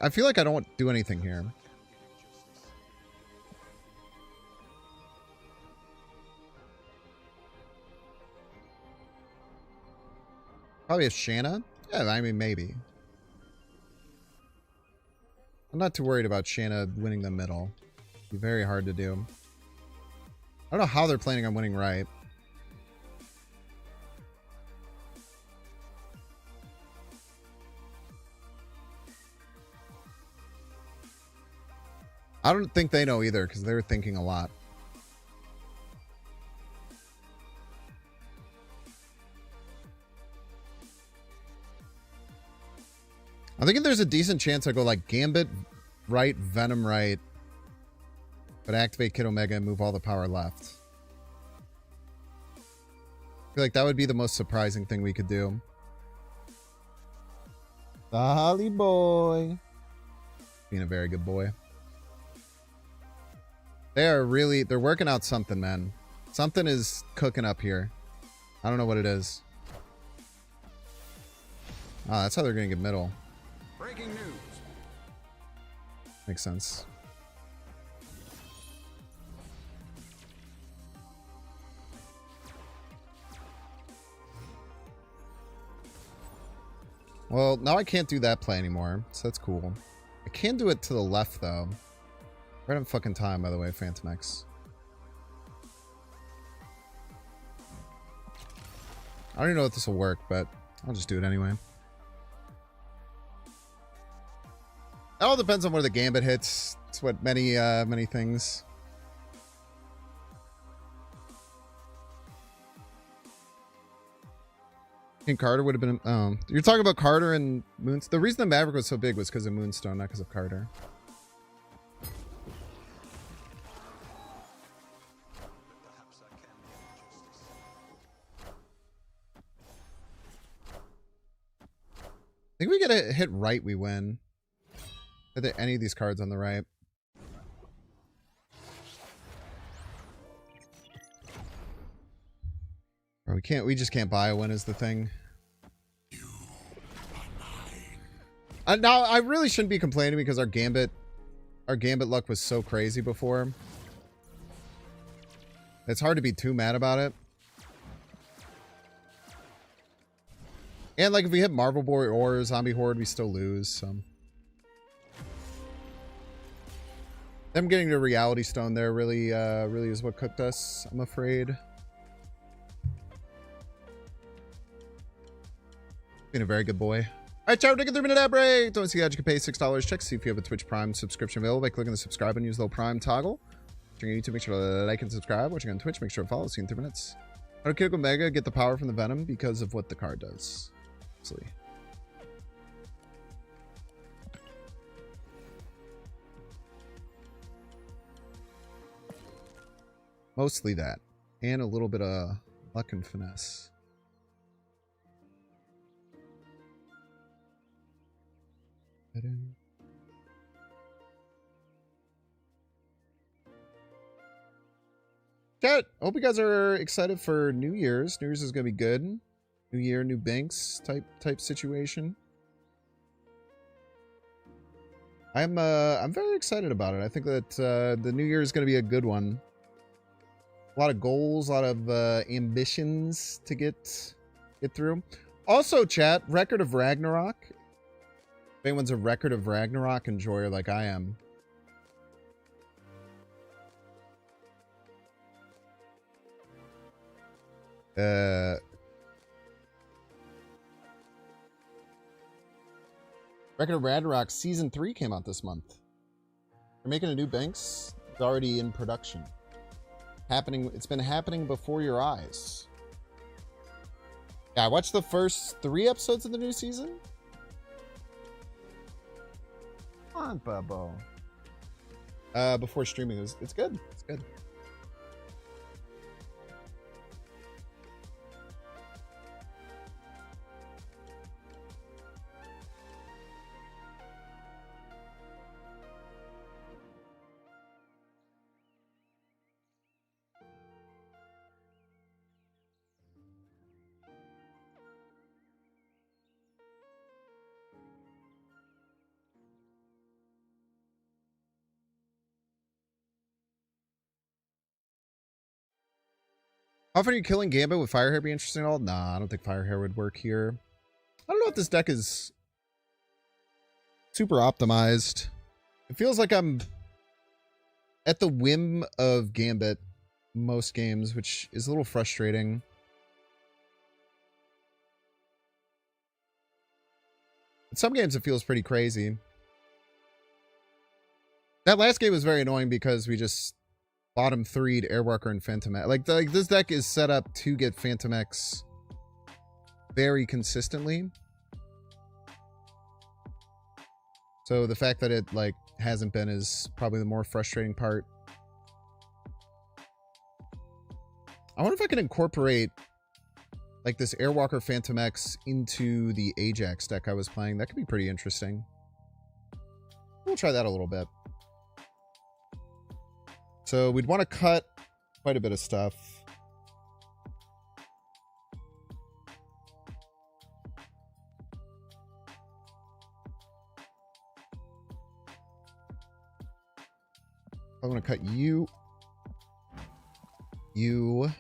I feel like I don't do anything here. Probably a Shanna? Yeah, I mean, maybe. I'm not too worried about Shanna winning the middle. It'd be very hard to do. I don't know how they're planning on winning right. I don't think they know either, because they're thinking a lot. I'm thinking there's a decent chance I go like Gambit right, Venom right, but activate Kid Omega and move all the power left. I feel like that would be the most surprising thing we could do. The Holly boy. Being a very good boy. They're working out something, man. Something is cooking up here. I don't know what it is. Oh, that's how they're going to get middle. Breaking news. Makes sense. Well, now I can't do that play anymore, so that's cool. I can do it to the left, though. Right on fucking time, by the way, Fantomex. I don't even know if this will work, but I'll just do it anyway. It all depends on where the Gambit hits. It's what many things. I think Carter would have been... Oh, you're talking about Carter and Moonstone. The reason the Maverick was so big was because of Moonstone, not because of Carter. I think we get a hit right, we win. Are there any of these cards on the right? Or we just can't buy a win is the thing. Now, I really shouldn't be complaining because our Gambit luck was so crazy before. It's hard to be too mad about it. And like if we hit Marvel Boy or Zombie Horde, we still lose, so. Them getting the Reality Stone there really is what cooked us, I'm afraid. Being a very good boy. Alright, chat, we're taking a 3-minute ad break. Don't see how you can pay $6. Check to see if you have a Twitch Prime subscription available by clicking the subscribe and use the little Prime toggle. Watching on YouTube, make sure to like and subscribe. Watching on Twitch, make sure to follow. See you in 3 minutes. How did Kid Omega get the power from the Venom? Because of what the card does. Absolutely. Mostly that. And a little bit of luck and finesse. Chat, hope you guys are excited for New Year's. New Year's is gonna be good. New year, new banks type situation. I'm very excited about it. I think that the new year is gonna be a good one. A lot of goals, a lot of ambitions to get through. Also, chat, Record of Ragnarok. If anyone's a Record of Ragnarok enjoyer like I am. Record of Ragnarok Season 3 came out this month. They're making a new Banks. It's already in production. It's been happening before your eyes. Yeah, I watched the first 3 episodes of the new season. Come on, Bubbo. Before streaming, it's good. It's good. How often are you killing Gambit? Would Firehair be interesting at all? Nah, I don't think Firehair would work here. I don't know if this deck is super optimized. It feels like I'm at the whim of Gambit most games, which is a little frustrating. In some games, it feels pretty crazy. That last game was very annoying because we just bottom 3'd Airwalker and Fantomex. Like this deck is set up to get Fantomex very consistently. So the fact that it like hasn't been is probably the more frustrating part. I wonder if I can incorporate like this Airwalker Fantomex into the Ajax deck I was playing. That could be pretty interesting. We'll try that a little bit. So we'd want to cut quite a bit of stuff. I'm going to cut you. You.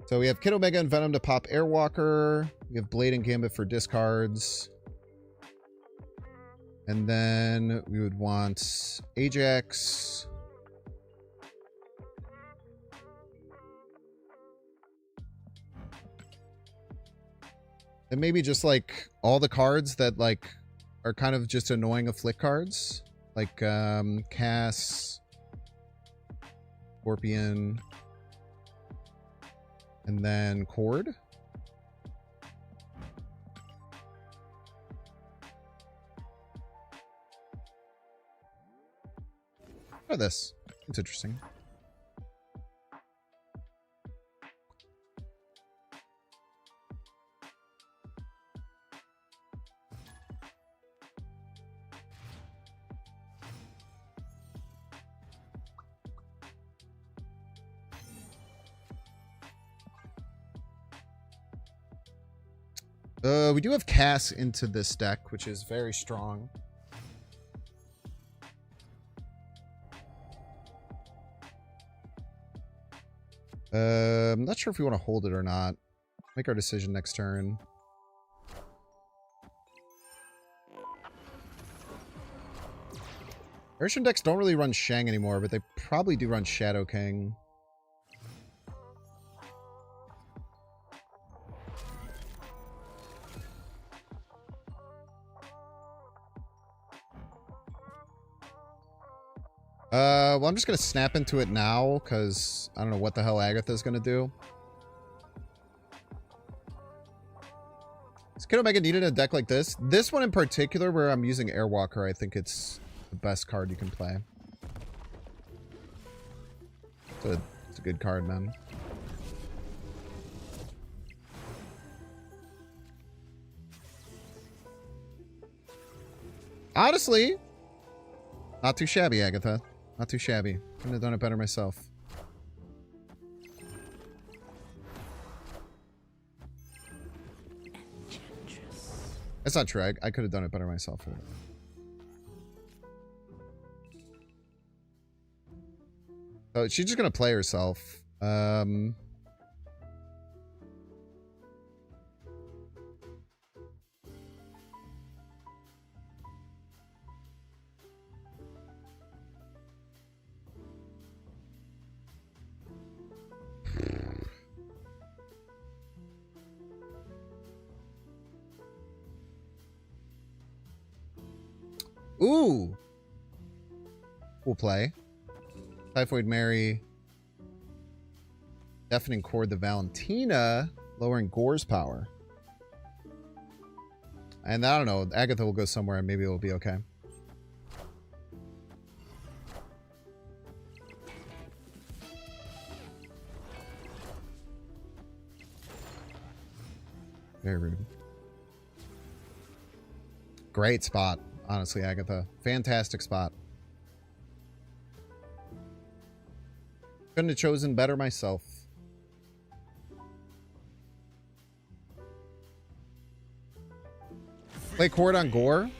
So we have Kid Omega and Venom to pop Airwalker. We have Blade and Gambit for discards. And then we would want Ajax. And maybe just like all the cards that like are kind of just annoying afflict cards. Like Cass, Scorpion, and then Cord. Try this. It's interesting. We do have Cass into this deck, which is very strong. I'm not sure if we want to hold it or not. Make our decision next turn. Earthshin decks don't really run Shang anymore, but they probably do run Shadow King. Well, I'm just going to snap into it now, because I don't know what the hell Agatha's going to do. Is Kid Omega needed a deck like this? This one in particular, where I'm using Airwalker, I think it's the best card you can play. It's a good card, man. Honestly, not too shabby, Agatha. Not too shabby. Couldn't have done it better myself. That's not true. I could have done it better myself. So she's just gonna play herself. Ooh. We'll play. Typhoid Mary. Deafening Chord the Valentina. Lowering Gore's power. And I don't know. Agatha will go somewhere and maybe it'll be okay. Very rude. Great spot. Honestly, Agatha. Fantastic spot. Couldn't have chosen better myself. Play Chord on Gore?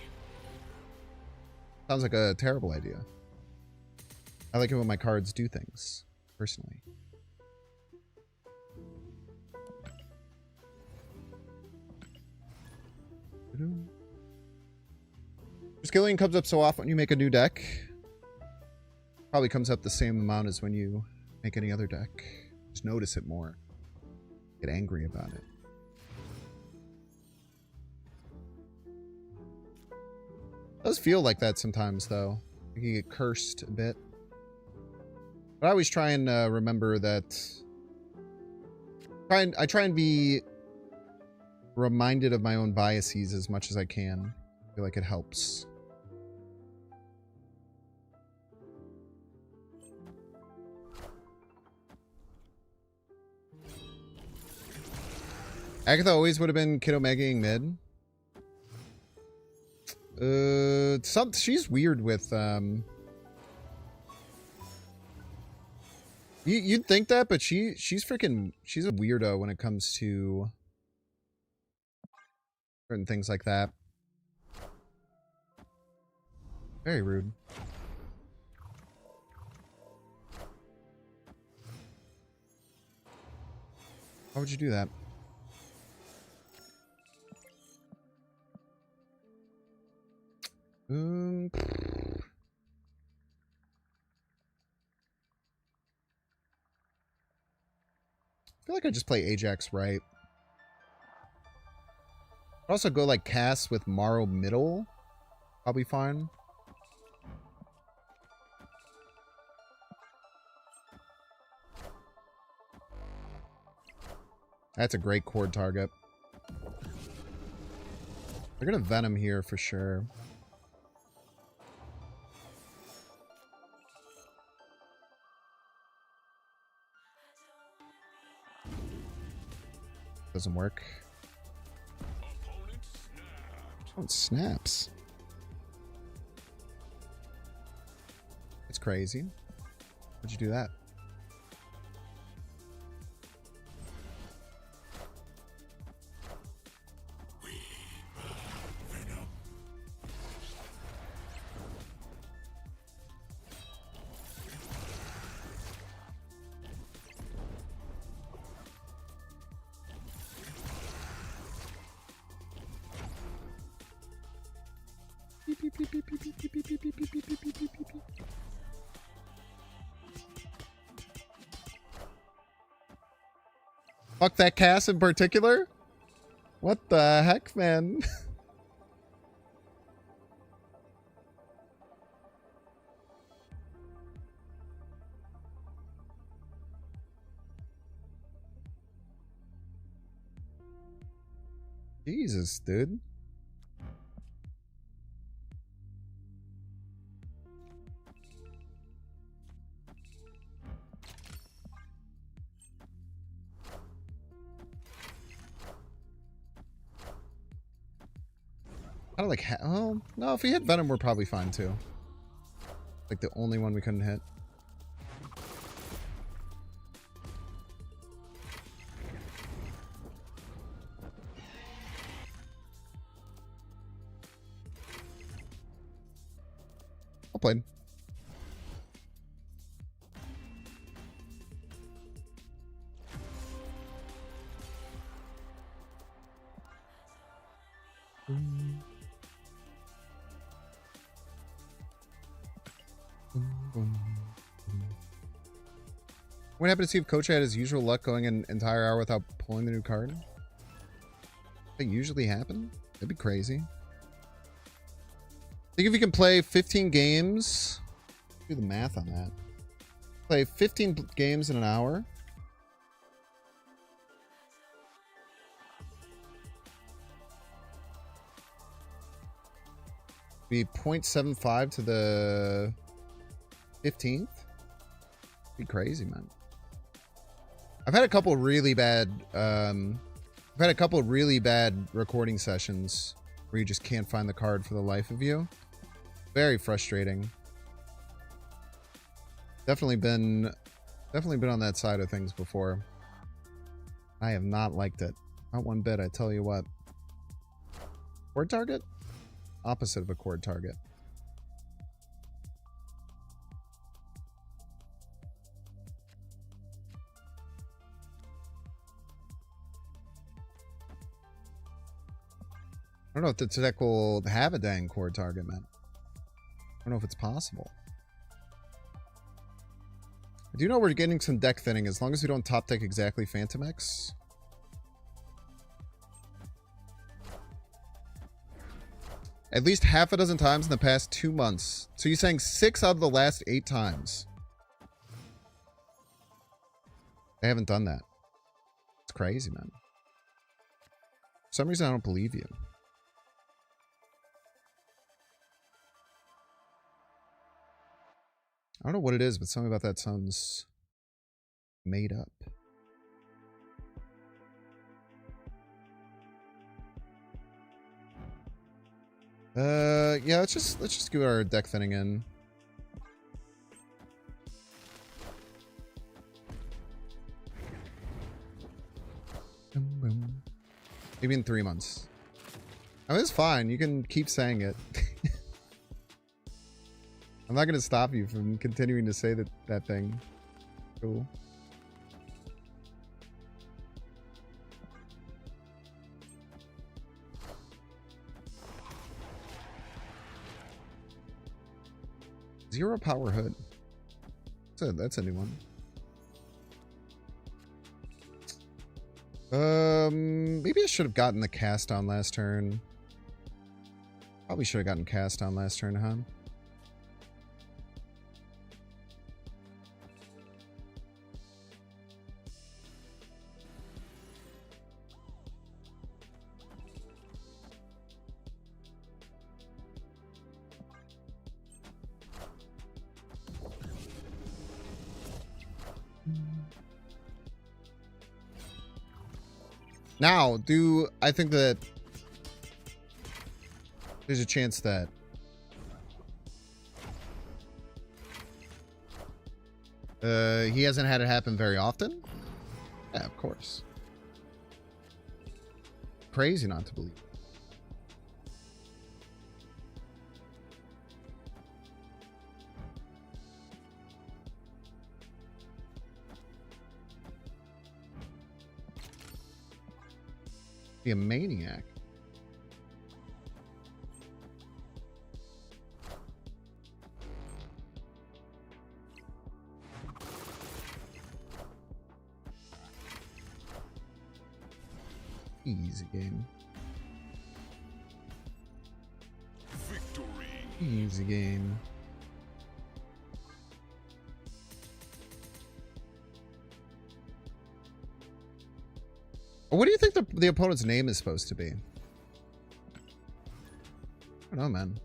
Sounds like a terrible idea. I like it when my cards do things, personally. Skilling comes up so often when you make a new deck. Probably comes up the same amount as when you make any other deck. Just notice it more. Get angry about it. It does feel like that sometimes, though. You can get cursed a bit. But I always try and remember that... I try and be reminded of my own biases as much as I can. I feel like it helps. Agatha always would have been Kid Omegaing mid. She's weird with you'd think that, but she's a weirdo when it comes to certain things like that. Very rude. Why would you do that? I feel like I just play Ajax right. I'd also go like Cass with Morrow middle. Probably fine. That's a great chord target. They're gonna Venom here for sure. Doesn't work. Oh, it snaps. It's crazy. Why'd you do that? Fuck that Cass in particular? What the heck, man? Jesus, dude. I don't like. Oh no, if we hit Venom, we're probably fine too. Like the only one we couldn't hit. Well played. What happened to see if Coach had his usual luck going an entire hour without pulling the new card? That usually happen? That'd be crazy. Think if you can play 15 games, do the math on that. Play 15 games in an hour. Be 0.75 to the 15th. Be crazy, man. I've had a couple really bad recording sessions where you just can't find the card for the life of you. Very frustrating. Definitely been on that side of things before. I have not liked it. Not one bit, I tell you what. Chord target? Opposite of a chord target. I don't know if the deck will have a dang chord target, man. I don't know if it's possible. I do know we're getting some deck thinning as long as we don't top deck exactly Fantomex. At least half a dozen times in the past 2 months. So you're saying 6 out of the last 8 times. I haven't done that. It's crazy, man. For some reason, I don't believe you. I don't know what it is, but something about that sounds made up. Yeah, let's just give our deck thinning in. Maybe in 3 months. I mean, it's fine. You can keep saying it. I'm not gonna stop you from continuing to say that thing. Cool. Zero power hood. That's a new one. Maybe I should have gotten the cast on last turn. Probably should have gotten cast on last turn, huh? Now, I think that there's a chance that he hasn't had it happen very often? Yeah, of course. Crazy not to believe. Be a maniac. Easy game. Victory. Easy game. What do you think the opponent's name is supposed to be? I don't know, man.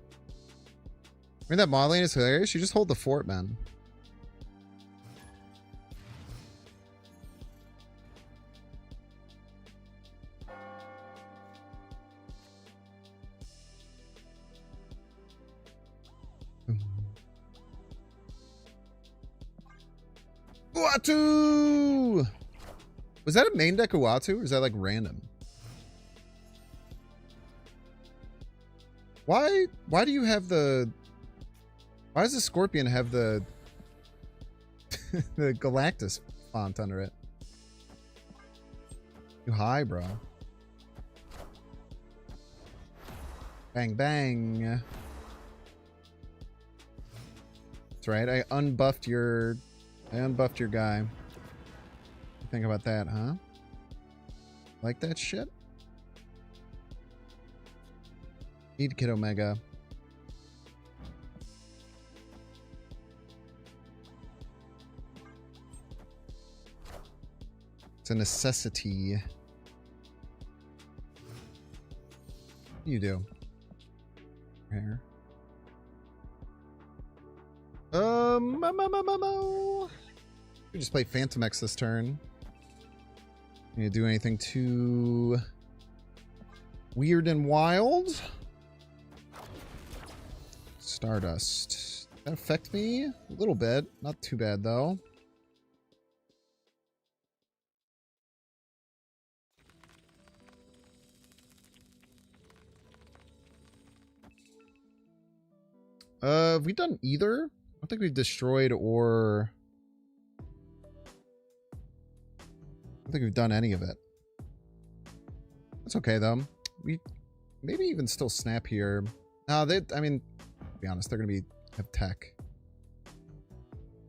I mean, that modeling is hilarious. You just hold the fort, man. Uatu! Was that a main deck Uatu, or is that like random? Why do you have the... Why does the Scorpion have the the Galactus font under it? You high, bro. Bang, bang. That's right. I unbuffed your guy. What do you think about that, huh? Like that shit? Need Kid Omega. It's a necessity. You do. Here. We just play Fantomex this turn. You do anything too weird and wild? Stardust. Does that affect me? A little bit. Not too bad, though. Have we done either? I don't think we've destroyed or... I don't think we've done any of it. That's okay, though. We maybe even still snap here. No, I mean, to be honest, they're going to have tech.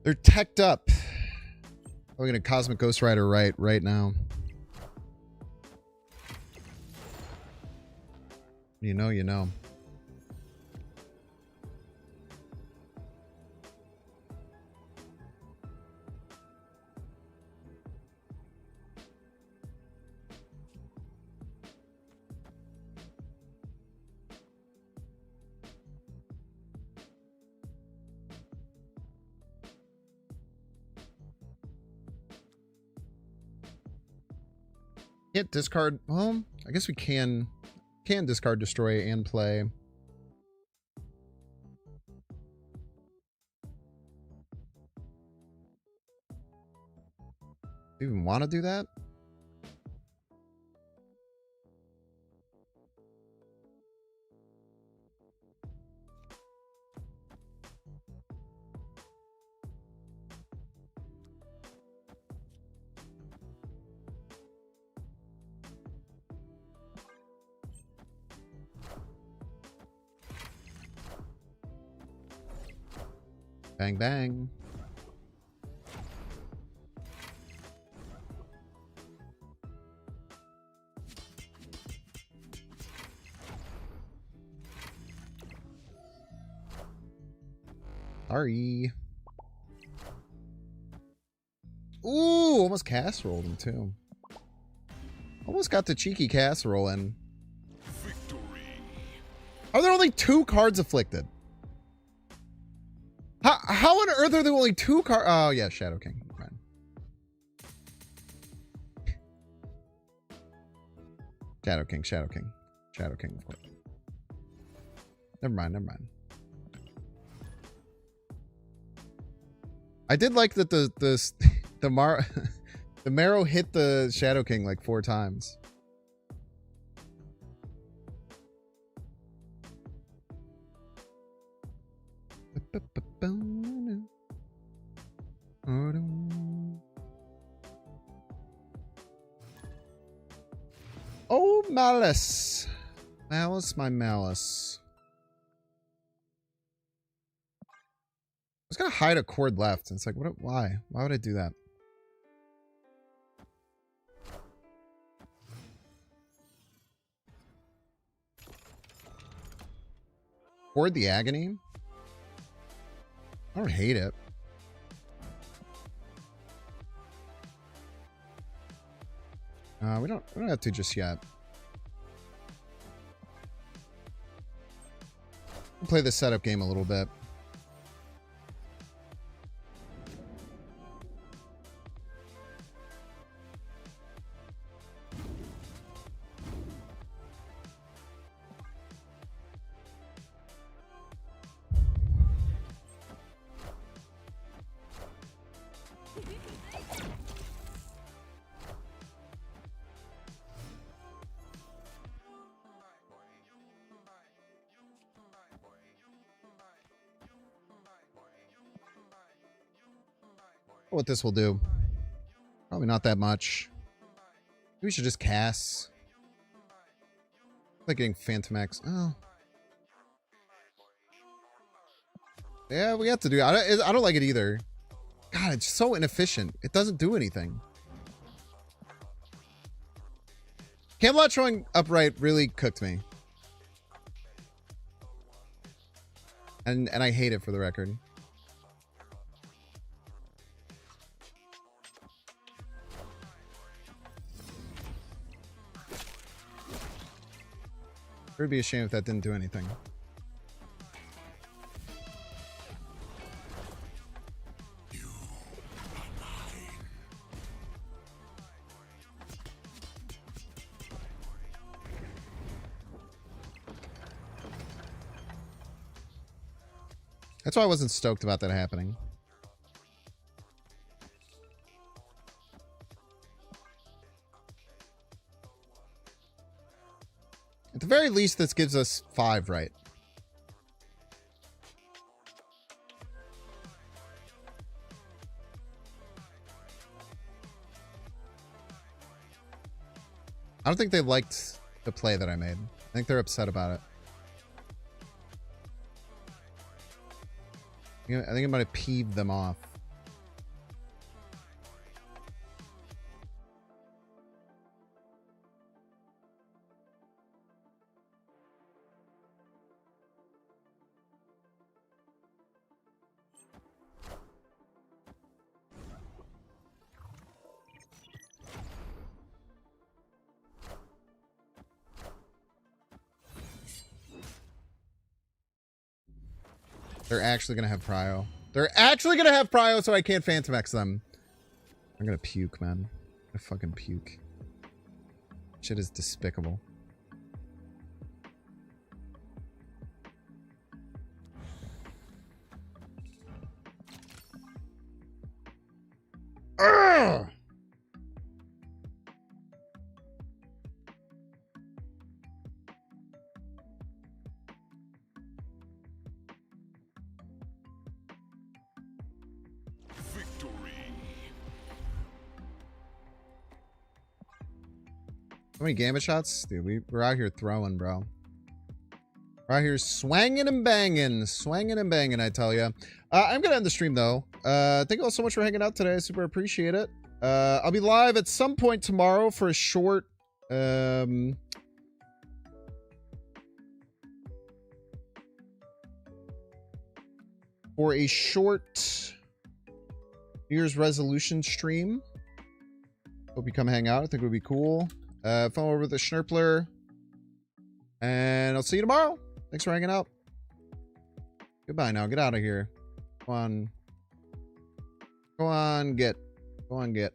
They're teched up. We're going to Cosmic Ghost Rider right now. You know, you know. Can't discard. Well, I guess we can discard, destroy, and play. Do you even want to do that? Bang, bang. Sorry. Ooh, almost casseroled him too. Almost got the cheeky casserole in. Victory. Are there only 2 cards afflicted? How on earth are there only 2 cards? Oh, yeah, Shadow King. Fine. Shadow King, Shadow King. Shadow King, of course. Never mind, never mind. I did like that the Marrow hit the Shadow King like 4 times. Oh, Malice. Malice, my Malice. I was gonna hide a cord left, and it's like, why? Why would I do that? Cord the Agony? I don't hate it. We don't have to just yet. Play the setup game a little bit. What this will do. Probably not that much. Maybe we should just cast. Like getting Fantomex. Oh. Yeah, we have to do it. I don't like it either. God, it's so inefficient. It doesn't do anything. Camelot showing upright really cooked me. And I hate it, for the record. It would be a shame if that didn't do anything. That's why I wasn't stoked about that happening. At the very least, this gives us 5, right? I don't think they liked the play that I made. I think they're upset about it. I think it might have peeved them off. They're actually going to have prio. They're actually going to have prio, so I can't Fantomex them. I'm going to puke, man. I'm going to fucking puke. Shit is despicable. Ugh! How many gamma shots? Dude, we're out here throwing, bro. We're out here swanging and banging. Swanging and banging, I tell you. I'm going to end the stream, though. Thank you all so much for hanging out today. I super appreciate it. I'll be live at some point tomorrow for a short... for a short New Year's resolution stream. Hope you come hang out. I think it would be cool. Phone over with the Schnurpler. And I'll see you tomorrow. Thanks for hanging out. Goodbye now. Get out of here. Go on. Go on, get. Go on, get.